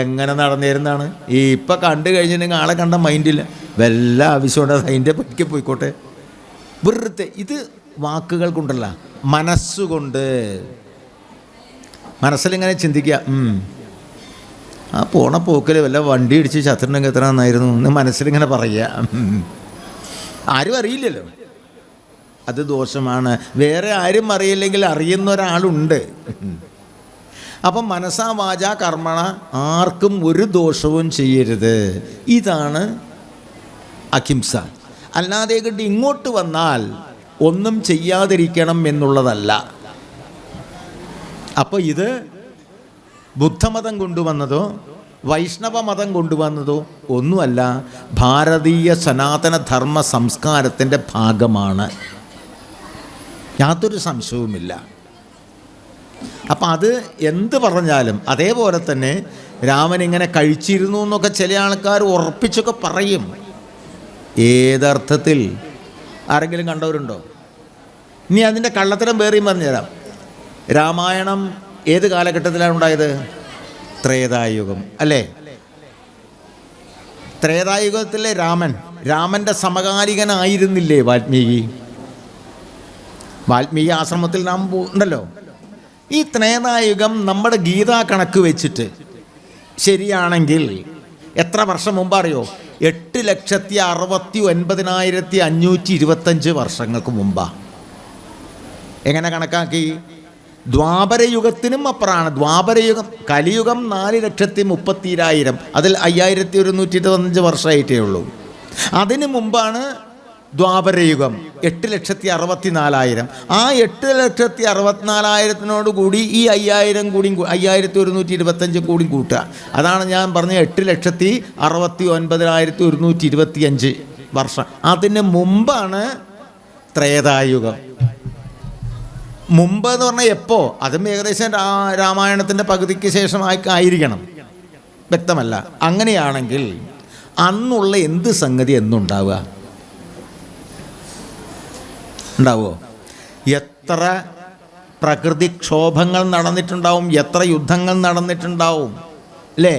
Speaker 1: എങ്ങനെ നടന്നിരുന്നാണ് ഈ ഇപ്പം കണ്ടു കഴിഞ്ഞിട്ടുണ്ടെങ്കിൽ ആളെ കണ്ട മൈൻഡില്ല, വല്ല ആവശ്യമുണ്ട് അതിൻ്റെ പറ്റിക്ക് പോയിക്കോട്ടെ. വെറുതെ ഇത് വാക്കുകൾ കൊണ്ടല്ല, മനസ്സുകൊണ്ട്. മനസ്സിലിങ്ങനെ ചിന്തിക്കുക, ആ പോണ പോക്കിൽ വല്ല വണ്ടി ഇടിച്ച് ചത്തിട്ടുണ്ടെങ്കിൽ എത്ര നന്നായിരുന്നു എന്ന് മനസ്സിലിങ്ങനെ പറയുക. ആരും അറിയില്ലല്ലോ, അത് ദോഷമാണ്. വേറെ ആരും അറിയില്ലെങ്കിൽ അറിയുന്ന ഒരാളുണ്ട്. അപ്പം മനസാ വാചാ കർമ്മണ, ആർക്കും ഒരു ദോഷവും ചെയ്യരുത്. ഇതാണ് അഹിംസ. അല്ലാതെ കണ്ട് ഇങ്ങോട്ട് വന്നാൽ ഒന്നും ചെയ്യാതിരിക്കണം എന്നുള്ളതല്ല. അപ്പോൾ ഇത് ബുദ്ധമതം കൊണ്ടുവന്നതോ വൈഷ്ണവ മതം കൊണ്ടുവന്നതോ ഒന്നുമല്ല, ഭാരതീയ സനാതന ധർമ്മ സംസ്കാരത്തിൻ്റെ ഭാഗമാണ്, യാതൊരു സംശയവുമില്ല. അപ്പം അത് എന്ത് പറഞ്ഞാലും അതേപോലെ തന്നെ രാമൻ ഇങ്ങനെ കഴിച്ചിരുന്നു എന്നൊക്കെ ചില ആൾക്കാർ ഉറപ്പിച്ചൊക്കെ പറയും. ഏതർത്ഥത്തിൽ? ആരെങ്കിലും കണ്ടവരുണ്ടോ? ഇനി അതിൻ്റെ കള്ളത്തരം വേറെയും പറഞ്ഞുതരാം. രാമായണം ഏത് കാലഘട്ടത്തിലാണ് ഉണ്ടായത്? ത്രേതായുഗം, അല്ലേ? ത്രേതായുഗത്തിലെ രാമൻ്റെ സമകാലികനായിരുന്നില്ലേ വാൽമീകി? വാൽമീകി ആശ്രമത്തിൽ നാം ഉണ്ടല്ലോ. ഈ ത്രേതായുഗം നമ്മുടെ ഗീതാ കണക്ക് വെച്ചിട്ട് ശരിയാണെങ്കിൽ എത്ര വർഷം മുമ്പറിയോ? 8,69,525 വർഷങ്ങൾക്ക് മുമ്പാണ്. എങ്ങനെ കണക്കാക്കി? ദ്വാപരയുഗത്തിനും അപ്പുറമാണ്. ദ്വാപരയുഗം, കലിയുഗം 4,30,30,000, അതിൽ 5,125 വർഷമായിട്ടേ ഉള്ളൂ. അതിനു മുമ്പാണ് ദ്വാപരയുഗം, 8,64,000. ആ 8,64,000 കൂടി ഈ 5,000 കൂടി 5,125 കൂടി കൂട്ടുക. അതാണ് ഞാൻ പറഞ്ഞ 8,69,125 വർഷം. അതിന് മുമ്പാണ് ത്രേതായുഗം. മുമ്പ് എന്ന് പറഞ്ഞാൽ എപ്പോൾ? അതും ഏകദേശം രാമായണത്തിൻ്റെ പകുതിക്ക് ശേഷം ആയിരിക്കണം, വ്യക്തമല്ല. അങ്ങനെയാണെങ്കിൽ അന്നുള്ള എന്ത് സംഗതി എന്നുണ്ടാവുക? ഉണ്ടാവുമോ? എത്ര പ്രകൃതിക്ഷോഭങ്ങൾ നടന്നിട്ടുണ്ടാവും, എത്ര യുദ്ധങ്ങൾ നടന്നിട്ടുണ്ടാവും അല്ലേ?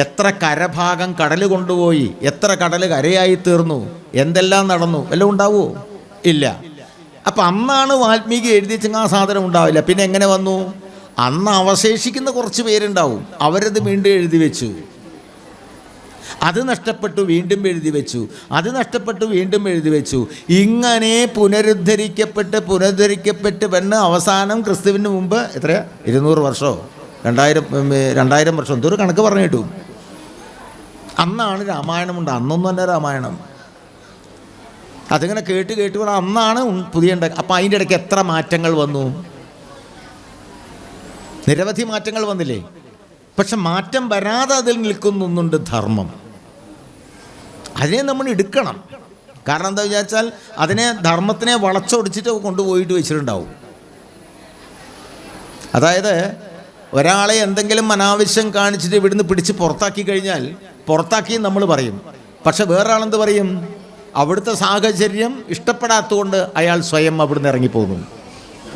Speaker 1: എത്ര കരഭാഗം കടൽ കൊണ്ടുപോയി, എത്ര കടൽ കരയായി തീർന്നു, എന്തെല്ലാം നടന്നു, എല്ലാം ഉണ്ടാവുമോ? ഇല്ല. അപ്പം അന്നാണ് വാൽമീകി എഴുതിച്ചെങ്കിൽ ആ സാധനം ഉണ്ടാവില്ല. പിന്നെ എങ്ങനെ വന്നു? അന്ന് അവശേഷിക്കുന്ന കുറച്ച് പേരുണ്ടാവും, അവരത് വീണ്ടും എഴുതി വെച്ചു. അത് നഷ്ടപ്പെട്ടു, വീണ്ടും എഴുതി വെച്ചു. അത് നഷ്ടപ്പെട്ടു, വീണ്ടും എഴുതി വെച്ചു. ഇങ്ങനെ പുനരുദ്ധരിക്കപ്പെട്ട് വന്ന് അവസാനം ക്രിസ്തുവിന് മുമ്പ് എത്രയാ, 200 വർഷമോ 2000 വർഷം, എന്തൊരു കണക്ക് പറഞ്ഞു കിട്ടും. അന്നാണ് രാമായണമുണ്ട്. അന്നൊന്നും തന്നെ രാമായണം അതിങ്ങനെ കേട്ട് വേണം അന്നാണ് പുതിയ ഉണ്ടാക്കുക. അപ്പം അതിൻ്റെ ഇടയ്ക്ക് എത്ര മാറ്റങ്ങൾ വന്നു? നിരവധി മാറ്റങ്ങൾ വന്നില്ലേ? പക്ഷെ മാറ്റം വരാതെ അതിൽ നിൽക്കുന്നുണ്ട് ധർമ്മം. അതിനെ നമ്മൾ എടുക്കണം. കാരണം എന്താ വിചാരിച്ചാൽ അതിനെ ധർമ്മത്തിനെ വളച്ചൊടിച്ചിട്ട് കൊണ്ടുപോയിട്ട് വെച്ചിട്ടുണ്ടാവും. അതായത് ഒരാളെ എന്തെങ്കിലും അനാവശ്യം കാണിച്ചിട്ട് ഇവിടുന്ന് പിടിച്ച് പുറത്താക്കി കഴിഞ്ഞാൽ പുറത്താക്കി നമ്മൾ പറയും. പക്ഷെ വേറൊരാളെന്ത് പറയും? അവിടുത്തെ സാഹചര്യം ഇഷ്ടപ്പെടാത്തതുകൊണ്ട് അയാൾ സ്വയം അവിടുന്ന് ഇറങ്ങിപ്പോകും.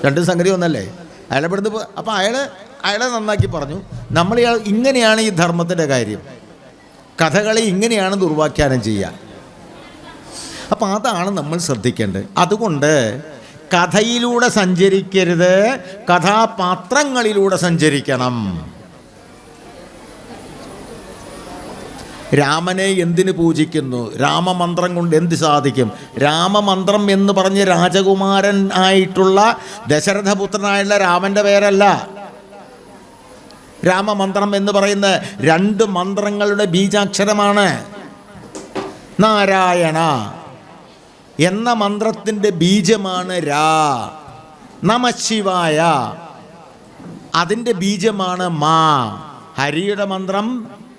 Speaker 1: രണ്ടും സംഗതി ഒന്നല്ലേ? അയാൾ ഇവിടുന്ന് അപ്പോൾ അയാളെ നന്നാക്കി പറഞ്ഞു. നമ്മൾ ഇങ്ങനെയാണ് ഈ ധർമ്മത്തിൻ്റെ കാര്യം. കഥകളെ ഇങ്ങനെയാണ് ദുർവാഖ്യാനം ചെയ്യുക. അപ്പം അതാണ് നമ്മൾ ശ്രദ്ധിക്കേണ്ടത്. അതുകൊണ്ട് കഥയിലൂടെ സഞ്ചരിക്കരുത്, കഥാപാത്രങ്ങളിലൂടെ സഞ്ചരിക്കണം. രാമനെ എന്തിനു പൂജിക്കുന്നു? രാമമന്ത്രം കൊണ്ട് എന്ത് സാധിക്കും? രാമമന്ത്രം എന്ന് പറഞ്ഞ് രാജകുമാരൻ ആയിട്ടുള്ള ദശരഥപുത്രനായുള്ള രാമൻ്റെ പേരല്ല. രാമമന്ത്രം എന്ന് പറയുന്ന 2 മന്ത്രങ്ങളുടെ ബീജാക്ഷരമാണ്. നാരായണ എന്ന മന്ത്രത്തിൻ്റെ ബീജമാണ് രാ. നമഃശിവായ അതിൻ്റെ ബീജമാണ് മാ. ഹരിയുടെ മന്ത്രം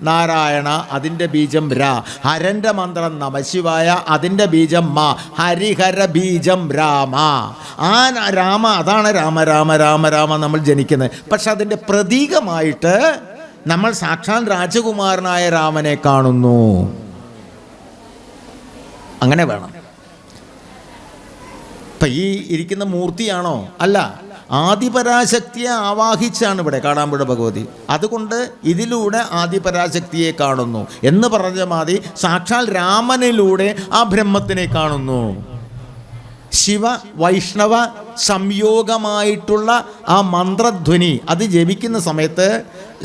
Speaker 1: നാരായണ, അതിൻ്റെ ബീജം രാ. ഹരൻ്റെ മന്ത്രം നമഃശിവായ, അതിൻ്റെ ബീജം മാ. ഹരിഹര ബീജം രാമ. ആ രാമ, അതാണ് രാമ രാമ രാമ രാമ നമ്മൾ ജനിക്കുന്നത്. പക്ഷെ അതിൻ്റെ പ്രതീകമായിട്ട് നമ്മൾ സാക്ഷാൽ രാജകുമാരനായ രാമനെ കാണുന്നു. അങ്ങനെ വേണം. ഇപ്പം ഈ ഇരിക്കുന്ന മൂർത്തിയാണോ? അല്ല, ആദിപരാശക്തിയെ ആവാഹിച്ചാണ് ഇവിടെ കാടാമ്പുഴ ഭഗവതി. അതുകൊണ്ട് ഇതിലൂടെ ആദിപരാശക്തിയെ കാണുന്നു എന്ന് പറഞ്ഞ മാതിരി സാക്ഷാൽ രാമനിലൂടെ ആ ബ്രഹ്മത്തിനെ കാണുന്നു. ശിവ വൈഷ്ണവ സംയോഗമായിട്ടുള്ള ആ മന്ത്രധ്വനി അത് ജപിക്കുന്ന സമയത്ത്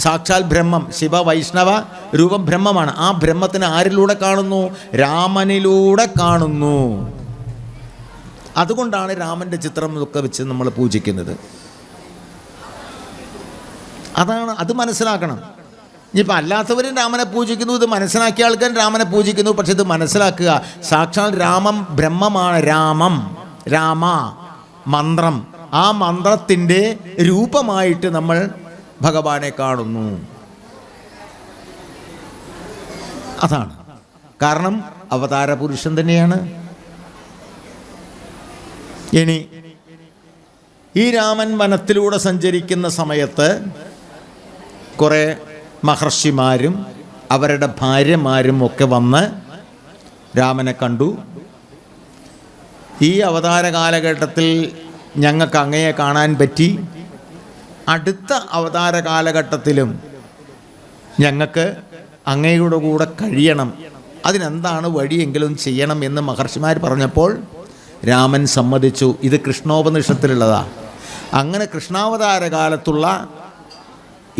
Speaker 1: സാക്ഷാൽ ബ്രഹ്മം, ശിവ വൈഷ്ണവ രൂപം ബ്രഹ്മമാണ്. ആ ബ്രഹ്മത്തിനെ ആരിലൂടെ കാണുന്നു? രാമനിലൂടെ കാണുന്നു. അതുകൊണ്ടാണ് രാമൻ്റെ ചിത്രം ഒക്കെ വെച്ച് നമ്മൾ പൂജിക്കുന്നത്. അതാണ്, അത് മനസ്സിലാക്കണം. ഇനിയിപ്പോൾ അല്ലാത്തവരും രാമനെ പൂജിക്കുന്നു, ഇത് മനസ്സിലാക്കിയ ആൾക്കാർ രാമനെ പൂജിക്കുന്നു. പക്ഷെ ഇത് മനസ്സിലാക്കുക, സാക്ഷാൽ രാമം ബ്രഹ്മമാണ്. രാമ മന്ത്രം, ആ മന്ത്രത്തിൻ്റെ രൂപമായിട്ട് നമ്മൾ ഭഗവാനെ കാണുന്നു. അതാണ് കാരണം, അവതാര പുരുഷൻ തന്നെയാണ്. ഇനി ഈ രാമൻ വനത്തിലൂടെ സഞ്ചരിക്കുന്ന സമയത്ത് കുറേ മഹർഷിമാരും അവരുടെ ഭാര്യമാരും ഒക്കെ വന്ന് രാമനെ കണ്ടു. ഈ അവതാര കാലഘട്ടത്തിൽ ഞങ്ങൾക്ക് അങ്ങയെ കാണാൻ പറ്റി, അടുത്ത അവതാര കാലഘട്ടത്തിലും ഞങ്ങൾക്ക് അങ്ങയുടെ കൂടെ കഴിയണം, അതിനെന്താണ് വഴിയെങ്കിലും ചെയ്യണം എന്ന് മഹർഷിമാർ പറഞ്ഞപ്പോൾ രാമൻ സമ്മതിച്ചു. ഇത് കൃഷ്ണോപനിഷത്തിലുള്ളതാ. അങ്ങനെ കൃഷ്ണാവതാര കാലത്തുള്ള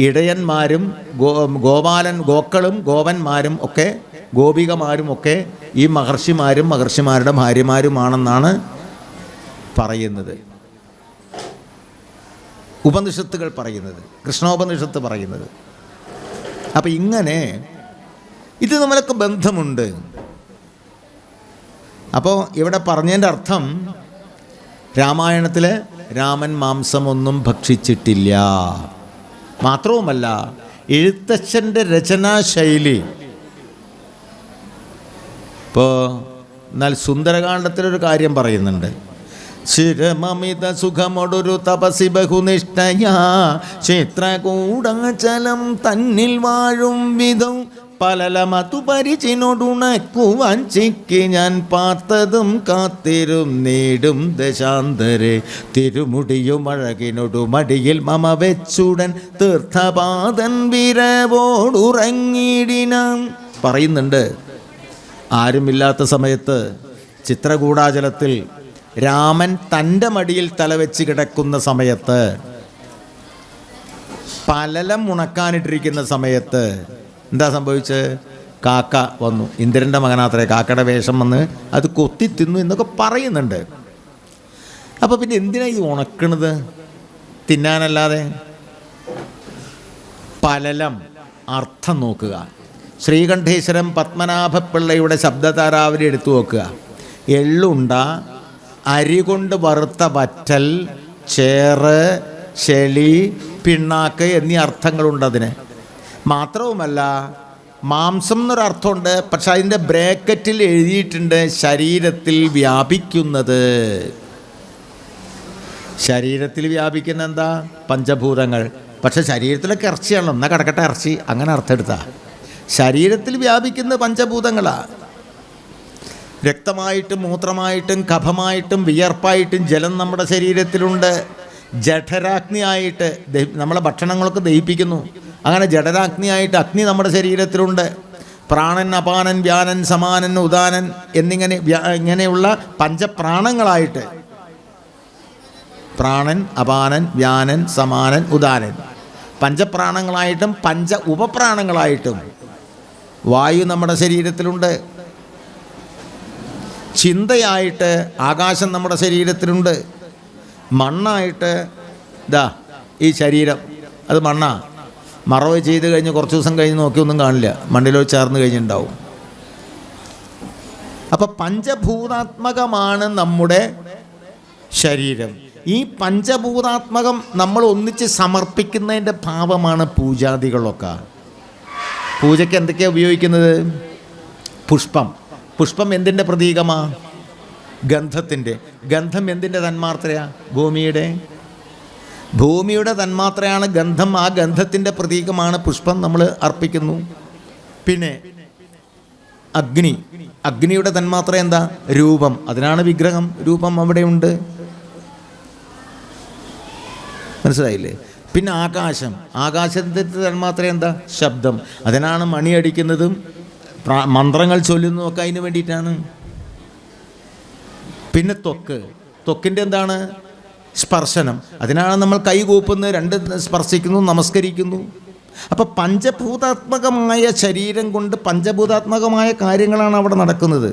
Speaker 1: ഇടയന്മാരും ഗോക്കളും ഗോപന്മാരും ഒക്കെ ഗോപികമാരും ഒക്കെ ഈ മഹർഷിമാരും മഹർഷിമാരുടെ ഭാര്യമാരുമാണെന്നാണ് പറയുന്നത്, ഉപനിഷത്തുകൾ പറയുന്നത്, കൃഷ്ണോപനിഷത്ത് പറയുന്നത്. അപ്പം ഇങ്ങനെ ഇത് നമ്മളൊക്കെ ബന്ധമുണ്ട്. അപ്പോൾ ഇവിടെ പറഞ്ഞതിൻ്റെ അർത്ഥം രാമായണത്തിൽ രാമൻ മാംസമൊന്നും ഭക്ഷിച്ചിട്ടില്ല. മാത്രവുമല്ല എഴുത്തച്ഛൻ്റെ രചനാശൈലി ഇപ്പോൾ എന്നാൽ സുന്ദരകാണ്ഡത്തിലൊരു കാര്യം പറയുന്നുണ്ട്. ശിരമമിത സുഖമൊടൊരു തപസി ബഹുനിഷ്ഠയാ ക്ഷേത്രകൂടാചലം തന്നിൽ വാഴും വിധം പലലമതു പരിചിനൊടുണക്കുവാൻ ചിക്കി ഞാൻ പാർത്തതും കാത്തിരും നേടും ദശാന്തരെ തിരുമുടിയും അഴകിനൊടു മടിയിൽ മമ വെച്ചുടൻ തീർത്ഥപാദൻ വിരവോടുറങ്ങിടിനാം പറയുന്നുണ്ട്. ആരുമില്ലാത്ത സമയത്ത് ചിത്രകൂടാചലത്തിൽ രാമൻ തൻ്റെ മടിയിൽ തലവെച്ച് കിടക്കുന്ന സമയത്ത്, പലലം ഉണക്കാനിട്ടിരിക്കുന്ന സമയത്ത് എന്താ സംഭവിച്ചത്? കാക്ക വന്നു. ഇന്ദ്രൻ്റെ മകനാത്രേ, കാക്കയുടെ വേഷം വന്ന് അത് കൊത്തി തിന്നു എന്നൊക്കെ പറയുന്നുണ്ട്. അപ്പോൾ പിന്നെ എന്തിനാ ഈ ഉണക്കണത്? തിന്നാനല്ലാതെ. പലലം അർത്ഥം നോക്കുക. ശ്രീകണ്ഠേശ്വരം പത്മനാഭപിള്ളയുടെ ശബ്ദതാരാവലി എടുത്തു നോക്കുക. എള്ളുണ്ട, അരി കൊണ്ട് വറുത്ത വറ്റൽ, ചേറ്, ചെളി, പിണ്ണാക്ക് എന്നീ അർത്ഥങ്ങളുണ്ട് അതിന്. മാത്രവുമല്ല മാംസം എന്നൊരർത്ഥമുണ്ട്. പക്ഷെ അതിൻ്റെ ബ്രാക്കറ്റിൽ എഴുതിയിട്ടുണ്ട് ശരീരത്തിൽ വ്യാപിക്കുന്നത്. ശരീരത്തിൽ വ്യാപിക്കുന്ന എന്താ? പഞ്ചഭൂതങ്ങൾ. പക്ഷെ ശരീരത്തിലൊക്കെ ഇറച്ചിയാണല്ലോ, എന്നാൽ കിടക്കട്ടെ ഇറച്ചി, അങ്ങനെ അർത്ഥം എടുത്താ. ശരീരത്തിൽ വ്യാപിക്കുന്ന പഞ്ചഭൂതങ്ങളാണ്. രക്തമായിട്ടും മൂത്രമായിട്ടും കഫമായിട്ടും വിയർപ്പായിട്ടും ജലം നമ്മുടെ ശരീരത്തിലുണ്ട്. ജഠരാഗ്നിയായിട്ട് നമ്മളെ ഭക്ഷണങ്ങളൊക്കെ ദഹിപ്പിക്കുന്നു. അങ്ങനെ ജഠരാഗ്നിയായിട്ട് അഗ്നി നമ്മുടെ ശരീരത്തിലുണ്ട്. പ്രാണൻ, അപാനൻ, വ്യാനൻ, സമാനൻ, ഉദാനൻ എന്നിങ്ങനെ ഇങ്ങനെയുള്ള പഞ്ചപ്രാണങ്ങളായിട്ട്, പ്രാണൻ, അപാനൻ, വ്യാനൻ, സമാനൻ, ഉദാനൻ പഞ്ചപ്രാണങ്ങളായിട്ടും പഞ്ച ഉപപ്രാണങ്ങളായിട്ടും വായു നമ്മുടെ ശരീരത്തിലുണ്ട്. ചിന്തയായിട്ട് ആകാശം നമ്മുടെ ശരീരത്തിലുണ്ട്. മണ്ണായിട്ട് ഇതാ ഈ ശരീരം, അത് മണ്ണാ. മറവ് ചെയ്ത് കഴിഞ്ഞ് കുറച്ച് ദിവസം കഴിഞ്ഞ് നോക്കിയൊന്നും കാണില്ല, മണ്ണിലോ ചേർന്ന് കഴിഞ്ഞിട്ടുണ്ടാവും. അപ്പം പഞ്ചഭൂതാത്മകമാണ് നമ്മുടെ ശരീരം. ഈ പഞ്ചഭൂതാത്മകം നമ്മൾ ഒന്നിച്ച് സമർപ്പിക്കുന്നതിൻ്റെ ഭാവമാണ് പൂജാദികളൊക്കെ. പൂജയ്ക്ക് എന്തൊക്കെയാണ് ഉപയോഗിക്കുന്നത്? പുഷ്പം. പുഷ്പം എന്തിൻ്റെ പ്രതീകമാണ്? ഗന്ധത്തിൻ്റെ. ഗന്ധം എന്തിൻ്റെ തന്മാത്രയാണ്? ഭൂമിയുടെ. ഭൂമിയുടെ തന്മാത്രയാണ് ഗന്ധം. ആ ഗന്ധത്തിൻ്റെ പ്രതീകമാണ് പുഷ്പം, നമ്മൾ അർപ്പിക്കുന്നു. പിന്നെ അഗ്നി. അഗ്നിയുടെ തന്മാത്ര എന്താ? രൂപം. അതിനാണ് വിഗ്രഹം. രൂപം അവിടെയുണ്ട്. മനസ്സിലായില്ലേ? പിന്നെ ആകാശം. ആകാശത്തിൻ്റെ തന്മാത്ര എന്താ? ശബ്ദം. അതിനാണ് മണിയടിക്കുന്നതും മന്ത്രങ്ങൾ ചൊല്ലുന്നതൊക്കെ അതിന് വേണ്ടിയിട്ടാണ്. പിന്നെ ത്വക്ക്. ത്വക്കിൻ്റെ എന്താണ്? സ്പർശനം. അതിനാണ് നമ്മൾ കൈ കൂപ്പുന്നത്, രണ്ട് സ്പർശിക്കുന്നു, നമസ്കരിക്കുന്നു. അപ്പോൾ പഞ്ചഭൂതാത്മകമായ ശരീരം കൊണ്ട് പഞ്ചഭൂതാത്മകമായ കാര്യങ്ങളാണ് അവിടെ നടക്കുന്നത്.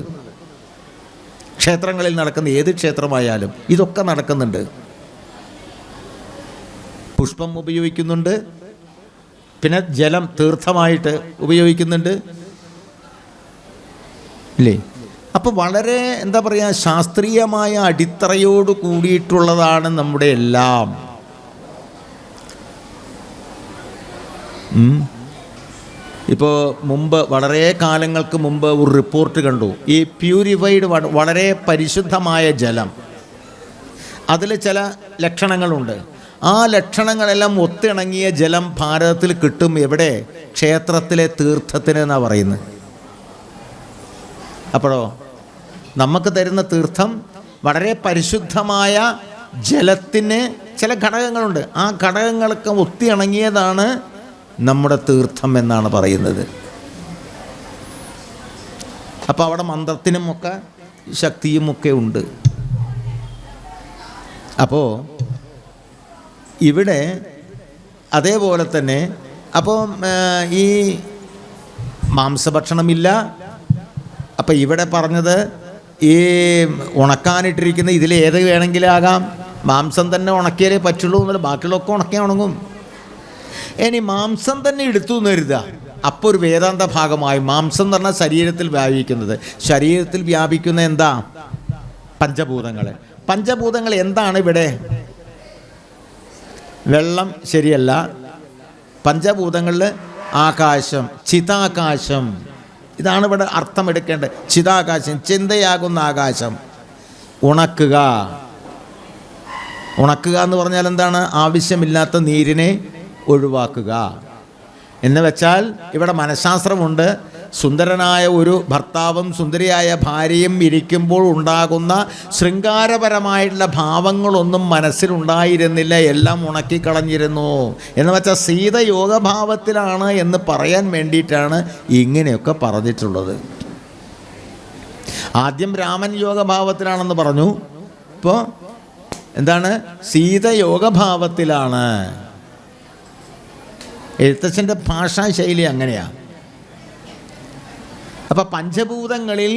Speaker 1: ക്ഷേത്രങ്ങളിൽ നടക്കുന്ന ഏത് ക്ഷേത്രമായാലും ഇതൊക്കെ നടക്കുന്നുണ്ട്. പുഷ്പം ഉപയോഗിക്കുന്നുണ്ട്. പിന്നെ ജലം തീർത്ഥമായിട്ട് ഉപയോഗിക്കുന്നുണ്ട്, ഇല്ലേ? അപ്പോൾ വളരെ എന്താ പറയുക, ശാസ്ത്രീയമായ അടിത്തറയോട് കൂടിയിട്ടുള്ളതാണ് നമ്മുടെ എല്ലാം. ഇപ്പോൾ മുമ്പ്, വളരെ കാലങ്ങൾക്ക് മുമ്പ് ഒരു റിപ്പോർട്ട് കണ്ടു. ഈ പ്യൂരിഫൈഡ്, വളരെ പരിശുദ്ധമായ ജലം, അതിൽ ചില ലക്ഷണങ്ങളുണ്ട്. ആ ലക്ഷണങ്ങളെല്ലാം ഒത്തിണങ്ങിയ ജലം ഭാരതത്തിൽ കിട്ടും. എവിടെ? ക്ഷേത്രത്തിലെ തീർത്ഥത്തിനെന്നാണ് പറയുന്നത്. അപ്പോഴോ നമുക്ക് തരുന്ന തീർത്ഥം വളരെ പരിശുദ്ധമായ ജലത്തിന് ചില ഘടകങ്ങളുണ്ട്. ആ ഘടകങ്ങളൊക്കെ ഒത്തിണങ്ങിയതാണ് നമ്മുടെ തീർത്ഥം എന്നാണ് പറയുന്നത്. അപ്പോൾ അവിടെ മന്ത്രത്തിനുമൊക്കെ ശക്തിയുമൊക്കെ ഉണ്ട്. അപ്പോൾ ഇവിടെ അതേപോലെ തന്നെ അപ്പോൾ ഈ മാംസഭക്ഷണമില്ല. അപ്പം ഇവിടെ പറഞ്ഞത് ഈ ഉണക്കാനിട്ടിരിക്കുന്ന ഇതിൽ ഏത് വേണമെങ്കിലും ആകാം. മാംസം തന്നെ ഉണക്കിയാലേ പറ്റുള്ളൂ എന്നല്ല, ബാക്കിയുള്ളതൊക്കെ ഉണക്കി ഉണങ്ങും. ഇനി മാംസം തന്നെ എടുത്തു എന്ന് കരുതുക, അപ്പോൾ ഒരു വേദാന്ത ഭാഗമായി. മാംസം എന്ന് പറഞ്ഞാൽ ശരീരത്തിൽ വ്യാപിക്കുന്നത്. ശരീരത്തിൽ വ്യാപിക്കുന്ന എന്താ? പഞ്ചഭൂതങ്ങൾ. പഞ്ചഭൂതങ്ങൾ എന്താണ് ഇവിടെ? വെള്ളം ശരിയല്ല. പഞ്ചഭൂതങ്ങളിൽ ആകാശം, ചിതാകാശം, ഇതാണ് ഇവിടെ അർത്ഥം എടുക്കേണ്ടത്. ചിതാകാശം, ചിന്തയാകുന്ന ആകാശം. ഉണക്കുക. ഉണക്കുക എന്ന് പറഞ്ഞാൽ എന്താണ്? ആവശ്യമില്ലാത്ത നീരിനെ ഒഴിവാക്കുക എന്ന് വെച്ചാൽ ഇവിടെ മനഃശാസ്ത്രമുണ്ട്. സുന്ദരനായ ഒരു ഭർത്താവും സുന്ദരിയായ ഭാര്യയും ഇരിക്കുമ്പോൾ ഉണ്ടാകുന്ന ശൃംഗാരപരമായിട്ടുള്ള ഭാവങ്ങളൊന്നും മനസ്സിലുണ്ടായിരുന്നില്ല, എല്ലാം ഉണക്കിക്കളഞ്ഞിരുന്നു. എന്ന് വെച്ചാൽ സീത യോഗഭാവത്തിലാണ് എന്ന് പറയാൻ വേണ്ടിയിട്ടാണ് ഇങ്ങനെയൊക്കെ പറഞ്ഞിട്ടുള്ളത്. ആദ്യം രാമൻ യോഗഭാവത്തിലാണെന്ന് പറഞ്ഞു. ഇപ്പോൾ എന്താണ്? സീത യോഗഭാവത്തിലാണ്. എഴുത്തച്ഛൻ്റെ ഭാഷാശൈലി അങ്ങനെയാണ്. അപ്പം പഞ്ചഭൂതങ്ങളിൽ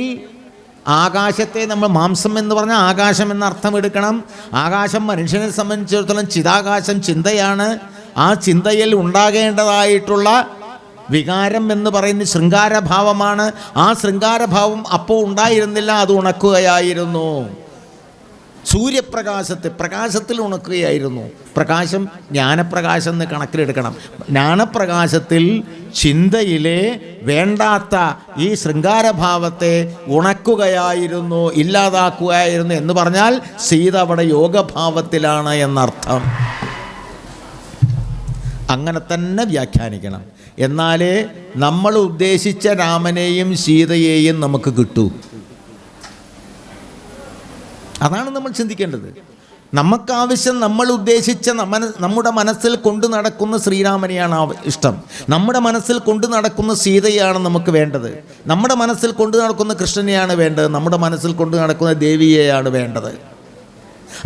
Speaker 1: ആകാശത്തെ നമ്മൾ മാംസം എന്ന് പറഞ്ഞാൽ ആകാശം എന്ന അർത്ഥം എടുക്കണം. ആകാശം മനുഷ്യനെ സംബന്ധിച്ചിടത്തോളം ചിതാകാശം ചിന്തയാണ്. ആ ചിന്തയിൽ ഉണ്ടാകേണ്ടതായിട്ടുള്ള വികാരം എന്ന് പറയുന്ന ശൃംഗാരഭാവമാണ്. ആ ശൃംഗാരഭാവം അപ്പോൾ ഉണ്ടായിരുന്നില്ല, അത് ഉണക്കുകയായിരുന്നു. പ്രകാശത്തിൽ ഉണക്കുകയായിരുന്നു. പ്രകാശം ജ്ഞാനപ്രകാശം എന്ന് കണക്കിലെടുക്കണം. ജ്ഞാനപ്രകാശത്തിൽ ചിന്തയിലെ വേണ്ടാത്ത ഈ ശൃംഗാരഭാവത്തെ ഉണക്കുകയായിരുന്നു, ഇല്ലാതാക്കുകയായിരുന്നു. എന്ന് പറഞ്ഞാൽ സീത അവിടെ യോഗഭാവത്തിലാണ് എന്നർത്ഥം. അങ്ങനെ തന്നെ വ്യാഖ്യാനിക്കണം. എന്നാലേ നമ്മൾ ഉദ്ദേശിച്ച രാമനെയും സീതയെയും നമുക്ക് കിട്ടൂ. അതാണ് നമ്മൾ ചിന്തിക്കേണ്ടത്. നമുക്കാവശ്യം നമ്മൾ ഉദ്ദേശിച്ച നമ്മുടെ മനസ്സിൽ കൊണ്ടു നടക്കുന്ന ശ്രീരാമനെയാണ് ഇഷ്ടം. നമ്മുടെ മനസ്സിൽ കൊണ്ടു നടക്കുന്ന സീതയാണ് നമുക്ക് വേണ്ടത്. നമ്മുടെ മനസ്സിൽ കൊണ്ടു നടക്കുന്ന കൃഷ്ണനെയാണ് വേണ്ടത്. നമ്മുടെ മനസ്സിൽ കൊണ്ടു നടക്കുന്ന ദേവിയെയാണ് വേണ്ടത്.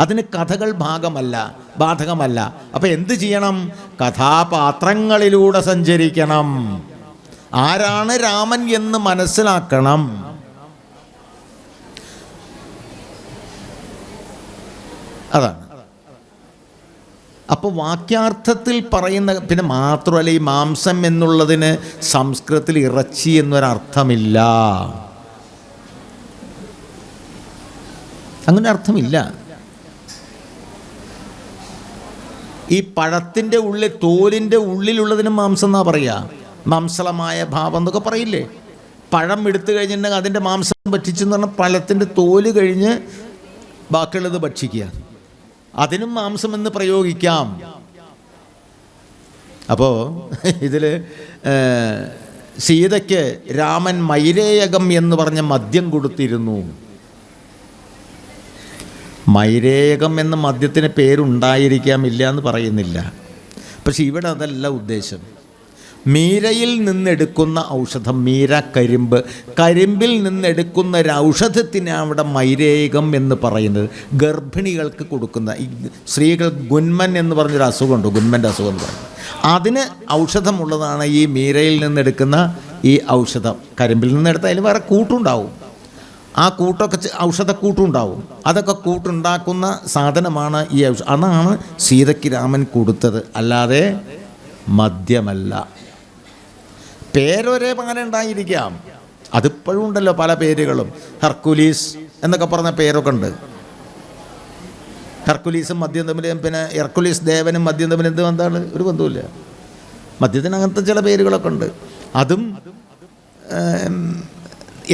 Speaker 1: അതിന് കഥകൾ ബാധകമല്ല. അപ്പം എന്ത് ചെയ്യണം? കഥാപാത്രങ്ങളിലൂടെ സഞ്ചരിക്കണം. ആരാണ് രാമൻ എന്ന് മനസ്സിലാക്കണം. അതാണ്. അപ്പോൾ വാക്യാർത്ഥത്തിൽ പറയുന്ന, പിന്നെ മാത്രമല്ല ഈ മാംസം എന്നുള്ളതിന് സംസ്കൃതത്തിൽ ഇറച്ചി എന്നൊരർത്ഥമില്ല. അങ്ങനെ അർത്ഥമില്ല. ഈ പഴത്തിൻ്റെ ഉള്ളിൽ, തോലിൻ്റെ ഉള്ളിലുള്ളതിന് മാംസം എന്നാ പറയുക. മാംസളമായ ഭാവം എന്നൊക്കെ പറയില്ലേ? പഴം എടുത്തു കഴിഞ്ഞിട്ടുണ്ടെങ്കിൽ അതിൻ്റെ മാംസം ഭക്ഷിച്ചെന്ന് പറഞ്ഞാൽ പഴത്തിൻ്റെ തോല് കഴിഞ്ഞ് ബാക്കിയുള്ളത് ഭക്ഷിക്കുക. അതിനും മാംസം എന്ന് പ്രയോഗിക്കാം. അപ്പോൾ ഇതിൽ സീതയ്ക്ക് രാമൻ മൈരേയകം എന്ന് പറഞ്ഞ മദ്യം കൊടുത്തിരുന്നു. മൈരേയകം എന്ന മദ്യത്തിന് പേരുണ്ടായിരിക്കാം, ഇല്ല എന്ന് പറയുന്നില്ല. പക്ഷെ ഇവിടെ അതല്ല ഉദ്ദേശം. മീരയിൽ നിന്നെടുക്കുന്ന ഔഷധം, മീര കരിമ്പിൽ നിന്നെടുക്കുന്ന ഒരു ഔഷധത്തിന് അവിടെ മൈരേകം എന്ന് പറയുന്നത്. ഗർഭിണികൾക്ക് കൊടുക്കുന്ന, ഈ സ്ത്രീകൾ ഗുന്മൻ എന്ന് പറഞ്ഞൊരു അസുഖമുണ്ട്, ഗുന്മൻ്റെ അസുഖം എന്ന് പറയും. അതിന് ഔഷധമുള്ളതാണ് ഈ മീരയിൽ നിന്നെടുക്കുന്ന ഈ ഔഷധം. കരിമ്പിൽ നിന്നെടുത്താൽ അതിൽ വേറെ കൂട്ടുണ്ടാവും. ആ കൂട്ടൊക്കെ ഔഷധക്കൂട്ടുണ്ടാവും. അതൊക്കെ കൂട്ടുണ്ടാക്കുന്ന സാധനമാണ് ഈ ഔഷധം. അതാണ് സീതയ്ക്ക് രാമൻ കൊടുത്തത്, അല്ലാതെ മദ്യമല്ല. പേരൊരേ അങ്ങനെ ഉണ്ടായിരിക്കാം. അതിപ്പോഴും ഉണ്ടല്ലോ പല പേരുകളും. ഹെർക്കുലീസ് എന്നൊക്കെ പറഞ്ഞ പേരൊക്കെ ഉണ്ട്. ഹെർക്കുലീസും മദ്യം തമ്മിൽ, പിന്നെ ഹെർക്കുലീസ് ദേവനും മദ്യം തമ്മിൽ എന്ത് ബന്ധമാണ്? ഒരു ബന്ധവുമില്ല. മദ്യത്തിന് അങ്ങനത്തെ ചില പേരുകളൊക്കെ ഉണ്ട്. അതും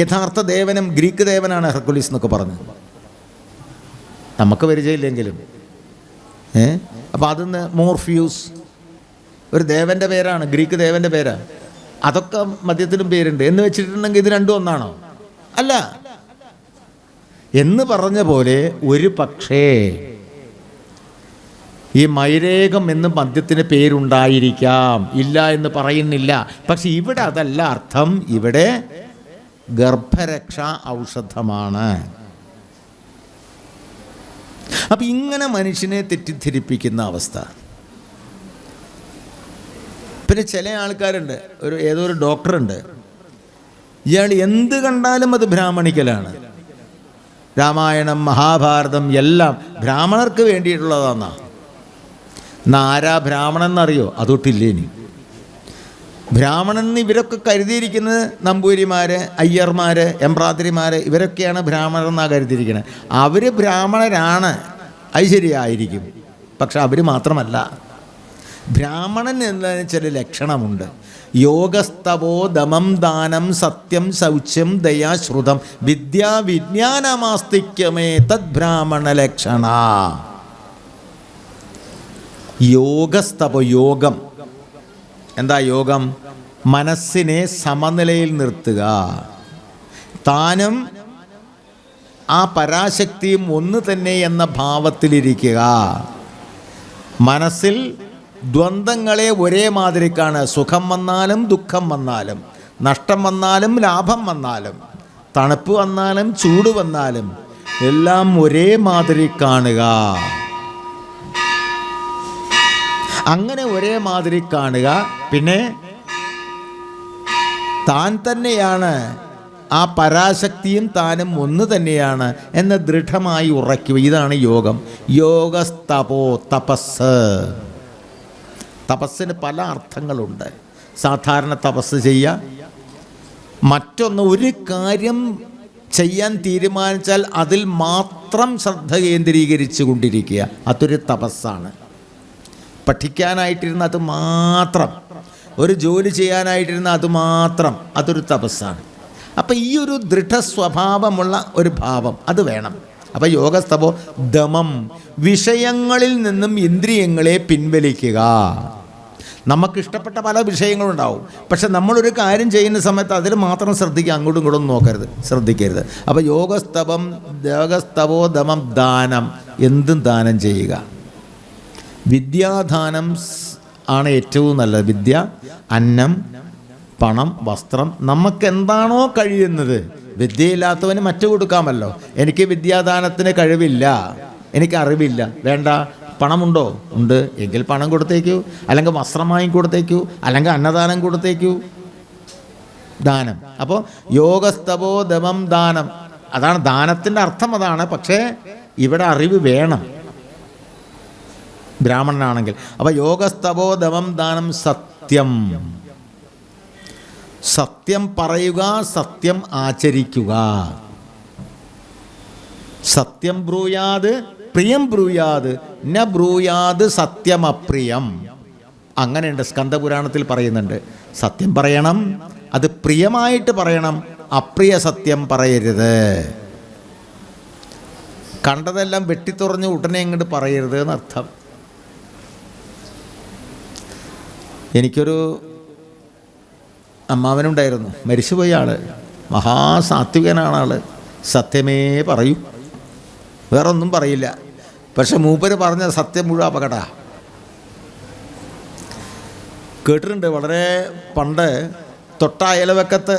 Speaker 1: യഥാർത്ഥ ദേവനും ഗ്രീക്ക് ദേവനാണ് ഹെർക്കുലീസ് എന്നൊക്കെ പറഞ്ഞ്, നമുക്ക് പരിചയമില്ലെങ്കിലും. അപ്പോൾ അതിന്ന് മോർഫ്യൂസ് ഒരു ദേവൻ്റെ പേരാണ്, ഗ്രീക്ക് ദേവൻ്റെ പേരാണ്. അതൊക്കെ മദ്യത്തിനും പേരുണ്ട്. എന്ന് വെച്ചിട്ടുണ്ടെങ്കിൽ ഇത് രണ്ടും ഒന്നാണോ? അല്ല. എന്ന് പറഞ്ഞ പോലെ ഒരു പക്ഷേ ഈ മൈരേകം എന്ന് മദ്യത്തിന് പേരുണ്ടായിരിക്കാം, ഇല്ല എന്ന് പറയുന്നില്ല. പക്ഷെ ഇവിടെ അതല്ല അർത്ഥം. ഇവിടെ ഗർഭരക്ഷാ ഔഷധമാണ്. അപ്പം ഇങ്ങനെ മനുഷ്യനെ തെറ്റിദ്ധരിപ്പിക്കുന്ന അവസ്ഥ. പിന്നെ ചില ആൾക്കാരുണ്ട്, ഏതോ ഒരു ഡോക്ടറുണ്ട്, ഇയാൾ എന്ത് കണ്ടാലും അത് ബ്രാഹ്മണിക്കലാണ്. രാമായണം, മഹാഭാരതം എല്ലാം ബ്രാഹ്മണർക്ക് വേണ്ടിയിട്ടുള്ളതാന്നാ. ആരാ ബ്രാഹ്മണൻ എന്നറിയോ? അതൊട്ടില്ലേ. ഇനി ബ്രാഹ്മണൻ ഇവരൊക്കെ കരുതിയിരിക്കുന്നത് നമ്പൂതിരിമാർ, അയ്യർമാർ, എംബ്രാതിരിമാർ, ഇവരൊക്കെയാണ് ബ്രാഹ്മണർ എന്നാണ് കരുതിയിരിക്കുന്നത്. അവർ ബ്രാഹ്മണരാണ്, അത് ശരിയായിരിക്കും. പക്ഷെ അവർ മാത്രമല്ല. ബ്രാഹ്മണൻ എന്നതിന് ചില ലക്ഷണമുണ്ട്. യോഗസ്തവോ ദമം ദാനം സത്യം ശൗച്യം ദയാ ശ്രുതം വിദ്യാ വിജ്ഞാനമാസ്തിക്യമേ തദ് ബ്രാഹ്മണ ലക്ഷണ. യോഗസ്തവോ, യോഗം എന്താ യോഗം? മനസ്സിനെ സമനിലയിൽ നിർത്തുക, താനും ആ പരാശക്തിയും ഒന്ന് തന്നെ എന്ന ഭാവത്തിലിരിക്കുക. മനസ്സിൽ ദ്വന്ദ്ങ്ങളെ ഒരേ മാതിരിക്കാണ്. സുഖം വന്നാലും ദുഃഖം വന്നാലും, നഷ്ടം വന്നാലും ലാഭം വന്നാലും, തണുപ്പ് വന്നാലും ചൂട് വന്നാലും എല്ലാം ഒരേ മാതിരി കാണുക. അങ്ങനെ ഒരേ മാതിരി കാണുക. പിന്നെ താൻ തന്നെയാണ്, ആ പരാശക്തിയും താനും ഒന്ന് തന്നെയാണ് എന്ന് ദൃഢമായി ഉറയ്ക്കുക. ഇതാണ് യോഗം. യോഗസ്തപോ, തപസ്. തപസ്സിന് പല അർത്ഥങ്ങളുണ്ട്. സാധാരണ തപസ് ചെയ്യുക. മറ്റൊന്ന്, ഒരു കാര്യം ചെയ്യാൻ തീരുമാനിച്ചാൽ അതിൽ മാത്രം ശ്രദ്ധ കേന്ദ്രീകരിച്ചു കൊണ്ടിരിക്കുക, അതൊരു തപസ്സാണ്. പഠിക്കാനായിട്ടിരുന്ന അത് മാത്രം, ഒരു ജോലി ചെയ്യാനായിട്ടിരുന്ന അത് മാത്രം, അതൊരു തപസ്സാണ്. അപ്പം ഈ ഒരു ദൃഢസ്വഭാവമുള്ള ഒരു ഭാവം അത് വേണം. അപ്പം യോഗസ്തപോ ദമം, വിഷയങ്ങളിൽ നിന്നും ഇന്ദ്രിയങ്ങളെ പിൻവലിക്കുക. നമുക്കിഷ്ടപ്പെട്ട പല വിഷയങ്ങളുണ്ടാവും, പക്ഷെ നമ്മളൊരു കാര്യം ചെയ്യുന്ന സമയത്ത് അതിൽ മാത്രം ശ്രദ്ധിക്കുക, അങ്ങോട്ടും ഇങ്ങോട്ടും നോക്കരുത്, ശ്രദ്ധിക്കരുത്. അപ്പോൾ യോഗസ്തവോ ദമം, ദാനം, എന്തും ദാനം ചെയ്യുക. വിദ്യാദാനം ആണ് ഏറ്റവും നല്ലത്. വിദ്യ, അന്നം, പണം, വസ്ത്രം, നമുക്കെന്താണോ കഴിയുന്നത്. വിദ്യയില്ലാത്തവന് മറ്റു കൊടുക്കാമല്ലോ. എനിക്ക് വിദ്യാദാനത്തിന് കഴിവില്ല, എനിക്ക് അറിവില്ല, വേണ്ട. പണമുണ്ടോ? ഉണ്ട്, എങ്കിൽ പണം കൊടുത്തേക്കൂ, അല്ലെങ്കിൽ വസ്ത്രം വാങ്ങി കൊടുത്തേക്കൂ, അല്ലെങ്കിൽ അന്നദാനം കൊടുത്തേക്കൂ. ദാനം. അപ്പോൾ യോഗസ്തവോ ദമം ദാനം, അതാണ് ദാനത്തിൻ്റെ അർത്ഥം, അതാണ്. പക്ഷേ ഇവിടെ അറിവ് വേണം ബ്രാഹ്മണനാണെങ്കിൽ. അപ്പോൾ യോഗസ്തവോ ദമം ദാനം സത്യം. സത്യം പറയുക, സത്യം ആചരിക്കുക. സത്യം ബ്രൂയാത് പ്രിയം ബ്രൂയാത് ന ബ്രൂയാത് സത്യമപ്രിയം. അങ്ങനെയുണ്ട്, സ്കന്ദപുരാണത്തിൽ പറയുന്നുണ്ട്. സത്യം പറയണം, അത് പ്രിയമായിട്ട് പറയണം, അപ്രിയ സത്യം പറയരുത്. കണ്ടതെല്ലാം വെട്ടിത്തുറഞ്ഞ് ഉടനെ ഇങ്ങോട്ട് പറയരുത് എന്നർത്ഥം. എനിക്കൊരു അമ്മാവനുണ്ടായിരുന്നു, മരിച്ചുപോയ ആൾ. മഹാസാത്വികനാണ് ആൾ, സത്യമേ പറയൂ, വേറൊന്നും പറയില്ല. പക്ഷെ മൂപ്പര് പറഞ്ഞ സത്യം മുഴുവൻ അപകട. കേട്ടിട്ടുണ്ട്, വളരെ പണ്ട് തൊട്ട അയൽവക്കത്ത്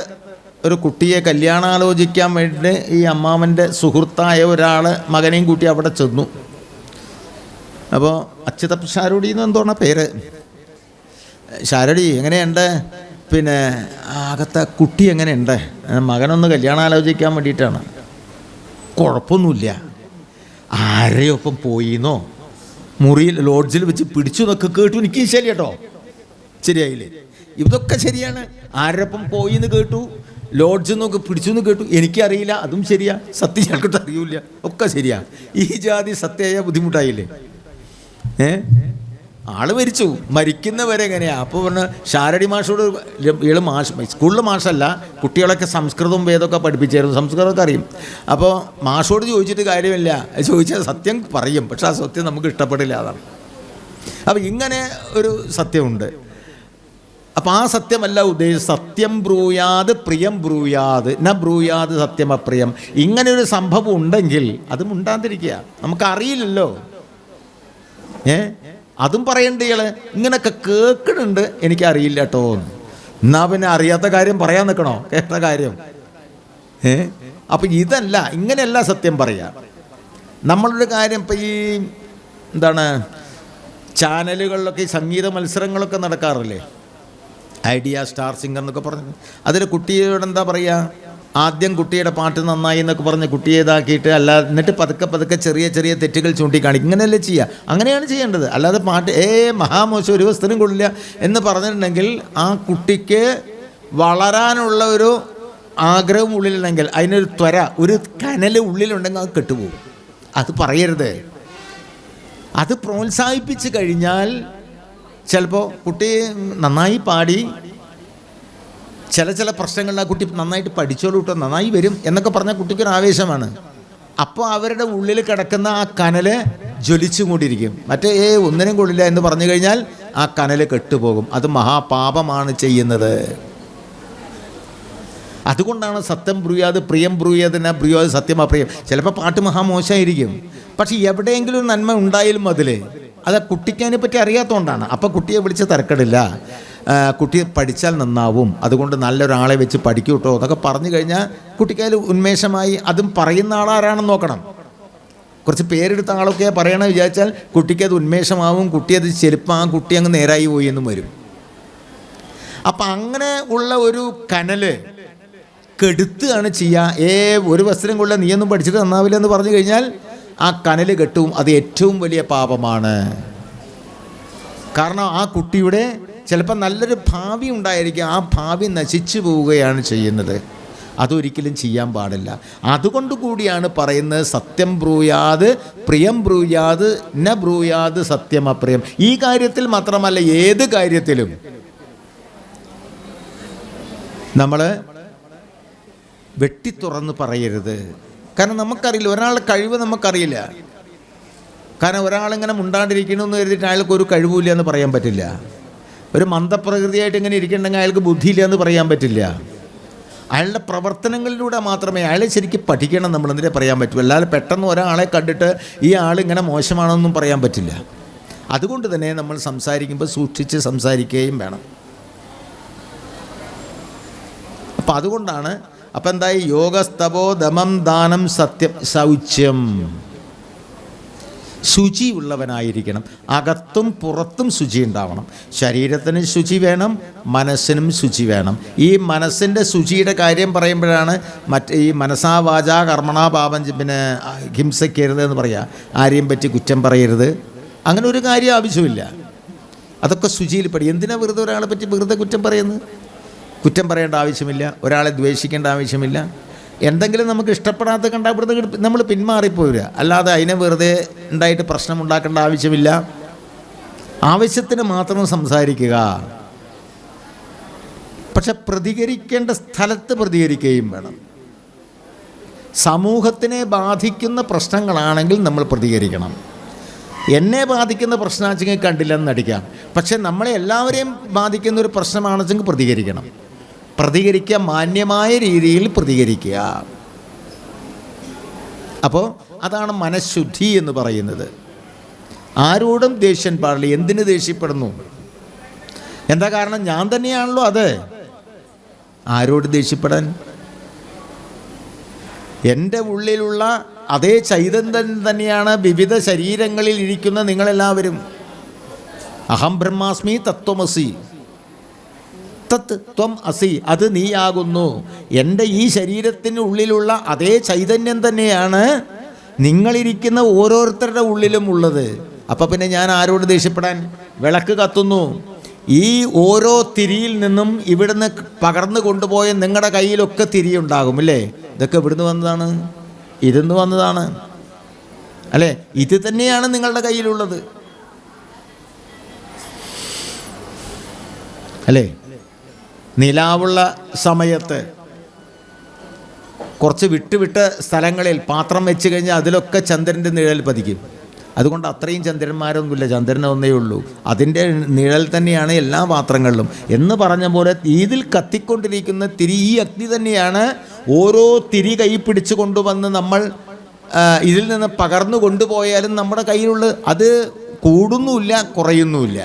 Speaker 1: ഒരു കുട്ടിയെ കല്യാണാലോചിക്കാൻ വേണ്ടി ഈ അമ്മാവൻ്റെ സുഹൃത്തായ ഒരാൾ മകനെയും കൂട്ടി അവിടെ ചെന്നു. അപ്പോൾ അച്യുതപ്പ് ശാരടി എന്ന് എന്തോണ പേര്. ശാരടി എങ്ങനെയുണ്ട്, പിന്നെ അകത്തെ കുട്ടി എങ്ങനെയുണ്ട്, മകനൊന്ന് കല്യാണാലോചിക്കാൻ വേണ്ടിയിട്ടാണ്. കുഴപ്പമൊന്നുമില്ല. ആരെയൊപ്പം പോയിന്നോ, മുറിയിൽ ലോഡ്ജിൽ വെച്ച് പിടിച്ചു എന്നൊക്കെ കേട്ടു. എനിക്ക് ശരി കേട്ടോ, ശരിയായില്ലേ? ഇതൊക്കെ ശരിയാണ്. ആരൊപ്പം പോയി എന്ന് കേട്ടു, ലോഡ്ജിൽ നിന്നൊക്കെ പിടിച്ചു എന്ന് കേട്ടു. എനിക്കറിയില്ല, അതും ശരിയാ. സത്യം ഞങ്ങൾക്കിട്ട് അറിയില്ല, ഒക്കെ ശരിയാ. ഈ ജാതി സത്യമായ ബുദ്ധിമുട്ടായില്ലേ? ആള് മരിച്ചു, മരിക്കുന്നവരെ എങ്ങനെയാ? അപ്പോൾ പറഞ്ഞ ശാരടി മാഷോട്, ഇയാൾ മാഷ്, സ്കൂളിൽ മാഷല്ല, കുട്ടികളൊക്കെ സംസ്കൃതവും വേദമൊക്കെ പഠിപ്പിച്ചായിരുന്നു, സംസ്കൃതമൊക്കെ അറിയും. അപ്പോൾ മാഷോട് ചോദിച്ചിട്ട് കാര്യമില്ല, ചോദിച്ചാൽ സത്യം പറയും, പക്ഷെ ആ സത്യം നമുക്ക് ഇഷ്ടപ്പെടില്ല, അതാണ്. അപ്പോൾ ഇങ്ങനെ ഒരു സത്യമുണ്ട്. അപ്പം ആ സത്യമല്ല ഉദ്ദേശിച്ചത്. സത്യം ബ്രൂയാത് പ്രിയം ബ്രൂയാത് ന ബ്രൂയാത് സത്യമപ്രിയം. ഇങ്ങനെ ഒരു സംഭവം ഉണ്ടെങ്കിൽ അത് മുണ്ടാതിരിക്കുക. നമുക്കറിയില്ലല്ലോ, അതും പറയണ്ട. ഇയാൾ ഇങ്ങനെയൊക്കെ കേൾക്കുന്നുണ്ട്, എനിക്കറിയില്ല കേട്ടോ. എന്നാ പിന്നെ അറിയാത്ത കാര്യം പറയാൻ നിൽക്കണോ? കേട്ട കാര്യം. അപ്പം ഇതല്ല, ഇങ്ങനെയല്ല സത്യം പറയാം. നമ്മളൊരു കാര്യം, ഇപ്പം ഈ എന്താണ് ചാനലുകളിലൊക്കെ ഈ സംഗീത മത്സരങ്ങളൊക്കെ നടക്കാറില്ലേ, ഐഡിയ സ്റ്റാർ സിംഗർ എന്നൊക്കെ പറഞ്ഞു. അതിൽ കുട്ടിയോട് എന്താ പറയുക, ആദ്യം കുട്ടിയുടെ പാട്ട് നന്നായി എന്നൊക്കെ പറഞ്ഞ് കുട്ടിയെ ഇതാക്കിയിട്ട് എന്നിട്ട് പതുക്കെ ചെറിയ ചെറിയ തെറ്റുകൾ ചൂണ്ടിക്കാണിക്കും. ഇങ്ങനെയല്ലേ ചെയ്യുക? അങ്ങനെയാണ് ചെയ്യേണ്ടത്. അല്ലാതെ പാട്ട് മഹാമോശം ഒരു വസ്തുനും കൊള്ളില്ല എന്ന് പറഞ്ഞിട്ടുണ്ടെങ്കിൽ ആ കുട്ടിക്ക് വളരാനുള്ള ഒരു ആഗ്രഹം ഉള്ളിലുണ്ടെങ്കിൽ, അതിനൊരു ഒരു കനൽ ഉള്ളിലുണ്ടെങ്കിൽ അത് കെട്ടുപോകും. അത് പറയരുത്. അത് പ്രോത്സാഹിപ്പിച്ച് കഴിഞ്ഞാൽ ചിലപ്പോൾ കുട്ടി നന്നായി പാടി ചില പ്രശ്നങ്ങളിൽ ആ കുട്ടി നന്നായിട്ട് പഠിച്ചോളൂ കേട്ടോ, നന്നായി വരും എന്നൊക്കെ പറഞ്ഞാൽ കുട്ടിക്കൊരു ആവേശമാണ്. അപ്പോൾ അവരുടെ ഉള്ളിൽ കിടക്കുന്ന ആ കനൽ ജ്വലിച്ചുകൊണ്ടിരിക്കും. മറ്റേ ഒന്നിനും കൊള്ളില്ല എന്ന് പറഞ്ഞു കഴിഞ്ഞാൽ ആ കനൽ കെട്ടുപോകും. അത് മഹാപാപമാണ് ചെയ്യുന്നത്. അതുകൊണ്ടാണ് സത്യം ബ്രൂയാത് പ്രിയം ബ്രൂയാതിന ബ്രൂയാത് സത്യം അപ്രിയം. ചിലപ്പോൾ പാട്ട് മഹാമോശമായിരിക്കും, പക്ഷെ എവിടെയെങ്കിലും ഒരു നന്മ ഉണ്ടായാലും അത് കുട്ടിക്ക് അതിനെപ്പറ്റി അറിയാത്തതുകൊണ്ടാണ്. അപ്പോൾ കുട്ടിയെ വിളിച്ച് തിരക്കടില്ല, കുട്ടി പഠിച്ചാൽ നന്നാവും, അതുകൊണ്ട് നല്ലൊരാളെ വെച്ച് പഠിക്കൂ കേട്ടോ എന്നൊക്കെ പറഞ്ഞു കഴിഞ്ഞാൽ കുട്ടിക്ക് അതിൽ ഉന്മേഷമായി. അതും പറയുന്ന ആളാരാണെന്ന് നോക്കണം. കുറച്ച് പേരെടുത്ത ആളൊക്കെ പറയണമെന്ന് വിചാരിച്ചാൽ കുട്ടിക്ക് അത് ഉന്മേഷമാവും, കുട്ടി അത് ചെരുപ്പാകും, കുട്ടി അങ്ങ് നേരായി പോയി എന്നും വരും. അപ്പം അങ്ങനെ ഉള്ള ഒരു കനല് കെടുത്തുകയാണ് ചെയ്യുക. ഒരു വസ്ത്രം കൊള്ള നീയൊന്നും പഠിച്ചിട്ട് നന്നാവില്ല എന്ന് പറഞ്ഞു കഴിഞ്ഞാൽ ആ കനൽ കെട്ടും. അത് ഏറ്റവും വലിയ പാപമാണ്. കാരണം ആ കുട്ടിയുടെ ചിലപ്പോൾ നല്ലൊരു ഭാവി ഉണ്ടായിരിക്കും, ആ ഭാവി നശിച്ചു പോവുകയാണ് ചെയ്യുന്നത്. അതൊരിക്കലും ചെയ്യാൻ പാടില്ല. അതുകൊണ്ട് കൂടിയാണ് പറയുന്നത് സത്യം ബ്രൂയാത് പ്രിയം ബ്രൂയാത് ന ബ്രൂയാത് സത്യം അപ്രിയം. ഈ കാര്യത്തിൽ മാത്രമല്ല, ഏത് കാര്യത്തിലും നമ്മൾ വെട്ടിത്തുറന്ന് പറയരുത്. കാരണം നമുക്കറിയില്ല, ഒരാളുടെ കഴിവ് നമുക്കറിയില്ല. കാരണം ഒരാളിങ്ങനെ മുണ്ടാണ്ടിരിക്കണമെന്ന് കരുതിയിട്ട് അയാൾക്ക് ഒരു കഴിവില്ല എന്ന് പറയാൻ പറ്റില്ല. ഒരു മന്ദപ്രകൃതിയായിട്ട് ഇങ്ങനെ ഇരിക്കണമെങ്കിൽ അയാൾക്ക് ബുദ്ധിയില്ല എന്ന് പറയാൻ പറ്റില്ല. അയാളുടെ പ്രവർത്തനങ്ങളിലൂടെ മാത്രമേ അയാളെ ശരിക്കും പഠിക്കണം നമ്മൾ എന്തിനെ പറയാൻ പറ്റൂ. അല്ലാതെ പെട്ടെന്ന് ഒരാളെ കണ്ടിട്ട് ഈ ആളിങ്ങനെ മോശമാണെന്നൊന്നും പറയാൻ പറ്റില്ല. അതുകൊണ്ട് തന്നെ നമ്മൾ സംസാരിക്കുമ്പോൾ സൂക്ഷിച്ച് സംസാരിക്കുകയും വേണം. അപ്പം അതുകൊണ്ടാണ് അപ്പം എന്തായി യോഗസ്തപോ ദമം ദാനം സത്യം ശൗച്യം. ശുചി ഉള്ളവനായിരിക്കണം. അകത്തും പുറത്തും ശുചി ഉണ്ടാവണം. ശരീരത്തിന് ശുചി വേണം, മനസ്സിനും ശുചി വേണം. ഈ മനസ്സിൻ്റെ ശുചിയുടെ കാര്യം പറയുമ്പോഴാണ് ഈ മനസാ വാചാ കർമ്മണാ പാപം, പിന്നെ ഹിംസയ്ക്കരുത് എന്ന് പറയുക, ആരെയും പറ്റി കുറ്റം പറയരുത്, അങ്ങനെ ഒരു കാര്യം ആവശ്യമില്ല. അതൊക്കെ ശുചിയിൽ പഠി. എന്തിനാ വെറുതെ ഒരാളെ പറ്റി വെറുതെ കുറ്റം പറയുന്നത്? കുറ്റം പറയേണ്ട ആവശ്യമില്ല, ഒരാളെ ദ്വേഷിക്കേണ്ട ആവശ്യമില്ല. എന്തെങ്കിലും നമുക്ക് ഇഷ്ടപ്പെടാത്ത കണ്ടാൽ ഇവിടുന്ന് നമ്മൾ പിന്മാറിപ്പോരുക. അല്ലാതെ അതിനെ വെറുതെ ഉണ്ടായിട്ട് പ്രശ്നം ഉണ്ടാക്കേണ്ട ആവശ്യമില്ല. ആവശ്യത്തിന് മാത്രം സംസാരിക്കുക. പക്ഷെ പ്രതികരിക്കേണ്ട സ്ഥലത്ത് പ്രതികരിക്കുകയും വേണം. സമൂഹത്തിനെ ബാധിക്കുന്ന പ്രശ്നങ്ങളാണെങ്കിൽ നമ്മൾ പ്രതികരിക്കണം. എന്നെ ബാധിക്കുന്ന പ്രശ്നമാണെങ്കിൽ കണ്ടില്ലെന്ന് നടിക്കാം. പക്ഷെ നമ്മളെ എല്ലാവരെയും ബാധിക്കുന്ന ഒരു പ്രശ്നമാണെന്നെങ്കിൽ പ്രതികരിക്കണം. പ്രതികരിക്കുക, മാന്യമായ രീതിയിൽ പ്രതികരിക്കുക. അപ്പോൾ അതാണ് മനഃശുദ്ധി എന്ന് പറയുന്നത്. ആരോടും ദേഷ്യം പാടില്ല. എന്തിന് ദേഷ്യപ്പെടുന്നു? എന്താ കാരണം? ഞാൻ തന്നെയാണല്ലോ അത്. ആരോട് ദേഷ്യപ്പെടാൻ? എൻ്റെ ഉള്ളിലുള്ള അതേ ചൈതന്യം തന്നെയാണ് വിവിധ ശരീരങ്ങളിൽ ഇരിക്കുന്ന നിങ്ങളെല്ലാവരും. അഹം ബ്രഹ്മാസ്മി തത്വമസി, തത് ത്വം അസി, അത് നീയാകുന്നു. എൻ്റെ ഈ ശരീരത്തിനുള്ളിലുള്ള അതേ ചൈതന്യം തന്നെയാണ് നിങ്ങളിരിക്കുന്ന ഓരോരുത്തരുടെ ഉള്ളിലും ഉള്ളത്. അപ്പം പിന്നെ ഞാൻ ആരോട് ദേഷ്യപ്പെടാൻ? വിളക്ക് കത്തുന്നു, ഈ ഓരോ തിരിയിൽ നിന്നും ഇവിടുന്ന് പകർന്നു കൊണ്ടുപോയ നിങ്ങളുടെ കയ്യിലൊക്കെ തിരിയുണ്ടാകും അല്ലേ? ഇതൊക്കെ ഇവിടുന്ന് വന്നതാണ്, ഇരുന്ന് വന്നതാണ് അല്ലേ? ഇത് തന്നെയാണ് നിങ്ങളുടെ കയ്യിലുള്ളത് അല്ലേ? നിലാവുള്ള സമയത്ത് കുറച്ച് വിട്ട് സ്ഥലങ്ങളിൽ പാത്രം വെച്ച് കഴിഞ്ഞാൽ അതിലൊക്കെ ചന്ദ്രൻ്റെ നിഴൽ പതിക്കും. അതുകൊണ്ട് അത്രയും ചന്ദ്രന്മാരൊന്നുമില്ല, ചന്ദ്രനെ ഒന്നേ ഉള്ളൂ. അതിൻ്റെ നിഴൽ തന്നെയാണ് എല്ലാ പാത്രങ്ങളിലും എന്ന് പറഞ്ഞ പോലെ ഇതിൽ കത്തിക്കൊണ്ടിരിക്കുന്ന തിരി, ഈ അഗ്നി തന്നെയാണ് ഓരോ തിരി കൈ പിടിച്ചു കൊണ്ടുവന്ന് നമ്മൾ ഇതിൽ നിന്ന് പകർന്നു കൊണ്ടുപോയാലും നമ്മുടെ കയ്യിലുള്ള അത് കൂടുന്നുമില്ല, കുറയുന്നുമില്ല.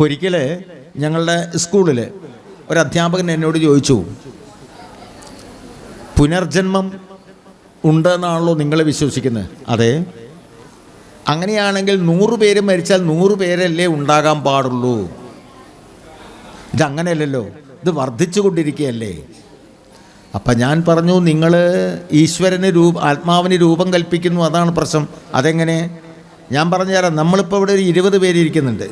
Speaker 1: ഒരിക്കൽ ഞങ്ങളുടെ സ്കൂളിൽ ഒരു അധ്യാപകൻ എന്നോട് ചോദിച്ചു, പുനർജന്മം ഉണ്ടെന്നാണല്ലോ നിങ്ങൾ വിശ്വസിക്കുന്നത്? അതെ. അങ്ങനെയാണെങ്കിൽ 100 പേര് മരിച്ചാൽ 100 പേരല്ലേ ഉണ്ടാകാൻ പാടുള്ളൂ? ഇതങ്ങനെയല്ലല്ലോ. ഇത് വർദ്ധിച്ചു കൊണ്ടിരിക്കുകയല്ലേ. അപ്പം ഞാൻ പറഞ്ഞു, നിങ്ങൾ ഈശ്വരന് ആത്മാവിന് രൂപം കൽപ്പിക്കുന്നു, അതാണ് പ്രശ്നം. അതെങ്ങനെ? ഞാൻ പറഞ്ഞു തരാം. നമ്മളിപ്പോൾ ഇവിടെ ഒരു 20 പേര് ഇരിക്കുന്നുണ്ട്.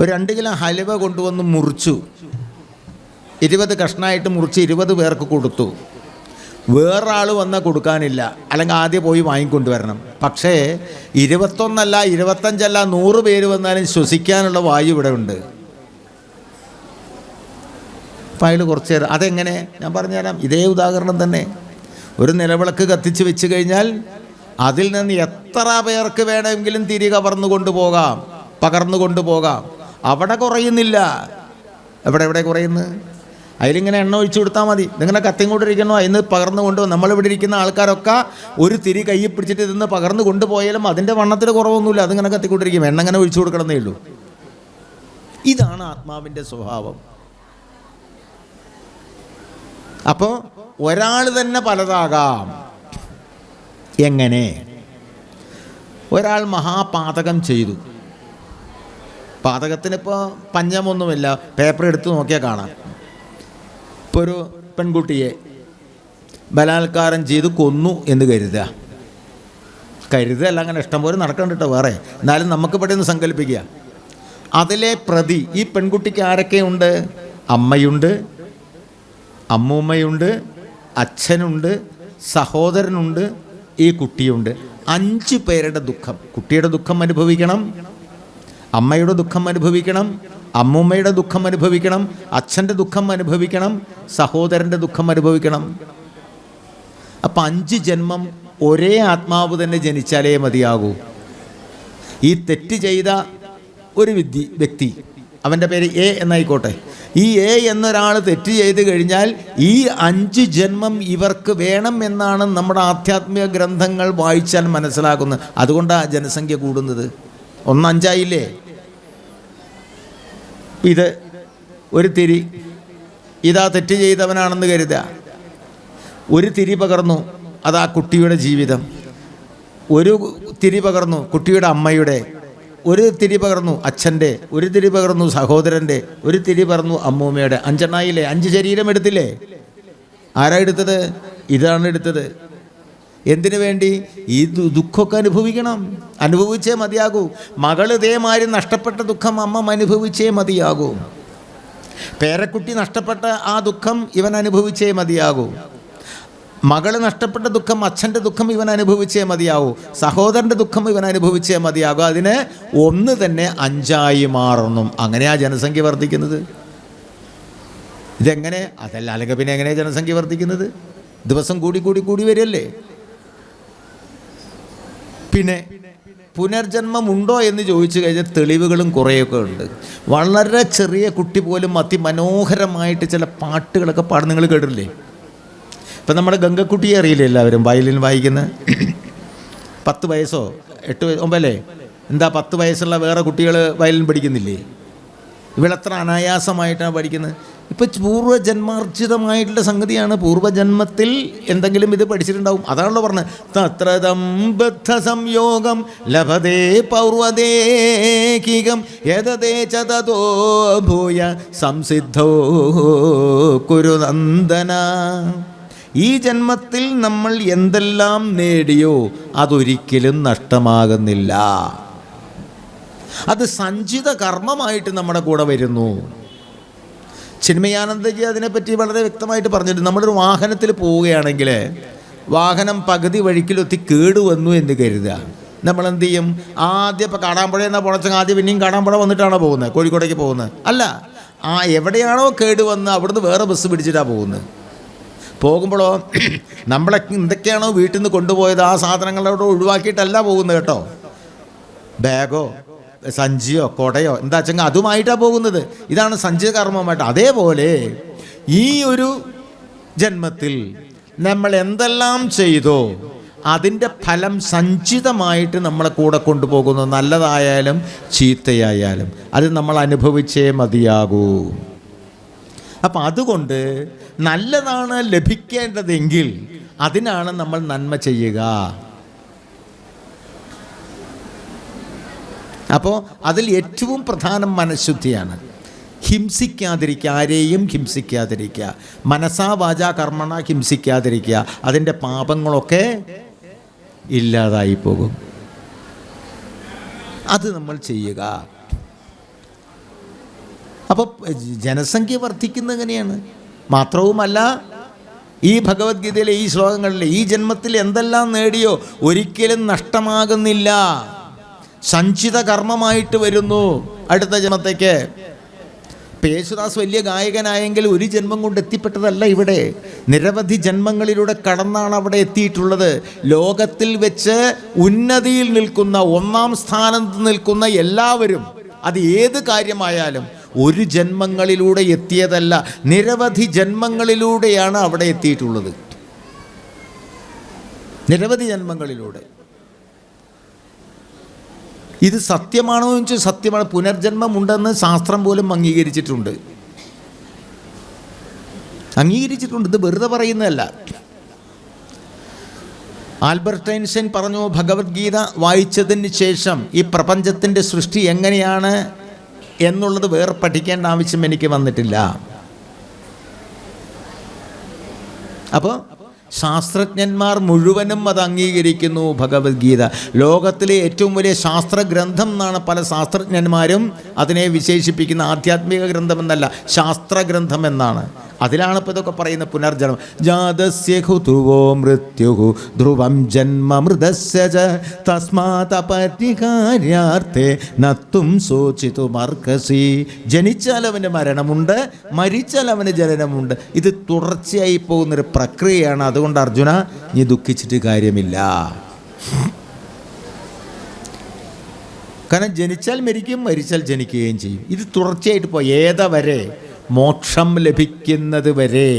Speaker 1: ഒരു 2 കിലോ ഹലുവ കൊണ്ടുവന്ന് മുറിച്ചു, 20 കഷ്ണമായിട്ട് മുറിച്ച് 20 പേർക്ക് കൊടുത്തു. വേറൊരാൾ വന്നാൽ കൊടുക്കാനില്ല, അല്ലെങ്കിൽ ആദ്യം പോയി വാങ്ങിക്കൊണ്ടുവരണം. പക്ഷേ 21 അല്ല 25 അല്ല 100 പേര് വന്നാലും ശ്വസിക്കാനുള്ള വായു ഇവിടെ ഉണ്ട്. അപ്പം അതിൽ കുറച്ച് നേരം അതെങ്ങനെ ഞാൻ പറഞ്ഞുതരാം. ഇതേ ഉദാഹരണം തന്നെ. ഒരു നിലവിളക്ക് കത്തിച്ച് വെച്ച് കഴിഞ്ഞാൽ അതിൽ നിന്ന് എത്ര പേർക്ക് വേണമെങ്കിലും തിരി പകർന്നു കൊണ്ടുപോകാം. അവിടെ കുറയുന്നില്ല. എവിടെ കുറയുന്നു? അതിലിങ്ങനെ എണ്ണ ഒഴിച്ചു കൊടുത്താൽ മതി. ഇതിങ്ങനെ കത്തിക്കൊണ്ടിരിക്കണോ, അതിന് പകർന്നു കൊണ്ടുപോകും. നമ്മളിവിടെ ഇരിക്കുന്ന ആൾക്കാരൊക്കെ ഒരു തിരി കയ്യിൽ പിടിച്ചിട്ട് ഇതിന്ന് പകർന്നു കൊണ്ടുപോയാലും അതിൻ്റെ വണ്ണത്തിൽ കുറവൊന്നുമില്ല. അതിങ്ങനെ കത്തിക്കൊണ്ടിരിക്കും. എണ്ണ ഇങ്ങനെ ഒഴിച്ചു കൊടുക്കണമെന്നേ ഉള്ളൂ. ഇതാണ് ആത്മാവിൻ്റെ സ്വഭാവം. അപ്പോൾ ഒരാൾ തന്നെ പലതാകാം. എങ്ങനെ? ഒരാൾ മഹാപാതകം ചെയ്തു. പാതകത്തിനിപ്പോൾ പഞ്ഞമൊന്നുമില്ല, പേപ്പർ എടുത്ത് നോക്കിയാൽ കാണാം. ഇപ്പോൾ ഒരു പെൺകുട്ടിയെ ബലാത്കാരം ചെയ്ത് കൊന്നു എന്ന് കരുതുക. അങ്ങനെ ഇഷ്ടംപോലെ നടക്കണ്ട കേട്ടോ വേറെ. എന്നാലും നമുക്ക് ഇവിടെ നിന്ന് സങ്കല്പിക്കുക. അതിലെ പ്രതി ഈ പെൺകുട്ടിക്ക് ആരൊക്കെയുണ്ട്? അമ്മയുണ്ട്, അമ്മൂമ്മയുണ്ട്, അച്ഛനുണ്ട്, സഹോദരനുണ്ട്, ഈ കുട്ടിയുണ്ട്. 5 പേരുടെ ദുഃഖം. കുട്ടിയുടെ ദുഃഖം അനുഭവിക്കണം, അമ്മയുടെ ദുഃഖം അനുഭവിക്കണം, അമ്മൂമ്മയുടെ ദുഃഖം അനുഭവിക്കണം, അച്ഛൻ്റെ ദുഃഖം അനുഭവിക്കണം, സഹോദരൻ്റെ ദുഃഖം അനുഭവിക്കണം. അപ്പം 5 ജന്മം ഒരേ ആത്മാവ് തന്നെ ജനിച്ചാലേ മതിയാകൂ. ഈ തെറ്റ് ചെയ്ത ഒരു വ്യക്തി, അവൻ്റെ പേര് എ എന്നായിക്കോട്ടെ, ഈ എ എന്നൊരാൾ തെറ്റ് ചെയ്ത് കഴിഞ്ഞാൽ ഈ 5 ജന്മം ഇവർക്ക് വേണം എന്നാണ് നമ്മുടെ ആധ്യാത്മിക ഗ്രന്ഥങ്ങൾ വായിച്ചാൽ മനസ്സിലാക്കുന്നത്. അതുകൊണ്ടാണ് ജനസംഖ്യ കൂടുന്നത്. 1 5 ഇത് ഒരു തിരി, ഇതാ തെറ്റ് ചെയ്തവനാണെന്ന് കരുതുക. ഒരു തിരി പകർന്നു, അതാ കുട്ടിയുടെ ജീവിതം. ഒരു തിരി പകർന്നു കുട്ടിയുടെ അമ്മയുടെ, ഒരു തിരി പകർന്നു അച്ഛൻ്റെ, ഒരു തിരി പകർന്നു സഹോദരൻ്റെ, ഒരു തിരി പകർന്നു അമ്മൂമ്മയുടെ. 5 എണ്ണായില്ലേ? 5 ശരീരം എടുത്തില്ലേ? ആരാ എടുത്തത്? ഇതാണ് എടുത്തത്. എന്തിനു വേണ്ടി? ഈ ദുഃഖമൊക്കെ അനുഭവിച്ചേ മതിയാകൂ. മകൾ ഇതേമാതിരി നഷ്ടപ്പെട്ട ദുഃഖം അമ്മ അനുഭവിച്ചേ മതിയാകൂ. പേരക്കുട്ടി നഷ്ടപ്പെട്ട ആ ദുഃഖം ഇവൻ അനുഭവിച്ചേ മതിയാകൂ. മകൾ നഷ്ടപ്പെട്ട ദുഃഖം, അച്ഛൻ്റെ ദുഃഖം ഇവൻ അനുഭവിച്ചേ മതിയാവൂ. സഹോദരൻ്റെ ദുഃഖം ഇവൻ അനുഭവിച്ചേ മതിയാകും. അതിന് 1 തന്നെ 5 മാറണം. അങ്ങനെയാ ജനസംഖ്യ വർദ്ധിക്കുന്നത്. ഇതെങ്ങനെ? അതല്ല, അല്ലെങ്കിൽ പിന്നെ എങ്ങനെയാണ് ജനസംഖ്യ വർദ്ധിക്കുന്നത്? ദിവസം കൂടി വരില്ലേ. പിന്നെ പുനർജന്മം ഉണ്ടോ എന്ന് ചോദിച്ചു കഴിഞ്ഞാൽ തെളിവുകളും കുറേയൊക്കെ ഉണ്ട്. വളരെ ചെറിയ കുട്ടി പോലും അതിമനോഹരമായിട്ട് ചില പാട്ടുകളൊക്കെ പാടും. നിങ്ങൾ കേട്ടില്ലേ? ഇപ്പം നമ്മുടെ ഗംഗക്കുട്ടിയെ അറിയില്ലേ എല്ലാവരും? വയലിൻ വായിക്കുന്ന 10 വയസ്സോ 8 9 എന്താ 10 വയസ്സുള്ള വേറെ കുട്ടികൾ വയലിൻ പഠിക്കുന്നില്ലേ? ഇവളെത്ര അനായാസമായിട്ടാണ് പഠിക്കുന്നത്. ഇപ്പം പൂർവ്വജന്മാർജിതമായിട്ടുള്ള സംഗതിയാണ്. പൂർവ്വജന്മത്തിൽ എന്തെങ്കിലും ഇത് പഠിച്ചിട്ടുണ്ടാവും. അതാണല്ലോ പറഞ്ഞത്, തത്രതം ബദ്ധ സംയോഗം ലഭതേ പൗർവദേകികം യതതേ ചതോ ഭൂയ സംസിദ്ധോ കുരുനന്ദന. ഈ ജന്മത്തിൽ നമ്മൾ എന്തെല്ലാം നേടിയോ അതൊരിക്കലും നഷ്ടമാകുന്നില്ല. അത് സഞ്ചിത കർമ്മമായിട്ട് നമ്മുടെ കൂടെ വരുന്നു. ചിന്മയാനന്ദജി അതിനെപ്പറ്റി വളരെ വ്യക്തമായിട്ട് പറഞ്ഞിട്ടുണ്ട്. നമ്മളൊരു വാഹനത്തിൽ പോവുകയാണെങ്കിൽ വാഹനം പകുതി വഴിക്കിലൊത്തി കേടുവന്നു എന്ന് കരുതുക. നമ്മളെന്ത് ചെയ്യും? ആദ്യം ഇപ്പോൾ കാടാമ്പുഴ എന്നാൽ പുറച്ചെങ്കിൽ ആദ്യം പിന്നെയും കാടാമ്പുഴ വന്നിട്ടാണോ പോകുന്നത്? കോഴിക്കോടേക്ക് പോകുന്നത് അല്ല. എവിടെയാണോ കേടുവന്ന് അവിടുന്ന് വേറെ ബസ് പിടിച്ചിട്ടാണ് പോകുന്നത്. പോകുമ്പോഴോ നമ്മളെ എന്തൊക്കെയാണോ വീട്ടിൽ നിന്ന് കൊണ്ടുപോയത് ആ സാധനങ്ങളോട് ഒഴിവാക്കിയിട്ടല്ല പോകുന്നത് കേട്ടോ. ബാഗോ സഞ്ചിയോ കൊടയോ എന്താ വെച്ചെങ്കിൽ അതുമായിട്ടാണ് പോകുന്നത്. ഇതാണ് സഞ്ചിത കർമ്മമായിട്ട്. അതേപോലെ ഈ ഒരു ജന്മത്തിൽ നമ്മൾ എന്തെല്ലാം ചെയ്തോ അതിൻ്റെ ഫലം സഞ്ചിതമായിട്ട് നമ്മളെ കൂടെ കൊണ്ടുപോകുന്നു. നല്ലതായാലും ചീത്തയായാലും അത് നമ്മൾ അനുഭവിച്ചേ മതിയാകൂ. അപ്പം അതുകൊണ്ട് നല്ലതാണ് ലഭിക്കേണ്ടതെങ്കിൽ അതിനാണ് നമ്മൾ നന്മ ചെയ്യുക. അപ്പോൾ അതിൽ ഏറ്റവും പ്രധാനം മനഃശുദ്ധിയാണ്.
Speaker 2: ഹിംസിക്കാതിരിക്കുക, ആരെയും ഹിംസിക്കാതിരിക്കുക, മനസാ വാചാ കർമ്മണ ഹിംസിക്കാതിരിക്കുക. അതിൻ്റെ പാപങ്ങളൊക്കെ ഇല്ലാതായി പോകും. അത് നമ്മൾ ചെയ്യുക. അപ്പോൾ ജനസംഖ്യ വർദ്ധിക്കുന്നത് എങ്ങനെയാണ്? മാത്രവുമല്ല, ഈ ഭഗവത്ഗീതയിലെ ഈ ശ്ലോകങ്ങളിൽ ഈ ജന്മത്തിൽ എന്തെല്ലാം നേടിയോ ഒരിക്കലും നഷ്ടമാകുന്നില്ല, സഞ്ചിത കർമ്മമായിട്ട് വരുന്നു അടുത്ത ജന്മത്തേക്ക്. യേശുദാസ് വലിയ ഗായകനായെങ്കിൽ ഒരു ജന്മം കൊണ്ട് എത്തിപ്പെട്ടതല്ല. ഇവിടെ നിരവധി ജന്മങ്ങളിലൂടെ കടന്നാണ് അവിടെ എത്തിയിട്ടുള്ളത്. ലോകത്തിൽ വെച്ച് ഉന്നതിയിൽ നിൽക്കുന്ന, ഒന്നാം സ്ഥാനത്ത് നിൽക്കുന്ന എല്ലാവരും, അത് ഏത് കാര്യമായാലും ഒരു ജന്മങ്ങളിലൂടെ എത്തിയതല്ല, നിരവധി ജന്മങ്ങളിലൂടെയാണ് അവിടെ എത്തിയിട്ടുള്ളത്. നിരവധി ജന്മങ്ങളിലൂടെ. ഇത് സത്യമാണോ എന്ന് വെച്ചാൽ സത്യമാണ്. പുനർജന്മമുണ്ടെന്ന് ശാസ്ത്രം പോലും അംഗീകരിച്ചിട്ടുണ്ട്. ഇത് വെറുതെ പറയുന്നതല്ല. ആൽബർട്ട് ഐൻസ്റ്റൈൻ പറഞ്ഞു, ഭഗവത്ഗീത വായിച്ചതിന് ശേഷം ഈ പ്രപഞ്ചത്തിൻ്റെ സൃഷ്ടി എങ്ങനെയാണ് എന്നുള്ളത് വേറെ പഠിക്കേണ്ട ആവശ്യം എനിക്ക് വന്നിട്ടില്ല. അപ്പോൾ ശാസ്ത്രജ്ഞന്മാർ മുഴുവനും അത് അംഗീകരിക്കുന്നു. ഭഗവത്ഗീത ലോകത്തിലെ ഏറ്റവും വലിയ ശാസ്ത്രഗ്രന്ഥം എന്നാണ് പല ശാസ്ത്രജ്ഞന്മാരും അതിനെ വിശേഷിപ്പിക്കുന്ന. ആധ്യാത്മിക ഗ്രന്ഥമെന്നല്ല, ശാസ്ത്രഗ്രന്ഥം എന്നാണ്. അതിലാണ് ഇപ്പോൾ ഇതൊക്കെ പറയുന്നത്. പുനർജന്മം ജാതസ്യ ഹുതുവോ മൃത്യുഹു ധ്രുവം ജന്മമൃതസ്യ ച തസ്മാത് അപരിഹാര്യാർത്ഥേ നത്തും ശോചിതുമർഹസി. ജനിച്ചാൽ അവന് മരണമുണ്ട്, മരിച്ചാൽ അവന് ജനനമുണ്ട്. ഇത് തുടർച്ചയായി പോകുന്നൊരു പ്രക്രിയയാണ്. അതുകൊണ്ട് അർജുന, നീ ദുഃഖിച്ചിട്ട് കാര്യമില്ല. കാരണം ജനിച്ചാൽ മരിക്കും, മരിച്ചാൽ ജനിക്കുകയും ചെയ്യും. ഇത് തുടർച്ചയായിട്ട് പോയി ഏതവരെ? മോക്ഷം ലഭിക്കുന്നത് വരെ.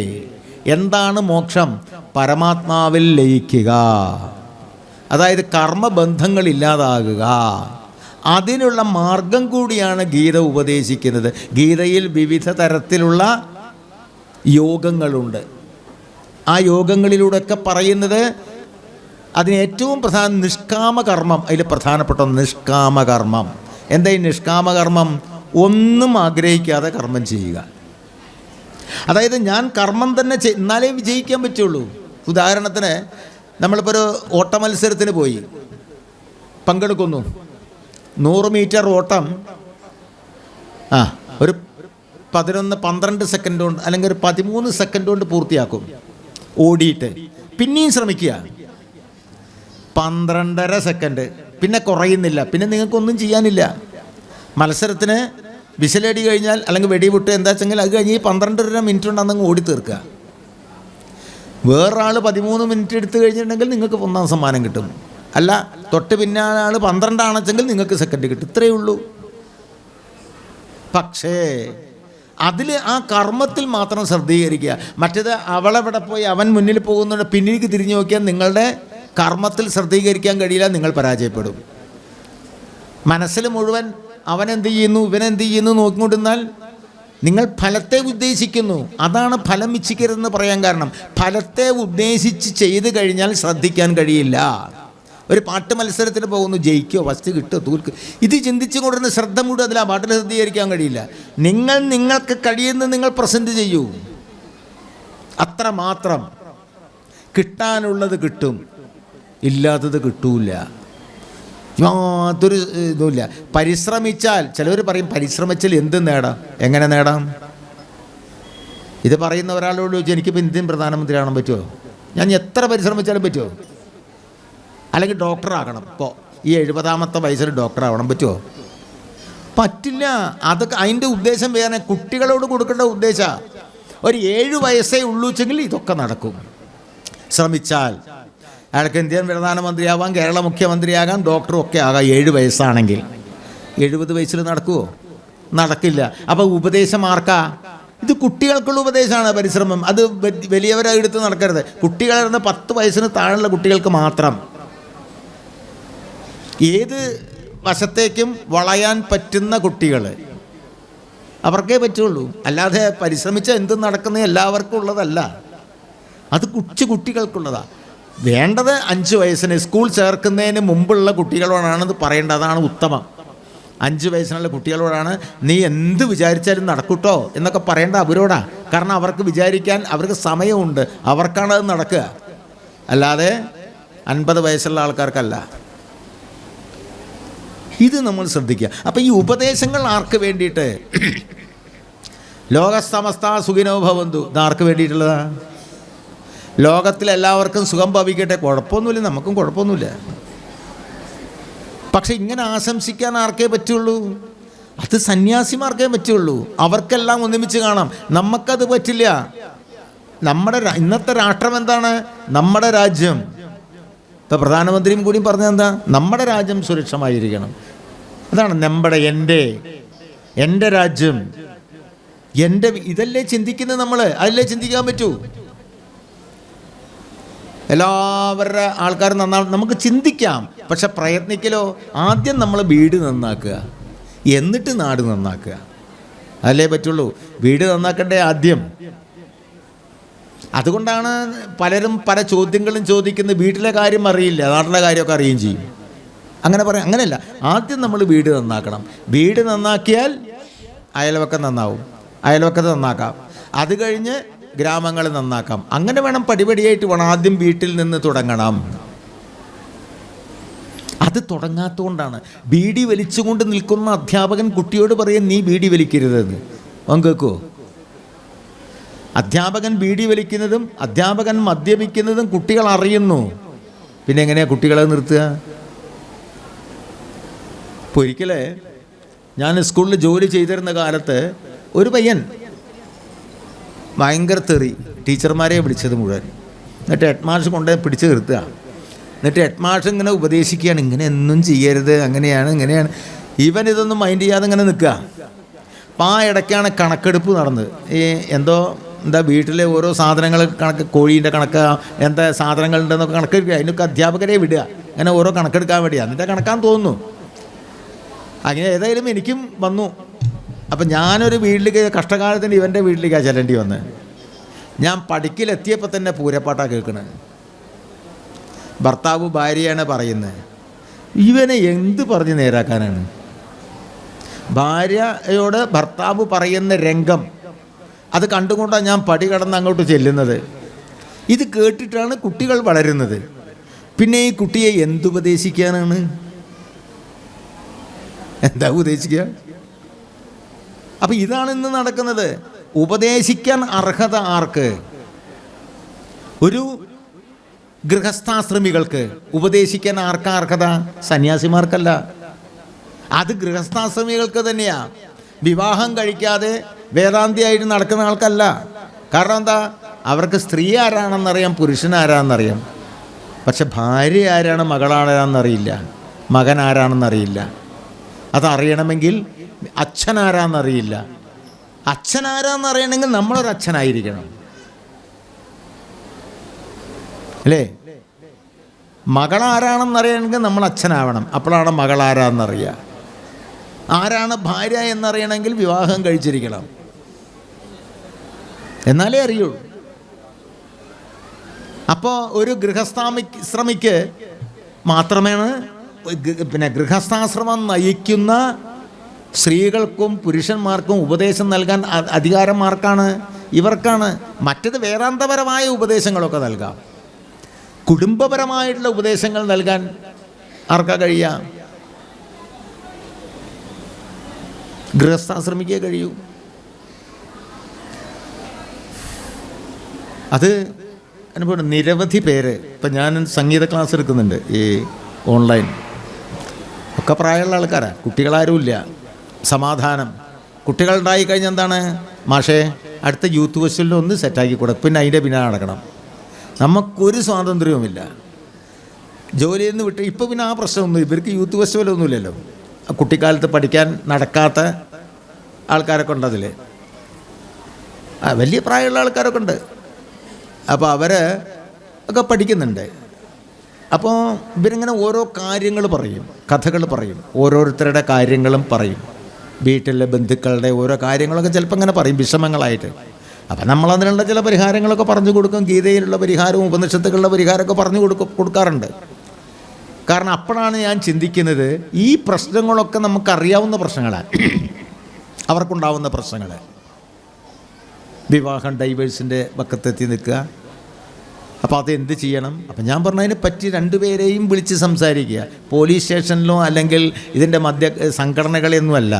Speaker 2: എന്താണ് മോക്ഷം? പരമാത്മാവിൽ ലയിക്കുക, അതായത് കർമ്മബന്ധങ്ങളില്ലാതാകുക. അതിനുള്ള മാർഗം കൂടിയാണ് ഗീത ഉപദേശിക്കുന്നത്. ഗീതയിൽ വിവിധ തരത്തിലുള്ള യോഗങ്ങളുണ്ട്. ആ യോഗങ്ങളിലൂടെയൊക്കെ പറയുന്നത് അതിന് ഏറ്റവും പ്രധാനം നിഷ്കാമകർമ്മം. അതിൽ പ്രധാനപ്പെട്ട നിഷ്കാമകർമ്മം. എന്താ ഈ നിഷ്കാമകർമ്മം? ഒന്നും ആഗ്രഹിക്കാതെ കർമ്മം ചെയ്യുക. അതായത് ഞാൻ കർമ്മം തന്നെ എന്നാലേ വിജയിക്കാൻ പറ്റുള്ളൂ. ഉദാഹരണത്തിന് നമ്മളിപ്പോൾ ഒരു ഓട്ട മത്സരത്തിന് പോയി പങ്കെടുക്കുന്നു. 100 മീറ്റർ ഓട്ടം ഒരു 11-12 സെക്കൻഡ് കൊണ്ട് അല്ലെങ്കിൽ ഒരു 13 സെക്കൻഡ് കൊണ്ട് പൂർത്തിയാക്കും ഓടിയിട്ട്. പിന്നെയും ശ്രമിക്കുക, 12.5 സെക്കൻഡ്. പിന്നെ കുറയുന്നില്ല, പിന്നെ നിങ്ങൾക്കൊന്നും ചെയ്യാനില്ല. മത്സരത്തിന് വിശലടി കഴിഞ്ഞാൽ അല്ലെങ്കിൽ വെടിവിട്ട് എന്താ വെച്ചെങ്കിൽ അത് കഴിഞ്ഞ് ഈ 12.5 മിനിറ്റ് കൊണ്ട് അന്നങ്ങ് ഓടി തീർക്കുക. വേറൊരാൾ 13 മിനിറ്റ് എടുത്തു കഴിഞ്ഞിട്ടുണ്ടെങ്കിൽ നിങ്ങൾക്ക് 1 സമ്മാനം കിട്ടും. അല്ല, തൊട്ട് പിന്നെ ആൾ 12 ആണെച്ചെങ്കിൽ നിങ്ങൾക്ക് സെക്കൻഡ് കിട്ടും. ഇത്രയേ ഉള്ളൂ. പക്ഷേ അതിൽ ആ കർമ്മത്തിൽ മാത്രം ശ്രദ്ധീകരിക്കുക. മറ്റേത് അവളെവിടെ പോയി അവൻ മുന്നിൽ പോകുന്നുണ്ട് പിന്നിലേക്ക് തിരിഞ്ഞു നോക്കിയാൽ നിങ്ങളുടെ കർമ്മത്തിൽ ശ്രദ്ധീകരിക്കാൻ കഴിയില്ല, നിങ്ങൾ പരാജയപ്പെടും. മനസ്സിൽ മുഴുവൻ അവനെന്ത് ചെയ്യുന്നു ഇവനെന്ത് ചെയ്യുന്നു നോക്കിക്കൊണ്ടിരുന്നാൽ നിങ്ങൾ ഫലത്തെ ഉദ്ദേശിക്കുന്നു. അതാണ് ഫലം ഇച്ഛിക്കരുതെന്ന് പറയാൻ കാരണം. ഫലത്തെ ഉദ്ദേശിച്ച് ചെയ്ത് കഴിഞ്ഞാൽ ശ്രദ്ധിക്കാൻ കഴിയില്ല. ഒരു പാട്ട് മത്സരത്തിന് പോകുന്നു, ജയിക്കോ ഫസ്റ്റ് കിട്ടോ തോൽക്ക്, ഇത് ചിന്തിച്ചു കൊണ്ടിരുന്ന ശ്രദ്ധ മുഴുവൻ അതിൽ ആ പാട്ടിൽ ശ്രദ്ധീകരിക്കാൻ കഴിയില്ല. നിങ്ങൾക്ക് കഴിയുന്നത് നിങ്ങൾ പ്രസൻറ്റ് ചെയ്യൂ, അത്ര മാത്രം. കിട്ടാനുള്ളത് കിട്ടും, ഇല്ലാത്തത് കിട്ടൂല. യാതൊരു ഇതുമില്ല. പരിശ്രമിച്ചാൽ, ചിലവർ പറയും പരിശ്രമിച്ചാൽ എന്ത് നേടാം, എങ്ങനെ നേടാം? ഇത് പറയുന്ന ഒരാളോട് ചോദിച്ചാൽ എനിക്കിപ്പോൾ ഇന്ത്യൻ പ്രധാനമന്ത്രി ആകാൻ പറ്റുമോ? ഞാൻ എത്ര പരിശ്രമിച്ചാലും പറ്റുമോ? അല്ലെങ്കിൽ ഡോക്ടറാകണം, ഇപ്പോൾ ഈ 70-ാമത്തെ വയസ്സിൽ ഡോക്ടറാകണം പറ്റുമോ? പറ്റില്ല. അതൊക്കെ അതിൻ്റെ ഉദ്ദേശം വേറെ. കുട്ടികളോട് കൊടുക്കേണ്ട ഉദ്ദേശമാണ്. ഒരു 7 വയസ്സേ ഉള്ളൂ വെച്ചെങ്കിൽ ഇതൊക്കെ നടക്കും. ശ്രമിച്ചാൽ അയാൾക്ക് ഇന്ത്യൻ പ്രധാനമന്ത്രിയാവാം, കേരള മുഖ്യമന്ത്രിയാകാം, ഡോക്ടറും ഒക്കെ ആകാം 7 വയസ്സാണെങ്കിൽ. 70 വയസ്സിൽ നടക്കുമോ? നടക്കില്ല. അപ്പോൾ ഉപദേശം ആർക്കാ? ഇത് കുട്ടികൾക്കുള്ള ഉപദേശമാണ്. പരിശ്രമം അത് വലിയവരെടുത്ത് നടക്കരുത്. കുട്ടികളെ 10 വയസ്സിന് താഴെയുള്ള കുട്ടികൾക്ക് മാത്രം. ഏത് വശത്തേക്കും വളയാൻ പറ്റുന്ന കുട്ടികൾ, അവർക്കേ പറ്റുള്ളൂ. അല്ലാതെ പരിശ്രമിച്ചാൽ എന്തും നടക്കുന്നത് എല്ലാവർക്കും ഉള്ളതല്ല. അത് കുട്ടികൾക്കുള്ളതാണ്. വേണ്ടത് 5 വയസ്സിന് സ്കൂൾ ചേർക്കുന്നതിന് മുമ്പുള്ള കുട്ടികളോടാണെന്ന് പറയേണ്ടത്. അതാണ് ഉത്തമം. 5 വയസ്സിനുള്ള കുട്ടികളോടാണ് നീ എന്ത് വിചാരിച്ചാലും നടക്കൂട്ടോ എന്നൊക്കെ പറയേണ്ട അവരോടാ. കാരണം അവർക്ക് വിചാരിക്കാൻ അവർക്ക് സമയമുണ്ട്, അവർക്കാണത് നടക്കുക, അല്ലാതെ 50 വയസ്സുള്ള ആൾക്കാർക്കല്ല. ഇത് നമ്മൾ ശ്രദ്ധിക്കുക. അപ്പം ഈ ഉപദേശങ്ങൾ ആർക്ക് വേണ്ടിയിട്ട്? ലോകസമസ്ത സുഖിനോ ഭവന്തു, ഇത് ആർക്ക് വേണ്ടിയിട്ടുള്ളതാ? ലോകത്തിലെല്ലാവർക്കും സുഖം ഭവിക്കട്ടെ, കുഴപ്പമൊന്നുമില്ല, നമുക്കും കുഴപ്പമൊന്നുമില്ല. പക്ഷെ ഇങ്ങനെ ആശംസിക്കാൻ ആർക്കേ പറ്റുള്ളൂ? അത് സന്യാസിമാർക്കേ പറ്റുള്ളൂ. അവർക്കെല്ലാം ഒന്നിമിച്ച് കാണാം, നമുക്കത് പറ്റില്ല. ഇന്നത്തെ രാഷ്ട്രം എന്താണ്? നമ്മുടെ രാജ്യം. ഇപ്പോൾ പ്രധാനമന്ത്രിയും കൂടി പറഞ്ഞതെന്താ? നമ്മുടെ രാജ്യം സുരക്ഷമായിരിക്കണം. അതാണ് നമ്മുടെ എൻ്റെ രാജ്യം, ഇതല്ലേ ചിന്തിക്കുന്നത് നമ്മൾ? അതല്ലേ ചിന്തിക്കാൻ പറ്റൂ? എല്ലാവരുടെ ആൾക്കാരും നമുക്ക് ചിന്തിക്കാം, പക്ഷെ പ്രയത്നിക്കലോ? ആദ്യം നമ്മൾ വീട് നന്നാക്കുക, എന്നിട്ട് നാട് നന്നാക്കുക, അതല്ലേ പറ്റുള്ളൂ. വീട് നന്നാക്കണ്ടേ ആദ്യം. അതുകൊണ്ടാണ് പലരും പല ചോദ്യങ്ങളും ചോദിക്കുന്നത്. വീട്ടിലെ കാര്യം അറിയില്ല, നാട്ടിലെ കാര്യമൊക്കെ അറിയുകയും ചെയ്യും. അങ്ങനെ പറയാം, അങ്ങനെയല്ല. ആദ്യം നമ്മൾ വീട് നന്നാക്കണം. വീട് നന്നാക്കിയാൽ അയൽവക്കം നന്നാവും, അയൽവക്കത്ത് നന്നാക്കാം, അത് കഴിഞ്ഞ് ഗ്രാമങ്ങൾ നന്നാക്കാം. അങ്ങനെ വേണം, പടിപടിയായിട്ട് വേണം. ആദ്യം വീട്ടിൽ നിന്ന് തുടങ്ങണം. അത് തുടങ്ങാത്തതുകൊണ്ടാണ് ബീഡി വലിച്ചുകൊണ്ട് നിൽക്കുന്ന അധ്യാപകൻ കുട്ടിയോട് പറയും നീ ബീഡി വലിക്കരുതെന്ന്. അവൻ കേൾക്കുമോ? അധ്യാപകൻ ബീഡി വലിക്കുന്നതും അധ്യാപകൻ മദ്യപിക്കുന്നതും കുട്ടികൾ അറിയുന്നു. പിന്നെ എങ്ങനെയാണ് കുട്ടികളെ നിർത്തുക? ഇപ്പോൾ ഒരിക്കലേ ഞാൻ സ്കൂളിൽ ജോലി ചെയ്തിരുന്ന കാലത്ത് ഒരു പയ്യൻ ഭയങ്കര തെറി, ടീച്ചർമാരെ വിളിച്ചത് മുഴുവൻ. എന്നിട്ട് ഹെഡ് മാഷ് കൊണ്ട് പിടിച്ച് നിർത്തുക. എന്നിട്ട് ഹെഡ് മാഷ് ഇങ്ങനെ ഉപദേശിക്കുകയാണ്, ഇങ്ങനെ ഒന്നും ചെയ്യരുത്, അങ്ങനെയാണ് ഇങ്ങനെയാണ്. ഇവൻ ഇതൊന്നും മൈൻഡ് ചെയ്യാതെ ഇങ്ങനെ നിൽക്കുക. അപ്പം ആ ഇടയ്ക്കാണ് കണക്കെടുപ്പ് നടന്നത്. എന്താ വീട്ടിലെ ഓരോ സാധനങ്ങൾ കണക്ക്, കോഴീൻ്റെ കണക്ക്, എന്താ സാധനങ്ങളുണ്ടെന്നൊക്കെ കണക്കെടുക്കുക. അതിനൊക്കെ അധ്യാപകരെ വിടുക, അങ്ങനെ ഓരോ കണക്കെടുക്കാൻ വേണ്ടിയാണ്. എന്നിട്ട് കണക്കാൻ തോന്നുന്നു. അങ്ങനെ ഏതായാലും എനിക്കും വന്നു. അപ്പം ഞാനൊരു വീട്ടിലേക്ക്, കഷ്ടകാലത്തിന് ഇവൻ്റെ വീട്ടിലേക്കാണ് ചെല്ലേണ്ടി വന്നത്. ഞാൻ പഠിക്കലെത്തിയപ്പോൾ തന്നെ പൂരപ്പാട്ടാണ് കേൾക്കണത്. ഭർത്താവ് ഭാര്യയാണ് പറയുന്നത്. ഇവനെ എന്ത് പറഞ്ഞ് നേരാക്കാനാണ്? ഭാര്യയോട് ഭർത്താവ് പറയുന്ന രംഗം അത് കണ്ടുകൊണ്ടാണ് ഞാൻ പടി കടന്ന് അങ്ങോട്ട് ചെല്ലുന്നത്. ഇത് കേട്ടിട്ടാണ് കുട്ടികൾ വളരുന്നത്. പിന്നെ ഈ കുട്ടിയെ എന്തുപദേശിക്കാനാണ്? എന്താ ഉപദേശിക്കുക? അപ്പം ഇതാണ് ഇന്ന് നടക്കുന്നത്. ഉപദേശിക്കാൻ അർഹത ആർക്ക്? ഒരു ഗൃഹസ്ഥാശ്രമികൾക്ക് ഉപദേശിക്കാൻ ആർക്കാ അർഹത? സന്യാസിമാർക്കല്ല, അത് ഗൃഹസ്ഥാശ്രമികൾക്ക് തന്നെയാ. വിവാഹം കഴിക്കാതെ വേദാന്തിയായിട്ട് നടക്കുന്ന ആൾക്കല്ല. കാരണം എന്താ? അവർക്ക് സ്ത്രീ ആരാണെന്നറിയാം, പുരുഷൻ ആരാണെന്നറിയാം, പക്ഷെ ഭാര്യ ആരാണ്, മകളാരാണെന്നറിയില്ല, മകൻ ആരാണെന്നറിയില്ല. അതറിയണമെങ്കിൽ അച്ഛൻ ആരാന്നറിയില്ല. അച്ഛൻ ആരാന്നറിയണമെങ്കിൽ നമ്മളൊരു അച്ഛനായിരിക്കണം, അല്ലേ? മകളാരാണെന്നറിയണമെങ്കിൽ നമ്മൾ അച്ഛനാവണം, അപ്പോഴാണ് മകളാരാന്നറിയുക. ആരാണ് ഭാര്യ എന്നറിയണമെങ്കിൽ വിവാഹം കഴിച്ചിരിക്കണം, എന്നാലേ അറിയുള്ളൂ. അപ്പോൾ ഒരു ഗൃഹസ്ഥാശ്രമിക്ക് മാത്രമാണ്, പിന്നെ ഗൃഹസ്ഥാശ്രമം നയിക്കുന്ന സ്ത്രീകൾക്കും പുരുഷന്മാർക്കും ഉപദേശം നൽകാൻ അധികാരം ആർക്കാണ്? ഇവർക്കാണ്. മറ്റത് വേദാന്തപരമായ ഉപദേശങ്ങളൊക്കെ നൽകാം, കുടുംബപരമായിട്ടുള്ള ഉപദേശങ്ങൾ നൽകാൻ ആർക്കാ കഴിയാം? ഗൃഹസ്ഥാശ്രമിക്കേ കഴിയൂ. അത് അനുഭവം. നിരവധി പേര്, ഇപ്പം ഞാൻ സംഗീത ക്ലാസ് എടുക്കുന്നുണ്ട്, ഈ ഓൺലൈൻ, ഒക്കെ പ്രായമുള്ള ആൾക്കാരാണ്, കുട്ടികളാരുമില്ല. സമാധാനം. കുട്ടികളുണ്ടായി കഴിഞ്ഞാൽ എന്താണ്? മാഷേ അടുത്ത യൂത്ത് ഫെസ്റ്റിവലിന് ഒന്ന് സെറ്റാക്കി കൊടുക്കും, പിന്നെ അതിൻ്റെ പിന്നാലെ നടക്കണം. നമുക്കൊരു സ്വാതന്ത്ര്യവുമില്ല. ജോലിയിൽ നിന്ന് വിട്ട് ഇപ്പോൾ പിന്നെ ആ പ്രശ്നമൊന്നും, ഇവർക്ക് യൂത്ത് ഫെസ്റ്റിവലൊന്നുമില്ലല്ലോ. കുട്ടിക്കാലത്ത് പഠിക്കാൻ നടക്കാത്ത ആൾക്കാരൊക്കെ ഉണ്ട് അതിൽ, വലിയ പ്രായമുള്ള ആൾക്കാരൊക്കെ ഉണ്ട്. അപ്പോൾ അവർ ഒക്കെ പഠിക്കുന്നുണ്ട്. അപ്പോൾ ഇവരിങ്ങനെ ഓരോ കാര്യങ്ങൾ പറയും, കഥകൾ പറയും, ഓരോരുത്തരുടെ കാര്യങ്ങളും പറയും, വീട്ടിലെ ബന്ധുക്കളുടെ ഓരോ കാര്യങ്ങളൊക്കെ ചിലപ്പോൾ ഇങ്ങനെ പറയും വിഷമങ്ങളായിട്ട്. അപ്പം നമ്മളതിനുള്ള ചില പരിഹാരങ്ങളൊക്കെ പറഞ്ഞു കൊടുക്കും. ഗീതയിലുള്ള പരിഹാരവും ഉപനിഷത്തുക്കളുടെ പരിഹാരമൊക്കെ പറഞ്ഞു കൊടുക്കാറുണ്ട്. കാരണം അപ്പോഴാണ് ഞാൻ ചിന്തിക്കുന്നത്, ഈ പ്രശ്നങ്ങളൊക്കെ നമുക്കറിയാവുന്ന പ്രശ്നങ്ങളാണ്, അവർക്കുണ്ടാവുന്ന പ്രശ്നങ്ങൾ. വിവാഹം ഡൈവേഴ്സിൻ്റെ പക്കത്തെത്തി നിൽക്കുക. അപ്പോൾ അതെന്ത് ചെയ്യണം? അപ്പം ഞാൻ പറഞ്ഞതിനെ പറ്റി രണ്ടുപേരെയും വിളിച്ച് സംസാരിക്കുക. പോലീസ് സ്റ്റേഷനിലോ അല്ലെങ്കിൽ ഇതിൻ്റെ സംഘടനകളെയൊന്നുമല്ല,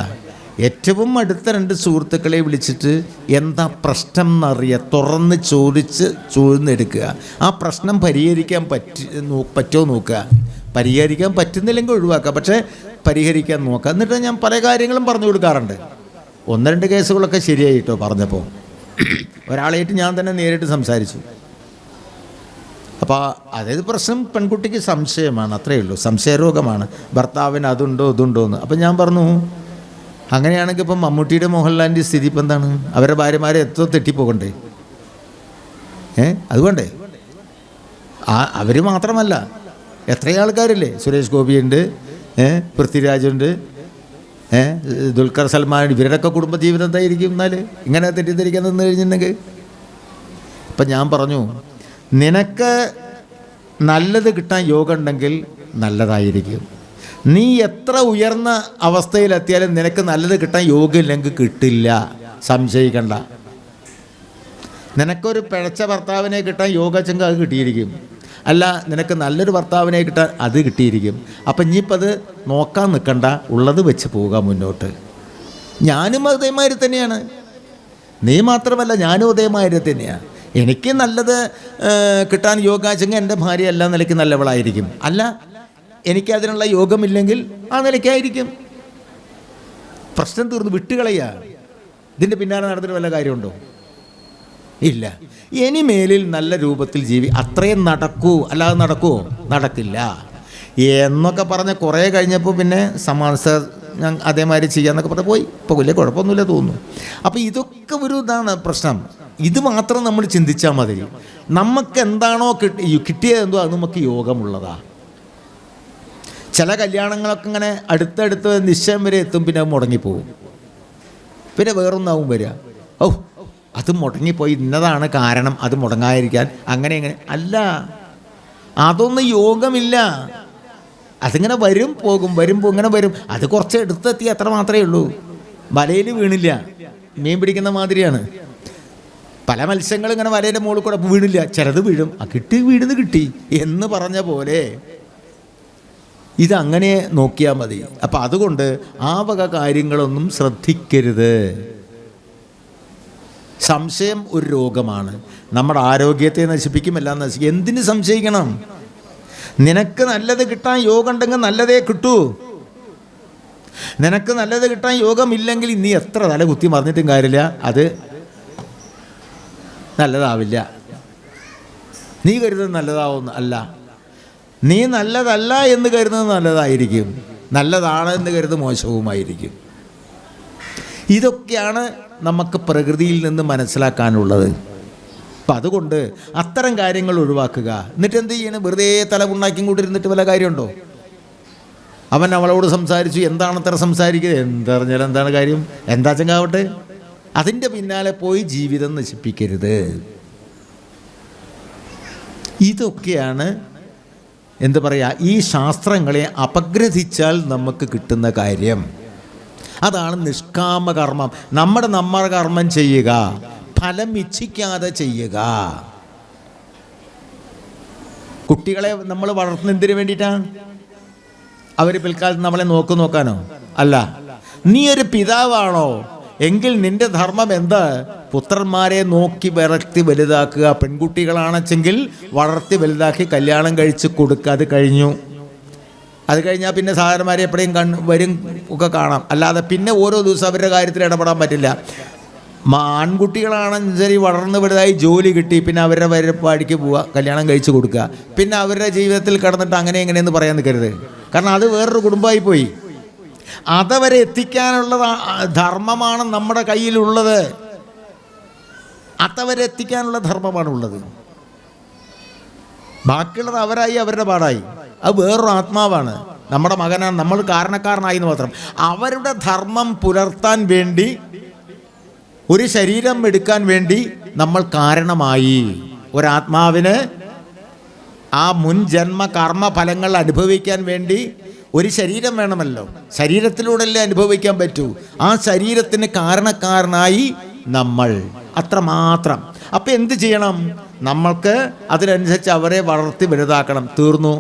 Speaker 2: ഏറ്റവും അടുത്ത 2 സുഹൃത്തുക്കളെ വിളിച്ചിട്ട് എന്താ പ്രശ്നം എന്നറിയുക, തുറന്ന് ചോദിച്ചെടുക്കുക. ആ പ്രശ്നം പരിഹരിക്കാൻ പറ്റുമോ നോക്കുക. പരിഹരിക്കാൻ പറ്റുന്നില്ലെങ്കിൽ ഒഴിവാക്കുക, പക്ഷേ പരിഹരിക്കാൻ നോക്കുക. എന്നിട്ട് ഞാൻ പല കാര്യങ്ങളും പറഞ്ഞു കൊടുക്കാറുണ്ട്. 1-2 കേസുകളൊക്കെ ശരിയായിട്ടോ പറഞ്ഞപ്പോൾ. ഒരാളായിട്ട് ഞാൻ തന്നെ നേരിട്ട് സംസാരിച്ചു. അപ്പോൾ അതായത് പ്രശ്നം പെൺകുട്ടിക്ക് സംശയമാണ്, അത്രയേ ഉള്ളൂ, സംശയരോഗമാണ്, ഭർത്താവിന് അതുണ്ടോ ഇതുണ്ടോ എന്ന്. അപ്പം ഞാൻ പറഞ്ഞു, അങ്ങനെയാണെങ്കിൽ ഇപ്പം മമ്മൂട്ടിയുടെ മോഹൻലാലിൻ്റെ സ്ഥിതി ഇപ്പം എന്താണ്? അവരുടെ ഭാര്യമാരെ എത്ര തെറ്റിപ്പോകണ്ടേ? അതുകൊണ്ടേ അവർ മാത്രമല്ല, എത്രയോ ആൾക്കാരില്ലേ, സുരേഷ് ഗോപിയുണ്ട്, പൃഥ്വിരാജുണ്ട്, ദുൽഖർ സൽമാൻ, ഇവരുടെയൊക്കെ കുടുംബജീവിതം എന്തായിരിക്കും എന്നാൽ ഇങ്ങനെ തെറ്റിദ്ധരിക്കാൻ നിന്ന് കഴിഞ്ഞിട്ടുണ്ടെങ്കിൽ? അപ്പം ഞാൻ പറഞ്ഞു, നിനക്ക് നല്ലത് കിട്ടാൻ യോഗം ഉണ്ടെങ്കിൽ നല്ലതായിരിക്കും. നീ എത്ര ഉയർന്ന അവസ്ഥയിലെത്തിയാലും നിനക്ക് നല്ലത് കിട്ടാൻ യോഗം ഇല്ലെങ്കിൽ കിട്ടില്ല, സംശയിക്കണ്ട. നിനക്കൊരു പിഴച്ച ഭർത്താവിനെ കിട്ടാൻ യോഗച്ചെങ്കിൽ അത് കിട്ടിയിരിക്കും, അല്ല നിനക്ക് നല്ലൊരു ഭർത്താവിനെ കിട്ടാൻ അത് കിട്ടിയിരിക്കും. അപ്പം ഇനിയിപ്പോൾ അത് നോക്കാൻ നിൽക്കണ്ട, ഉള്ളത് വെച്ച് പോവുക മുന്നോട്ട്. ഞാനും അതേമാതിരി തന്നെയാണ്, നീ മാത്രമല്ല ഞാനും അതേമാതിരി തന്നെയാണ്. എനിക്ക് നല്ലത് കിട്ടാൻ യോഗാച്ചെങ്കിൽ എൻ്റെ ഭാര്യ എല്ലാ നിലയ്ക്ക് നല്ലവളായിരിക്കും, അല്ല എനിക്കതിനുള്ള യോഗമില്ലെങ്കിൽ ആ നിലയ്ക്കായിരിക്കും. പ്രശ്നം തീർന്നു, വിട്ടുകളയുക. ഇതിൻ്റെ പിന്നാലെ നടന്നിട്ട് വല്ല കാര്യമുണ്ടോ? ഇല്ല. ഇനി മേലിൽ നല്ല രൂപത്തിൽ അത്രയും നടക്കൂ, അല്ലാതെ നടക്കുമോ? നടക്കില്ല എന്നൊക്കെ പറഞ്ഞ കുറേ കഴിഞ്ഞപ്പോൾ പിന്നെ ഞാൻ അതേമാതിരി ചെയ്യാമെന്നൊക്കെ പറഞ്ഞ് പോയി. ഇപ്പോൾ വലിയ കുഴപ്പമൊന്നുമില്ല തോന്നുന്നു. അപ്പോൾ ഇതൊക്കെ ഒരു ഇതാണ് പ്രശ്നം. ഇത് മാത്രം നമ്മൾ ചിന്തിച്ചാൽ മതി. നമുക്ക് എന്താണോ കിട്ടിയതെന്തോ അത് നമുക്ക് യോഗമുള്ളതാണ്. ചില കല്യാണങ്ങളൊക്കെ ഇങ്ങനെ അടുത്തടുത്ത് നിശ്ചയം വരെ എത്തും, പിന്നെ അത് മുടങ്ങിപ്പോവും, പിന്നെ വേറൊന്നാവും വരിക. അത് മുടങ്ങിപ്പോയി, ഇന്നതാണ് കാരണം അത് മുടങ്ങാതിരിക്കാൻ, അങ്ങനെ അല്ല, അതൊന്നും യോഗമില്ല. അതിങ്ങനെ വരും പോകും, വരുമ്പോൾ ഇങ്ങനെ വരും. അത് കുറച്ച് എടുത്തെത്തി അത്ര മാത്രമേ ഉള്ളൂ. വലയിൽ വീണില്ല, മീൻ പിടിക്കുന്ന മാതിരിയാണ്. പല മത്സ്യങ്ങൾ ഇങ്ങനെ വലയുടെ മുകളിൽ കൂടെ വീണില്ല, ചിലത് വീഴും. കിട്ടി എന്ന് പറഞ്ഞ പോലെ ഇതങ്ങനെ നോക്കിയാൽ മതി. അപ്പം അതുകൊണ്ട് ആ വക കാര്യങ്ങളൊന്നും ശ്രദ്ധിക്കരുത്. സംശയം ഒരു രോഗമാണ്, നമ്മുടെ ആരോഗ്യത്തെ നശിപ്പിക്കും, എല്ലാം നശിപ്പിക്കും. എന്തിന് സംശയിക്കണം? നിനക്ക് നല്ലത് കിട്ടാൻ യോഗം ഉണ്ടെങ്കിൽ നല്ലതേ കിട്ടൂ. നിനക്ക് നല്ലത് കിട്ടാൻ യോഗമില്ലെങ്കിൽ നീ എത്ര തല കുത്തി മറിഞ്ഞിട്ടും കാര്യമില്ല, അത് നല്ലതാവില്ല. നീ കരുതുന്നത് നല്ലതാവുന്ന അല്ല, നീ നല്ലതല്ല എന്ന് കരുതുന്നത് നല്ലതായിരിക്കും, നല്ലതാണ് എന്ന് കരുതുന്നത് മോശവുമായിരിക്കും. ഇതൊക്കെയാണ് നമുക്ക് പ്രകൃതിയിൽ നിന്ന് മനസ്സിലാക്കാനുള്ളത്. അപ്പം അതുകൊണ്ട് അത്തരം കാര്യങ്ങൾ ഒഴിവാക്കുക. എന്നിട്ട് എന്ത് ചെയ്യണം? വെറുതെ തലമുണ്ടാക്കി കൊണ്ടിരുന്നിട്ട് വല്ല കാര്യമുണ്ടോ? അവൻ അവളോട് സംസാരിച്ചു, എന്താണ് അത്ര സംസാരിക്കുന്നത്? എന്തറിഞ്ഞാലും എന്താണ് കാര്യം? എന്താ ചെങ്കാവട്ടെ, അതിൻ്റെ പിന്നാലെ പോയി ജീവിതം നശിപ്പിക്കരുത്. ഇതൊക്കെയാണ് എന്താ പറയുക, ഈ ശാസ്ത്രങ്ങളെ അപഗ്രഥിച്ചാൽ നമുക്ക് കിട്ടുന്ന കാര്യം. അതാണ് നിഷ്കാമകർമ്മം. നമ്മുടെ കർമ്മം ചെയ്യുക, ഫലം ഇച്ഛിക്കാതെ ചെയ്യുക. കുട്ടികളെ നമ്മൾ വളർത്തുന്നതിന് വേണ്ടിയിട്ടാണ്? അവർ പിൽക്കാലത്ത് നമ്മളെ നോക്കാനോ? അല്ല. നീ ഒരു പിതാവാണോ എങ്കിൽ നിന്റെ ധർമ്മം എന്താ? പുത്രന്മാരെ നോക്കി വളർത്തി വലുതാക്കുക. പെൺകുട്ടികളാണെച്ചെങ്കിൽ വളർത്തി വലുതാക്കി കല്യാണം കഴിച്ച് കൊടുക്കുക. അത് കഴിഞ്ഞു. അത് കഴിഞ്ഞാൽ പിന്നെ സഹോദരന്മാരെ എപ്പോഴും വരും ഒക്കെ കാണാം. അല്ലാതെ പിന്നെ ഓരോ ദിവസം അവരുടെ കാര്യത്തിൽ ഇടപെടാൻ പറ്റില്ല. ആൺകുട്ടികളാണെങ്കിൽ ശരി, വളർന്ന് വലുതായി ജോലി കിട്ടി, പിന്നെ അവരുടെ പരിപാടിക്ക് പോവുക, കല്യാണം കഴിച്ച് കൊടുക്കുക. പിന്നെ അവരുടെ ജീവിതത്തിൽ കടന്നിട്ട് അങ്ങനെ എങ്ങനെയെന്ന് പറയാൻ നിൽക്കരുത്. കാരണം അത് വേറൊരു കുടുംബമായി പോയി. അതവരെ എത്തിക്കാനുള്ള ധർമ്മമാണ് നമ്മുടെ കയ്യിലുള്ളത്. അതവരെ എത്തിക്കാനുള്ള ധർമ്മമാണുള്ളത്. ബാക്കിയുള്ളത് അവരായി, അവരുടെ പാടായി. അത് വേറൊരു ആത്മാവാണ്. നമ്മുടെ മകനാണ്, നമ്മൾ കാരണക്കാരനായി എന്ന് മാത്രം. അവരുടെ ധർമ്മം പുലർത്താൻ വേണ്ടി, ഒരു ശരീരം എടുക്കാൻ വേണ്ടി നമ്മൾ കാരണമായി. ഒരാത്മാവിന് ആ മുൻ ജന്മ കർമ്മ ഫലങ്ങൾ അനുഭവിക്കാൻ വേണ്ടി ഒരു ശരീരം വേണമല്ലോ. ശരീരത്തിലൂടെയല്ലേ അനുഭവിക്കാൻ പറ്റൂ. ആ ശരീരത്തിന് കാരണക്കാരനായി നമ്മൾ, അത്രമാത്രം. അപ്പം എന്ത് ചെയ്യണം? നമ്മൾക്ക് അതിനനുസരിച്ച് അവരെ വളർത്തി വലുതാക്കണം. തീർന്നു.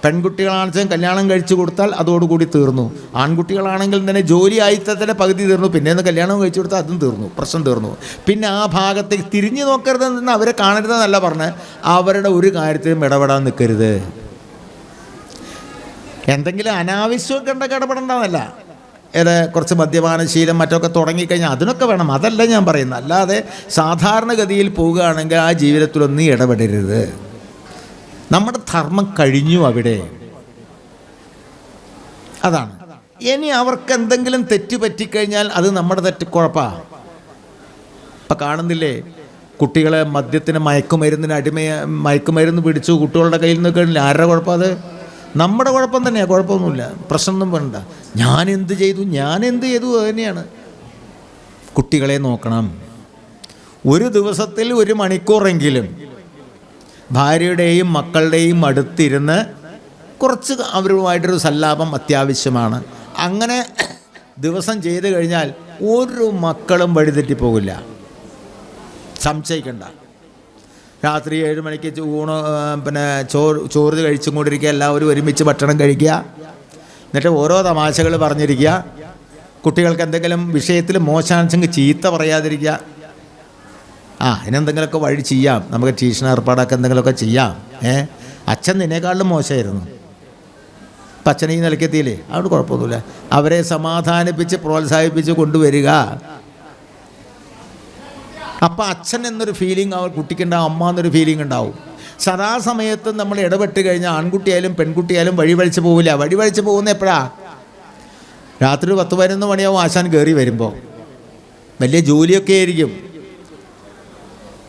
Speaker 2: പെൺകുട്ടികളാണെങ്കിലും കല്യാണം കഴിച്ചു കൊടുത്താൽ അതോടുകൂടി തീർന്നു. ആൺകുട്ടികളാണെങ്കിൽ തന്നെ ജോലി ആയിത്തന്നെ പകുതി തീർന്നു. പിന്നെ ഒന്ന് കല്യാണം കഴിച്ചു കൊടുത്താൽ അതും തീർന്നു, പ്രശ്നം തീർന്നു. പിന്നെ ആ ഭാഗത്തേക്ക് തിരിഞ്ഞു നോക്കരുതെന്ന് അവരെ കാണരുതെന്നല്ല പറഞ്ഞ്, അവരുടെ ഒരു കാര്യത്തിലും ഇടപെടാൻ നിൽക്കരുത്. എന്തെങ്കിലും അനാവശ്യമൊക്കെ ഉണ്ടെങ്കിൽ ഇടപെടേണ്ടതല്ല. കുറച്ച് മദ്യപാനശീലം മറ്റൊക്കെ തുടങ്ങിക്കഴിഞ്ഞാൽ അതിനൊക്കെ വേണം, അതല്ല ഞാൻ പറയുന്നത്. അല്ലാതെ സാധാരണഗതിയിൽ പോവുകയാണെങ്കിൽ ആ ജീവിതത്തിലൊന്നും ഇടപെടരുത്. നമ്മുടെ ധർമ്മം കഴിഞ്ഞു അവിടെ, അതാണ്. ഇനി അവർക്ക് എന്തെങ്കിലും തെറ്റ് പറ്റിക്കഴിഞ്ഞാൽ അത് നമ്മുടെ തെറ്റ്, കുഴപ്പമാണ്. ഇപ്പം കാണുന്നില്ലേ, കുട്ടികളെ മദ്യത്തിന് മയക്കുമരുന്ന് പിടിച്ചു കുട്ടികളുടെ കയ്യിൽ നിന്ന് കഴിഞ്ഞില്ല. ആരുടെ കുഴപ്പം അത്? നമ്മുടെ കുഴപ്പം തന്നെയാണ്, കുഴപ്പമൊന്നുമില്ല, പ്രശ്നമൊന്നും വേണ്ട. ഞാൻ എന്ത് ചെയ്തു അത് തന്നെയാണ്. കുട്ടികളെ നോക്കണം. ഒരു ദിവസത്തിൽ 1 മണിക്കൂറെങ്കിലും ഭാര്യയുടെയും മക്കളുടെയും അടുത്തിരുന്ന് കുറച്ച് അവരുമായിട്ടൊരു സല്ലാപം അത്യാവശ്യമാണ്. അങ്ങനെ ദിവസം ചെയ്തു കഴിഞ്ഞാൽ ഒരു മക്കളും വഴിതെറ്റിപ്പോകില്ല, സംശയിക്കണ്ട. രാത്രി 7 മണിക്ക് ചോറ് കഴിച്ചും കൊണ്ടിരിക്കുക, എല്ലാവരും ഒരുമിച്ച് ഭക്ഷണം കഴിക്കുക, എന്നിട്ട് ഓരോ തമാശകൾ പറഞ്ഞിരിക്കുക. കുട്ടികൾക്ക് എന്തെങ്കിലും വിഷയത്തിൽ മോശാംശങ്ങൾ ചീത്ത പറയാതിരിക്കുക. അതിനെന്തെങ്കിലുമൊക്കെ വഴി ചെയ്യാം, നമുക്ക് ട്യൂഷൻ ഏർപ്പാടൊക്കെ എന്തെങ്കിലുമൊക്കെ ചെയ്യാം. അച്ഛൻ നിന്നേക്കാളിലും മോശമായിരുന്നു, അപ്പം അച്ഛനെ ഈ നിലയ്ക്കെത്തിയില്ലേ, അവിടെ കുഴപ്പമൊന്നുമില്ല. അവരെ സമാധാനിപ്പിച്ച് പ്രോത്സാഹിപ്പിച്ച് കൊണ്ടുവരിക. അപ്പം അച്ഛൻ എന്നൊരു ഫീലിംഗ് അവർ കുട്ടിക്കുണ്ടാവും, അമ്മ എന്നൊരു ഫീലിംഗ് ഉണ്ടാവും. സദാസമയത്തും നമ്മൾ ഇടപെട്ട് കഴിഞ്ഞാൽ ആൺകുട്ടിയായാലും പെൺകുട്ടിയായാലും വഴിവഴിച്ച് പോവില്ല. വഴിവഴിച്ച് പോകുന്ന എപ്പോഴാണ്? രാത്രി 10-11 മണിയാവും ആശാൻ കയറി വരുമ്പോൾ. വലിയ ജോലിയൊക്കെ ആയിരിക്കും.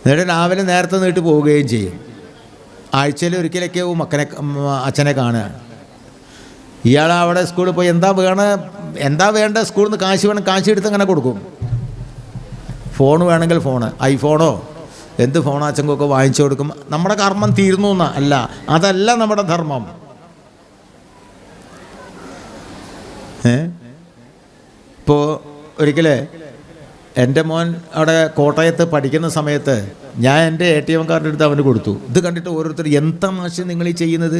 Speaker 2: എന്നിട്ട് രാവിലെ നേരത്തെ നീട്ട് പോവുകയും ചെയ്യും. ആഴ്ചയിൽ ഒരിക്കലൊക്കെ അച്ഛനെ കാണുകയാണ്. ഇയാൾ അവിടെ സ്കൂളിൽ പോയി എന്താ വേണ്ട സ്കൂളിൽ നിന്ന് കാശ് വേണം, കാശ് എടുത്ത് അങ്ങനെ കൊടുക്കും. ഫോൺ വേണമെങ്കിൽ ഫോണ്, ഐഫോണോ എന്ത് ഫോണോ അച്ഛനൊക്കെ വാങ്ങിച്ചു കൊടുക്കും. നമ്മുടെ കർമ്മം തീർന്നു എന്നാ? അല്ല, അതല്ല നമ്മുടെ ധർമ്മം. ഇപ്പോൾ ഒരിക്കലേ എൻ്റെ മോൻ അവിടെ കോട്ടയത്ത് പഠിക്കുന്ന സമയത്ത് ഞാൻ എൻ്റെ ATM കാർഡ് എടുത്ത് അവന് കൊടുത്തു. ഇത് കണ്ടിട്ട് ഓരോരുത്തർ, എന്താ മാഷ് നിങ്ങൾ ഈ ചെയ്യുന്നത്?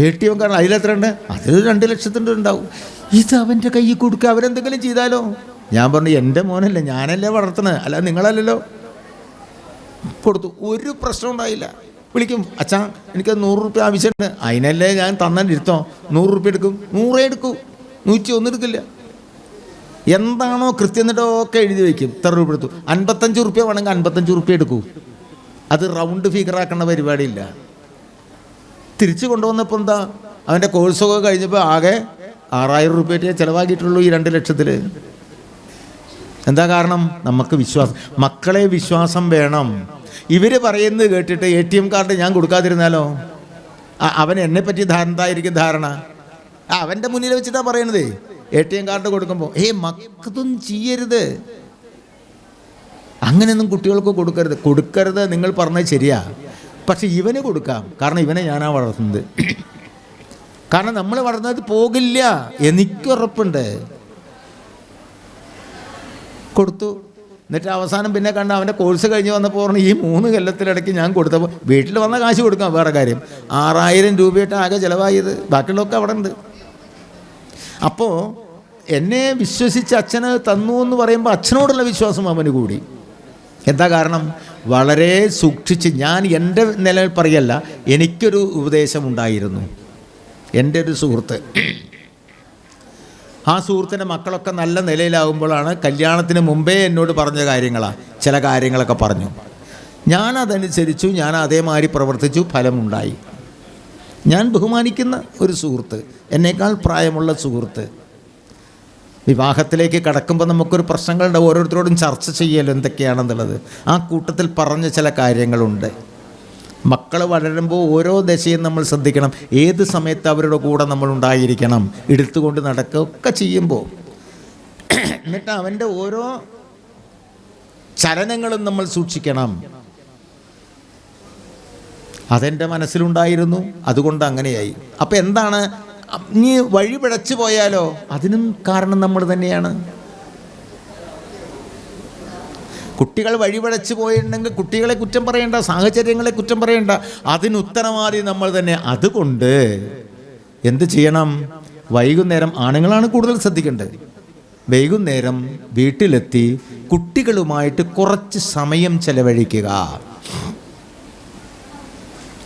Speaker 2: ATM കാർഡ് അതിലെത്ര ഉണ്ട്? അതിൽ 2 ലക്ഷത്തിൻ്റെ ഉണ്ടാവും. ഇത് അവൻ്റെ കയ്യിൽ കൊടുക്കുക, അവരെന്തെങ്കിലും ചെയ്താലോ? ഞാൻ പറഞ്ഞു, എൻ്റെ മോനല്ലേ, ഞാനല്ലേ വളർത്തണത്, അല്ല നിങ്ങളല്ലല്ലോ. കൊടുത്തു, ഒരു പ്രശ്നം ഉണ്ടായില്ല. വിളിക്കും, അച്ഛാ എനിക്ക് 100 രൂപ ആവശ്യമുണ്ട്. അതിനല്ലേ ഞാൻ തന്നിരുത്തോ? 100 രൂപ എടുക്കും, 100 എടുക്കൂ, 101 എടുക്കില്ല. എന്താണോ കൃത്യം എന്നിട്ടൊക്കെ എഴുതി വയ്ക്കും. ഇത്ര രൂപ എടുത്തു. 55 രൂപ വേണമെങ്കിൽ 55 രൂപ എടുക്കൂ. അത് റൗണ്ട് ഫിഗർ ആക്കേണ്ട പരിപാടിയില്ല. തിരിച്ചു കൊണ്ടുവന്നപ്പോൾ എന്താ, അവൻ്റെ കോഴ്സൊക്കെ കഴിഞ്ഞപ്പോൾ ആകെ 6000 രൂപയെ ചിലവാക്കിയിട്ടുള്ളൂ ഈ 2 ലക്ഷത്തിൽ. എന്താ കാരണം? നമുക്ക് വിശ്വാസം, മക്കളെ വിശ്വാസം വേണം. ഇവർ പറയുന്നത് കേട്ടിട്ട് ATM കാർഡ് ഞാൻ കൊടുക്കാതിരുന്നാലോ? അവൻ എന്നെപ്പറ്റി എന്തായിരിക്കും ധാരണ? അവൻ്റെ മുന്നിൽ വെച്ചിട്ടാണ് പറയണത്. ATM കാർഡ് കൊടുക്കുമ്പോൾ മക്കളൊന്നും ചെയ്യരുത്, അങ്ങനെയൊന്നും കുട്ടികൾക്ക് കൊടുക്കരുത്. നിങ്ങൾ പറഞ്ഞത് ശരിയാ, പക്ഷെ ഇവന് കൊടുക്കാം. കാരണം ഇവനെ ഞാനാ വളർത്തുന്നത്. കാരണം നമ്മൾ വളർന്നത് പോകില്ല, എനിക്കുറപ്പുണ്ട്. കൊടുത്തു. എന്നിട്ട് അവസാനം പിന്നെ കണ്ട അവൻ്റെ കോഴ്സ് കഴിഞ്ഞ് വന്നപ്പോൾ പറഞ്ഞു, ഈ 3 കൊല്ലത്തിലിടയ്ക്ക് ഞാൻ കൊടുത്തപ്പോൾ വീട്ടിൽ വന്ന കാശ് കൊടുക്കാം, വേറെ കാര്യം 6000 രൂപയായിട്ട് ആകെ ചിലവായത്, ബാക്കിയുള്ളതൊക്കെ അവിടെ ഉണ്ട്. അപ്പോൾ എന്നെ വിശ്വസിച്ച് അച്ഛന് തന്നു എന്ന് പറയുമ്പോൾ അച്ഛനോടുള്ള വിശ്വാസം അവന് കൂടി. എന്താ കാരണം? വളരെ സൂക്ഷിച്ച്. ഞാൻ എൻ്റെ നിലയിൽ പറയല്ല, എനിക്കൊരു ഉപദേശമുണ്ടായിരുന്നു. എൻ്റെ ഒരു സുഹൃത്ത്, ആ സുഹൃത്തിൻ്റെ മക്കളൊക്കെ നല്ല നിലയിലാകുമ്പോഴാണ് കല്യാണത്തിന് മുമ്പേ എന്നോട് പറഞ്ഞ കാര്യങ്ങളാണ്. ചില കാര്യങ്ങളൊക്കെ പറഞ്ഞു, ഞാനതനുസരിച്ചു, ഞാൻ അതേമാതിരി പ്രവർത്തിച്ചു, ഫലമുണ്ടായി. ഞാൻ ബഹുമാനിക്കുന്ന ഒരു സുഹൃത്ത്, എന്നേക്കാൾ പ്രായമുള്ള സുഹൃത്ത്. വിവാഹത്തിലേക്ക് കടക്കുമ്പോൾ നമുക്കൊരു പ്രശ്നങ്ങളുണ്ട്, ഓരോരുത്തരോടും ചർച്ച ചെയ്യല്ലോ എന്തൊക്കെയാണെന്നുള്ളത്. ആ കൂട്ടത്തിൽ പറഞ്ഞ ചില കാര്യങ്ങളുണ്ട്. മക്കൾ വളരുമ്പോൾ ഓരോ ദശയും നമ്മൾ ശ്രദ്ധിക്കണം. ഏത് സമയത്ത് അവരുടെ കൂടെ നമ്മൾ ഉണ്ടായിരിക്കണം, എടുത്തുകൊണ്ട് നടക്കുകയൊക്കെ ചെയ്യുമ്പോൾ. എന്നിട്ട് അവൻ്റെ ഓരോ ചലനങ്ങളും നമ്മൾ സൂക്ഷിക്കണം. അതെൻ്റെ മനസ്സിലുണ്ടായിരുന്നു, അതുകൊണ്ട് അങ്ങനെയായി. അപ്പം എന്താണ്, നീ വഴി പിഴച്ചു പോയാലോ അതിനും കാരണം നമ്മൾ തന്നെയാണ്. കുട്ടികൾ വഴിപിഴച്ചു പോയിട്ടുണ്ടെങ്കിൽ കുട്ടികളെ കുറ്റം പറയേണ്ട, സാഹചര്യങ്ങളെ കുറ്റം പറയേണ്ട, അതിന് ഉത്തരവാദി നമ്മൾ തന്നെ. അതുകൊണ്ട് എന്ത് ചെയ്യണം? വൈകുന്നേരം ആണുങ്ങളാണ് കൂടുതൽ ശ്രദ്ധിക്കേണ്ടത്. വൈകുന്നേരം വീട്ടിലെത്തി കുട്ടികളുമായിട്ട് കുറച്ച് സമയം ചെലവഴിക്കുക.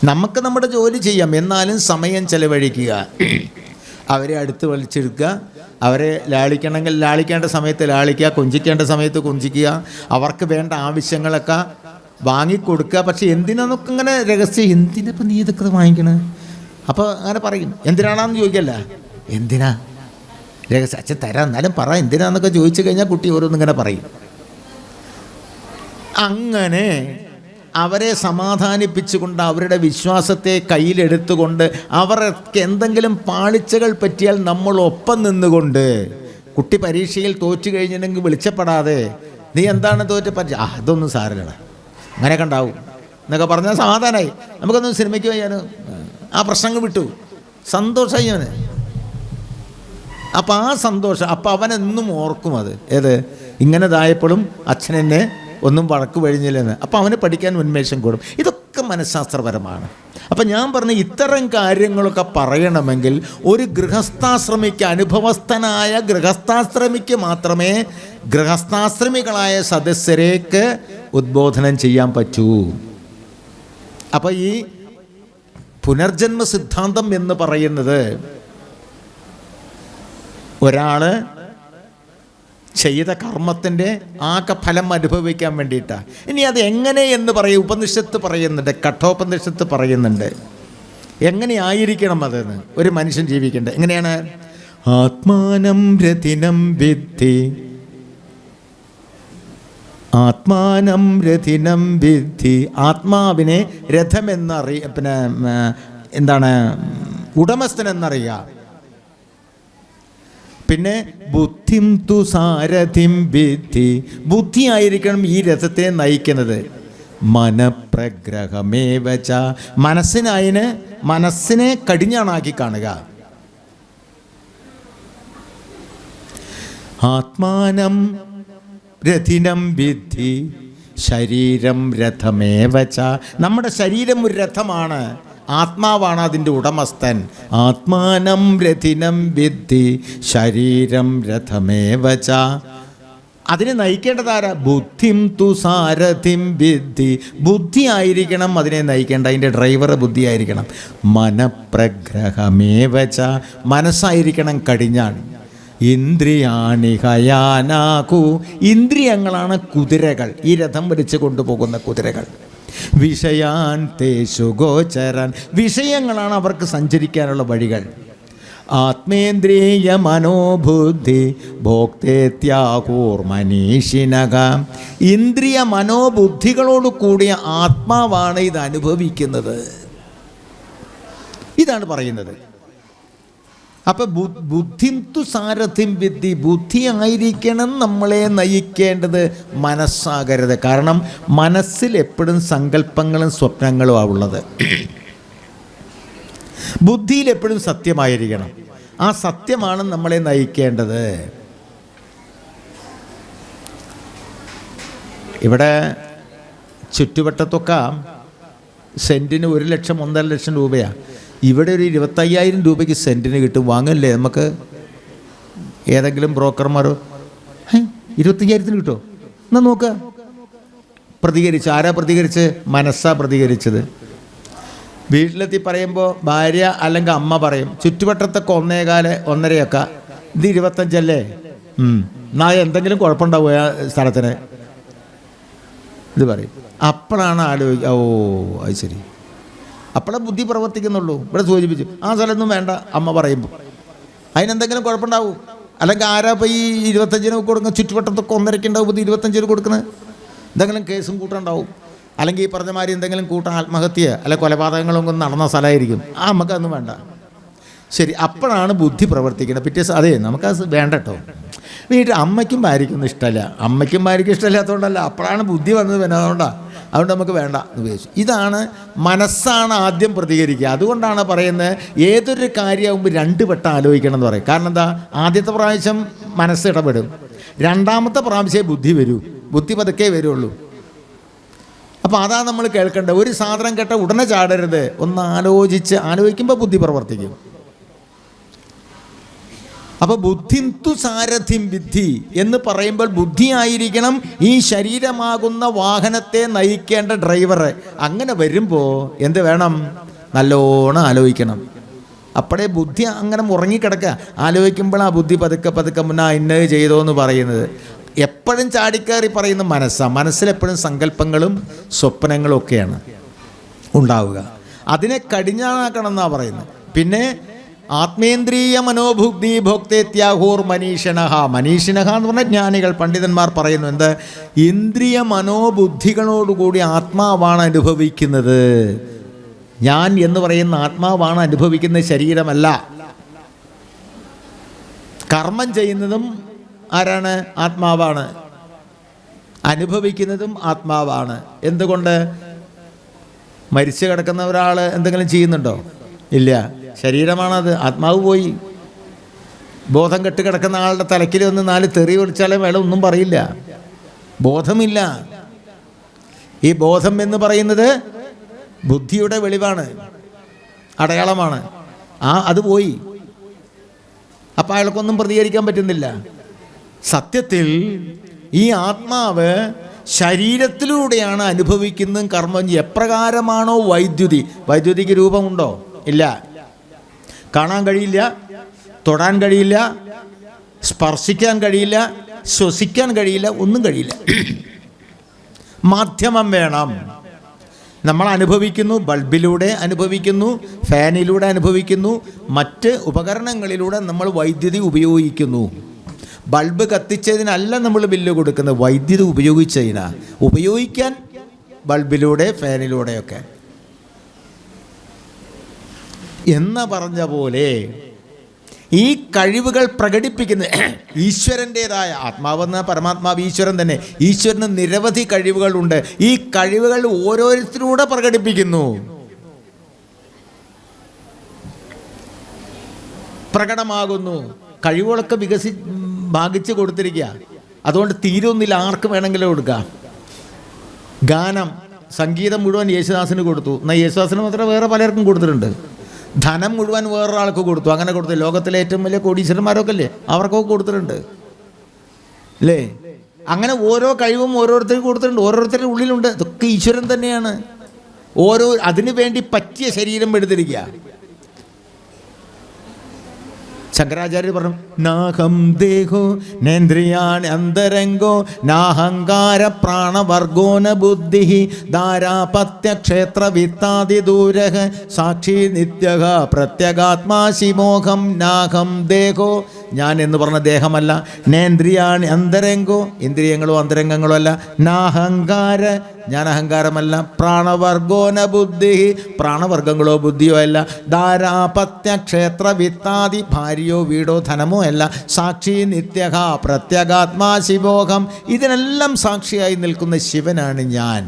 Speaker 2: നമുക്ക് നമ്മുടെ ജോലി ചെയ്യാം, എന്നാലും സമയം ചെലവഴിക്കുക. അവരെ അടുത്ത് വലിച്ചെടുക്കുക, അവരെ ലാളിക്കണമെങ്കിൽ ലാളിക്കേണ്ട സമയത്ത് ലാളിക്കുക, കൊഞ്ചിക്കേണ്ട സമയത്ത് കൊഞ്ചിക്കുക, അവർക്ക് വേണ്ട ആവശ്യങ്ങളൊക്കെ വാങ്ങിക്കൊടുക്കുക. പക്ഷെ എന്തിനാന്നൊക്കെ ഇങ്ങനെ രഹസ്യം, എന്തിനിപ്പോൾ നീ ഇതൊക്കെ വാങ്ങിക്കണേ? അപ്പോൾ അങ്ങനെ പറയും, എന്തിനാണെന്ന് ചോദിക്കല്ല, എന്തിനാ രഹസ്യം, അച്ഛൻ തരാം എന്നാലും പറ എന്തിനാന്നൊക്കെ ചോദിച്ചു കഴിഞ്ഞാൽ കുട്ടി ഓരോന്നിങ്ങനെ പറയും. അങ്ങനെ അവരെ സമാധാനിപ്പിച്ചുകൊണ്ട് അവരുടെ വിശ്വാസത്തെ കയ്യിലെടുത്തുകൊണ്ട് അവർക്ക് എന്തെങ്കിലും പാളിച്ചകൾ പറ്റിയാൽ നമ്മൾ ഒപ്പം നിന്നുകൊണ്ട്, കുട്ടി പരീക്ഷയിൽ തോറ്റു കഴിഞ്ഞിട്ടുണ്ടെങ്കിൽ വിളിച്ചപ്പെടാതെ നീ എന്താണ് തോറ്റ് പരീക്ഷ, അതൊന്നും സാരമില്ല അങ്ങനെയൊക്കെ ഉണ്ടാവും എന്നൊക്കെ പറഞ്ഞാൽ സമാധാനമായി. നമുക്കൊന്നും സിനിമയ്ക്ക് പോയാലും ആ പ്രശ്നങ്ങൾ വിട്ടു, സന്തോഷമായി അവന്. അപ്പം ആ സന്തോഷം, അപ്പം അവനെന്നും ഓർക്കും അത്. ഏത് ഇങ്ങനെതായപ്പോഴും അച്ഛനെന്നെ ഒന്നും വഴക്ക് കഴിഞ്ഞില്ലെന്ന്. അപ്പം അവന് പഠിക്കാൻ ഉന്മേഷം കൂടും. ഇതൊക്കെ മനഃശാസ്ത്രപരമാണ്. അപ്പം ഞാൻ പറഞ്ഞ ഇത്തരം കാര്യങ്ങളൊക്കെ പറയണമെങ്കിൽ ഒരു ഗൃഹസ്ഥാശ്രമിക്ക്, അനുഭവസ്ഥനായ ഗൃഹസ്ഥാശ്രമിക്ക് മാത്രമേ ഗൃഹസ്ഥാശ്രമികളായ സദസ്യരേക്ക് ഉദ്ബോധനം ചെയ്യാൻ പറ്റൂ. അപ്പം ഈ പുനർജന്മ സിദ്ധാന്തം എന്ന് പറയുന്നത് ഒരാൾ ചെയ്ത കർമ്മത്തിൻ്റെ ആകെ ഫലം അനുഭവിക്കാൻ വേണ്ടിയിട്ടാണ്. ഇനി അത് എങ്ങനെ എന്ന് പറയും, ഉപനിഷത്ത് പറയുന്നുണ്ട്, കഠോപനിഷത്ത് പറയുന്നുണ്ട് എങ്ങനെയായിരിക്കണം അതെന്ന് ഒരു മനുഷ്യൻ ജീവിക്കേണ്ടത്. എങ്ങനെയാണ്? ആത്മാനം രഥിനം വിദ്ധി, ആത്മാനം രഥിനം വിദ്ധി, ആത്മാവിനെ രഥമെന്നറിയ, എന്താണ് ഉടമസ്ഥനെന്നറിയുക. പിന്നെ ബുദ്ധിം തു സാരഥിം വിദ്ധി, ബുദ്ധിയായിരിക്കണം ഈ രഥത്തെ നയിക്കുന്നത്. മനപ്രഗ്രഹമേവച, മനസ്സിനെ കടിഞ്ഞാണാക്കി കാണുക. ആത്മാനം രഥിനം വിദ്ധി ശരീരം രഥമേവച, നമ്മുടെ ശരീരം ഒരു രഥമാണ്, ആത്മാവാണ് അതിൻ്റെ ഉടമസ്ഥൻ. ആത്മാനം രഥിനം വിദ്ധി ശരീരം രഥമേവച, അതിനെ നയിക്കേണ്ടതാരാ? ബുദ്ധിം തു സാരഥിം വിദ്ധി, ബുദ്ധിയായിരിക്കണം അതിനെ നയിക്കേണ്ട, അതിൻ്റെ ഡ്രൈവർ ബുദ്ധിയായിരിക്കണം. മനപ്രഗ്രഹമേവച, മനസ്സായിരിക്കണം കടിഞ്ഞാൺ. ഇന്ദ്രിയാണി ഹയാനാകു, ഇന്ദ്രിയങ്ങളാണ് കുതിരകൾ, ഈ രഥം വലിച്ചു കൊണ്ടുപോകുന്ന കുതിരകൾ. വിഷയാൻ തേഷു ഗോചരൻ, വിഷയങ്ങളാണ് അവർക്ക് സഞ്ചരിക്കാനുള്ള വഴികൾ. ആത്മേന്ദ്രിയ മനോബുദ്ധി ഭോക്തേത്യാകൂർമനീഷിനക, ഇന്ദ്രിയ മനോബുദ്ധികളോട് കൂടിയ ആത്മാവാണ് ഇത് അനുഭവിക്കുന്നത്. ഇതാണ് പറയുന്നത്. അപ്പം ബുദ്ധിം തു സാരഥിം വിദ്ധി, ബുദ്ധിയായിരിക്കണം നമ്മളെ നയിക്കേണ്ടത്, മനസ്സാകരുത്. കാരണം മനസ്സിൽ എപ്പോഴും സങ്കല്പങ്ങളും സ്വപ്നങ്ങളും ആവുള്ളത്. ബുദ്ധിയിൽ എപ്പോഴും സത്യമായിരിക്കണം, ആ സത്യമാണ് നമ്മളെ നയിക്കേണ്ടത്. ഇവിടെ ചുറ്റുവട്ടത്തൊക്കെ സെൻറ്റിന് 1 ലക്ഷം 1.5 ലക്ഷം രൂപയാണ്. ഇവിടെ ഒരു 25,000 രൂപയ്ക്ക് സെൻറ്റിന് കിട്ടും. വാങ്ങല്ലേ നമുക്ക്? ഏതെങ്കിലും ബ്രോക്കർമാരോ 25,000 കിട്ടുമോ? എന്നാൽ നോക്കുക. പ്രതികരിച്ച് ആരാ പ്രതികരിച്ച്? മനസ്സാ പ്രതികരിച്ചത്. വീട്ടിലെത്തി പറയുമ്പോൾ ഭാര്യ അല്ലെങ്കിൽ അമ്മ പറയും, ചുറ്റുവട്ടത്തൊക്കെ 1.25 1.5 ഇത് 25 അല്ലേ, എന്നാ എന്തെങ്കിലും കുഴപ്പമുണ്ടാവുക ആ സ്ഥലത്തിന്, ഇത് പറയും. അപ്പോഴാണ് ആലോചിക്കുക, ഓ അത് ശരി, അപ്പോഴേ ബുദ്ധി പ്രവർത്തിക്കുന്നുള്ളൂ. ഇവിടെ സൂചിപ്പിച്ചു ആ സ്ഥലമൊന്നും വേണ്ട അമ്മ പറയുമ്പോൾ, അതിനെന്തെങ്കിലും കുഴപ്പമുണ്ടാവും. അല്ലെങ്കിൽ ആരാ ഇപ്പോൾ ഈ 25 കൊടുക്കുന്നത്? ചുറ്റുവട്ടത്തൊക്കെ 1.5 ഉണ്ടാവും, ഇത് 25 കൊടുക്കുന്നത്. എന്തെങ്കിലും കേസും കൂട്ടുണ്ടാവും, അല്ലെങ്കിൽ ഈ പറഞ്ഞ മാതിരി എന്തെങ്കിലും കൂട്ടം ആത്മഹത്യ അല്ലെ കൊലപാതകങ്ങളൊന്നും നടന്ന സ്ഥലമായിരിക്കും. ആ നമുക്കതൊന്നും വേണ്ട. ശരി, അപ്പോഴാണ് ബുദ്ധി പ്രവർത്തിക്കുന്നത്. പിറ്റേ അതെ നമുക്കത് വേണ്ട കേട്ടോ. വീട്ടിൽ അമ്മയ്ക്കും ഭാര്യയ്ക്കൊന്നും ഇഷ്ടമല്ല, അമ്മയ്ക്കും ഭാര്യയ്ക്കും ഇഷ്ടമില്ലാത്തതുകൊണ്ടല്ല, അപ്പോഴാണ് ബുദ്ധി വന്നത്. പിന്നെ അതുകൊണ്ടാണ് അതുകൊണ്ട് നമുക്ക് വേണ്ട എന്ന് ഉപയോഗിച്ചു. ഇതാണ് മനസ്സാണ് ആദ്യം പ്രതികരിക്കുക. അതുകൊണ്ടാണ് പറയുന്നത് ഏതൊരു കാര്യമാകുമ്പോൾ 2 വട്ടം ആലോചിക്കണം എന്ന് പറയും. കാരണം എന്താ, ആദ്യത്തെ പ്രാവശ്യം മനസ്സ് ഇടപെടും, രണ്ടാമത്തെ പ്രാവശ്യമേ ബുദ്ധി വരൂ, ബുദ്ധി പതുക്കെ വരുള്ളൂ. അപ്പോൾ അതാണ് നമ്മൾ കേൾക്കേണ്ടത്. ഒരു സാധനം കേട്ട ഉടനെ ചാടരുത്, ഒന്ന് ആലോചിക്കുമ്പോൾ ബുദ്ധി പ്രവർത്തിക്കും. അപ്പോൾ ബുദ്ധിന്തു സാരഥിം വിദ്ധി എന്ന് പറയുമ്പോൾ ബുദ്ധിയായിരിക്കണം ഈ ശരീരമാകുന്ന വാഹനത്തെ നയിക്കേണ്ട ഡ്രൈവർ. അങ്ങനെ വരുമ്പോൾ എന്ത് വേണം, നല്ലോണം ആലോചിക്കണം. അപ്പോഴേ ബുദ്ധി അങ്ങനെ ഉറങ്ങിക്കിടക്കുക. ആലോചിക്കുമ്പോൾ ആ ബുദ്ധി പതുക്കെ മുന്നേ ഇന്നത് ചെയ്തോ എന്ന് പറയുന്നത്. എപ്പോഴും ചാടിക്കയറി പറയുന്ന മനസ്സാണ്. മനസ്സിലെപ്പോഴും സങ്കല്പങ്ങളും സ്വപ്നങ്ങളും ഒക്കെയാണ് ഉണ്ടാവുക. അതിനെ കടിഞ്ഞാണാക്കണം എന്നാണ് പറയുന്നത്. പിന്നെ ആത്മേന്ദ്രിയ മനോബുദ്ധി ഭോക്തേത്യാഹോർ മനീഷിണഹ. മനീഷിണഹ എന്ന് പറഞ്ഞാൽ ജ്ഞാനികൾ, പണ്ഡിതന്മാർ പറയുന്നു എന്ത്, ഇന്ദ്രിയ മനോബുദ്ധികളോടുകൂടി ആത്മാവാണ് അനുഭവിക്കുന്നത്. ഞാൻ എന്ന് പറയുന്ന ആത്മാവാണ് അനുഭവിക്കുന്ന ശരീരമല്ല. കർമ്മം ചെയ്യുന്നതും ആരാണ്? ആത്മാവാണ്. അനുഭവിക്കുന്നതും ആത്മാവാണ്. എന്തുകൊണ്ട്? മരിച്ചു കിടക്കുന്ന ഒരാൾ എന്തെങ്കിലും ചെയ്യുന്നുണ്ടോ? ഇല്ല, ശരീരമാണത്. ആത്മാവ് പോയി. ബോധം കെട്ട് കിടക്കുന്ന ആളുടെ തലക്കിൽ ഒന്ന് 4 തെറി വിളിച്ചാലേ വേള ഒന്നും പറയില്ല. ബോധമില്ല. ഈ ബോധം എന്ന് പറയുന്നത് ബുദ്ധിയുടെ വെളിവാണ്, അടയാളമാണ്. അത് പോയി. അപ്പം അയാൾക്കൊന്നും പ്രതികരിക്കാൻ പറ്റുന്നില്ല. സത്യത്തിൽ ഈ ആത്മാവ് ശരീരത്തിലൂടെയാണ് അനുഭവിക്കുന്നതും കർമ്മം. എപ്രകാരമാണോ വൈദ്യുതിക്ക് രൂപമുണ്ടോ? ഇല്ല. കാണാൻ കഴിയില്ല, തൊടാൻ കഴിയില്ല, സ്പർശിക്കാൻ കഴിയില്ല, ശ്വസിക്കാൻ കഴിയില്ല, ഒന്നും കഴിയില്ല. മാധ്യമം വേണം. നമ്മൾ അനുഭവിക്കുന്നു, ബൾബിലൂടെ അനുഭവിക്കുന്നു, ഫാനിലൂടെ അനുഭവിക്കുന്നു, മറ്റ് ഉപകരണങ്ങളിലൂടെ നമ്മൾ വൈദ്യുതി ഉപയോഗിക്കുന്നു. ബൾബ് കത്തിച്ചതിനല്ല നമ്മൾ ബില്ല് കൊടുക്കുന്നത്, വൈദ്യുതി ഉപയോഗിച്ചതിനാണ്. ഉപയോഗിക്കാൻ ബൾബിലൂടെ ഫാനിലൂടെയൊക്കെ എന്ന് പറഞ്ഞ പോലെ ഈ കഴിവുകൾ പ്രകടിപ്പിക്കുന്ന ഈശ്വരൻ്റേതായ, ആത്മാവെന്ന പരമാത്മാവ് ഈശ്വരൻ തന്നെ. ഈശ്വരന് നിരവധി കഴിവുകളുണ്ട്. ഈ കഴിവുകൾ ഓരോരുത്തരൂടെ പ്രകടിപ്പിക്കുന്നു, പ്രകടമാകുന്നു. കഴിവുകളൊക്കെ ഭാഗിച്ച് കൊടുത്തിരിക്കുക. അതുകൊണ്ട് തീരൊന്നില്ല, ആർക്ക് വേണമെങ്കിലും കൊടുക്കാം. ഗാനം, സംഗീതം മുഴുവൻ യേശുദാസിന് കൊടുത്തു. എന്നാൽ യേശുദാസിന് മാത്രമേ വേറെ പലർക്കും കൊടുത്തിട്ടുണ്ട്. ധനം മുഴുവൻ വേറൊരാൾക്ക് കൊടുത്തു. അങ്ങനെ കൊടുത്തു. ലോകത്തിലെ ഏറ്റവും വലിയ കോടീശ്വരന്മാരൊക്കെ അല്ലേ, അവർക്കൊക്കെ കൊടുത്തിട്ടുണ്ട് അല്ലേ. അങ്ങനെ ഓരോ കഴിവും ഓരോരുത്തർക്ക് കൊടുത്തിട്ടുണ്ട്, ഓരോരുത്തരുടെ ഉള്ളിലുണ്ട്. ഇതൊക്കെ ഈശ്വരൻ തന്നെയാണ്. അതിനു വേണ്ടി പറ്റിയ ശരീരം എടുത്തിരിക്കുക. ശങ്കരാചാര്യ പറഞ്ഞു, നാഹം ദേഹോ നേന്ദ്രിയാണി അന്തരംഗോ നാഹങ്കാര പ്രാണവർഗോ ന ബുദ്ധി ധാരാപത്യ ക്ഷേത്ര വിത്താതി ദൂരഃ സാക്ഷി നിത്യഃ പ്രത്യഗാത്മാ ശിമോഹം. നാഹം ദേഹോ, ഞാൻ എന്ന് പറഞ്ഞ ദേഹമല്ല. നേന്ദ്രിയാണി അന്തരംഗോ, ഇന്ദ്രിയങ്ങളോ അന്തരംഗങ്ങളോ അല്ല. നാഹങ്കാര, ഞാൻ അഹങ്കാരമല്ല. പ്രാണവർഗോ ന ബുദ്ധി, പ്രാണവർഗങ്ങളോ ബുദ്ധിയോ അല്ല. ധാരാപത്യ ക്ഷേത്ര വിത്താതി, ഭാര്യയോ വീടോ ധനമോ അല്ല. സാക്ഷി നിത്യഃ പ്രത്യഗാത്മാ ശിവോഹം. ഇതിനെല്ലാം സാക്ഷിയായി നിൽക്കുന്ന ശിവനാണ് ഞാൻ.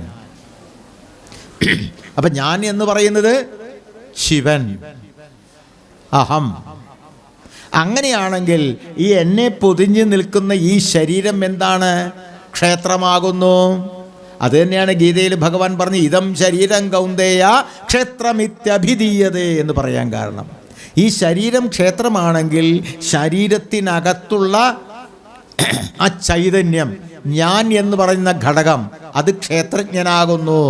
Speaker 2: അപ്പം ഞാൻ എന്ന് പറയുന്നത് ശിവൻ, അഹം. അങ്ങനെയാണെങ്കിൽ ഈ എന്നെ പൊതിഞ്ഞു നിൽക്കുന്ന ഈ ശരീരം എന്താണ്? ക്ഷേത്രമാകുന്നു. അത് തന്നെയാണ് ഗീതയിൽ ഭഗവാൻ പറഞ്ഞ് ഇതം ശരീരം കൗന്ദേയ ക്ഷേത്രമിത്യഭിധീയതേ എന്ന് പറയാൻ കാരണം. ഈ ശരീരം ക്ഷേത്രമാണെങ്കിൽ ശരീരത്തിനകത്തുള്ള ആ ചൈതന്യം, ഞാൻ എന്ന് പറയുന്ന ഘടകം, അത് ക്ഷേത്രജ്ഞനാകുന്നു.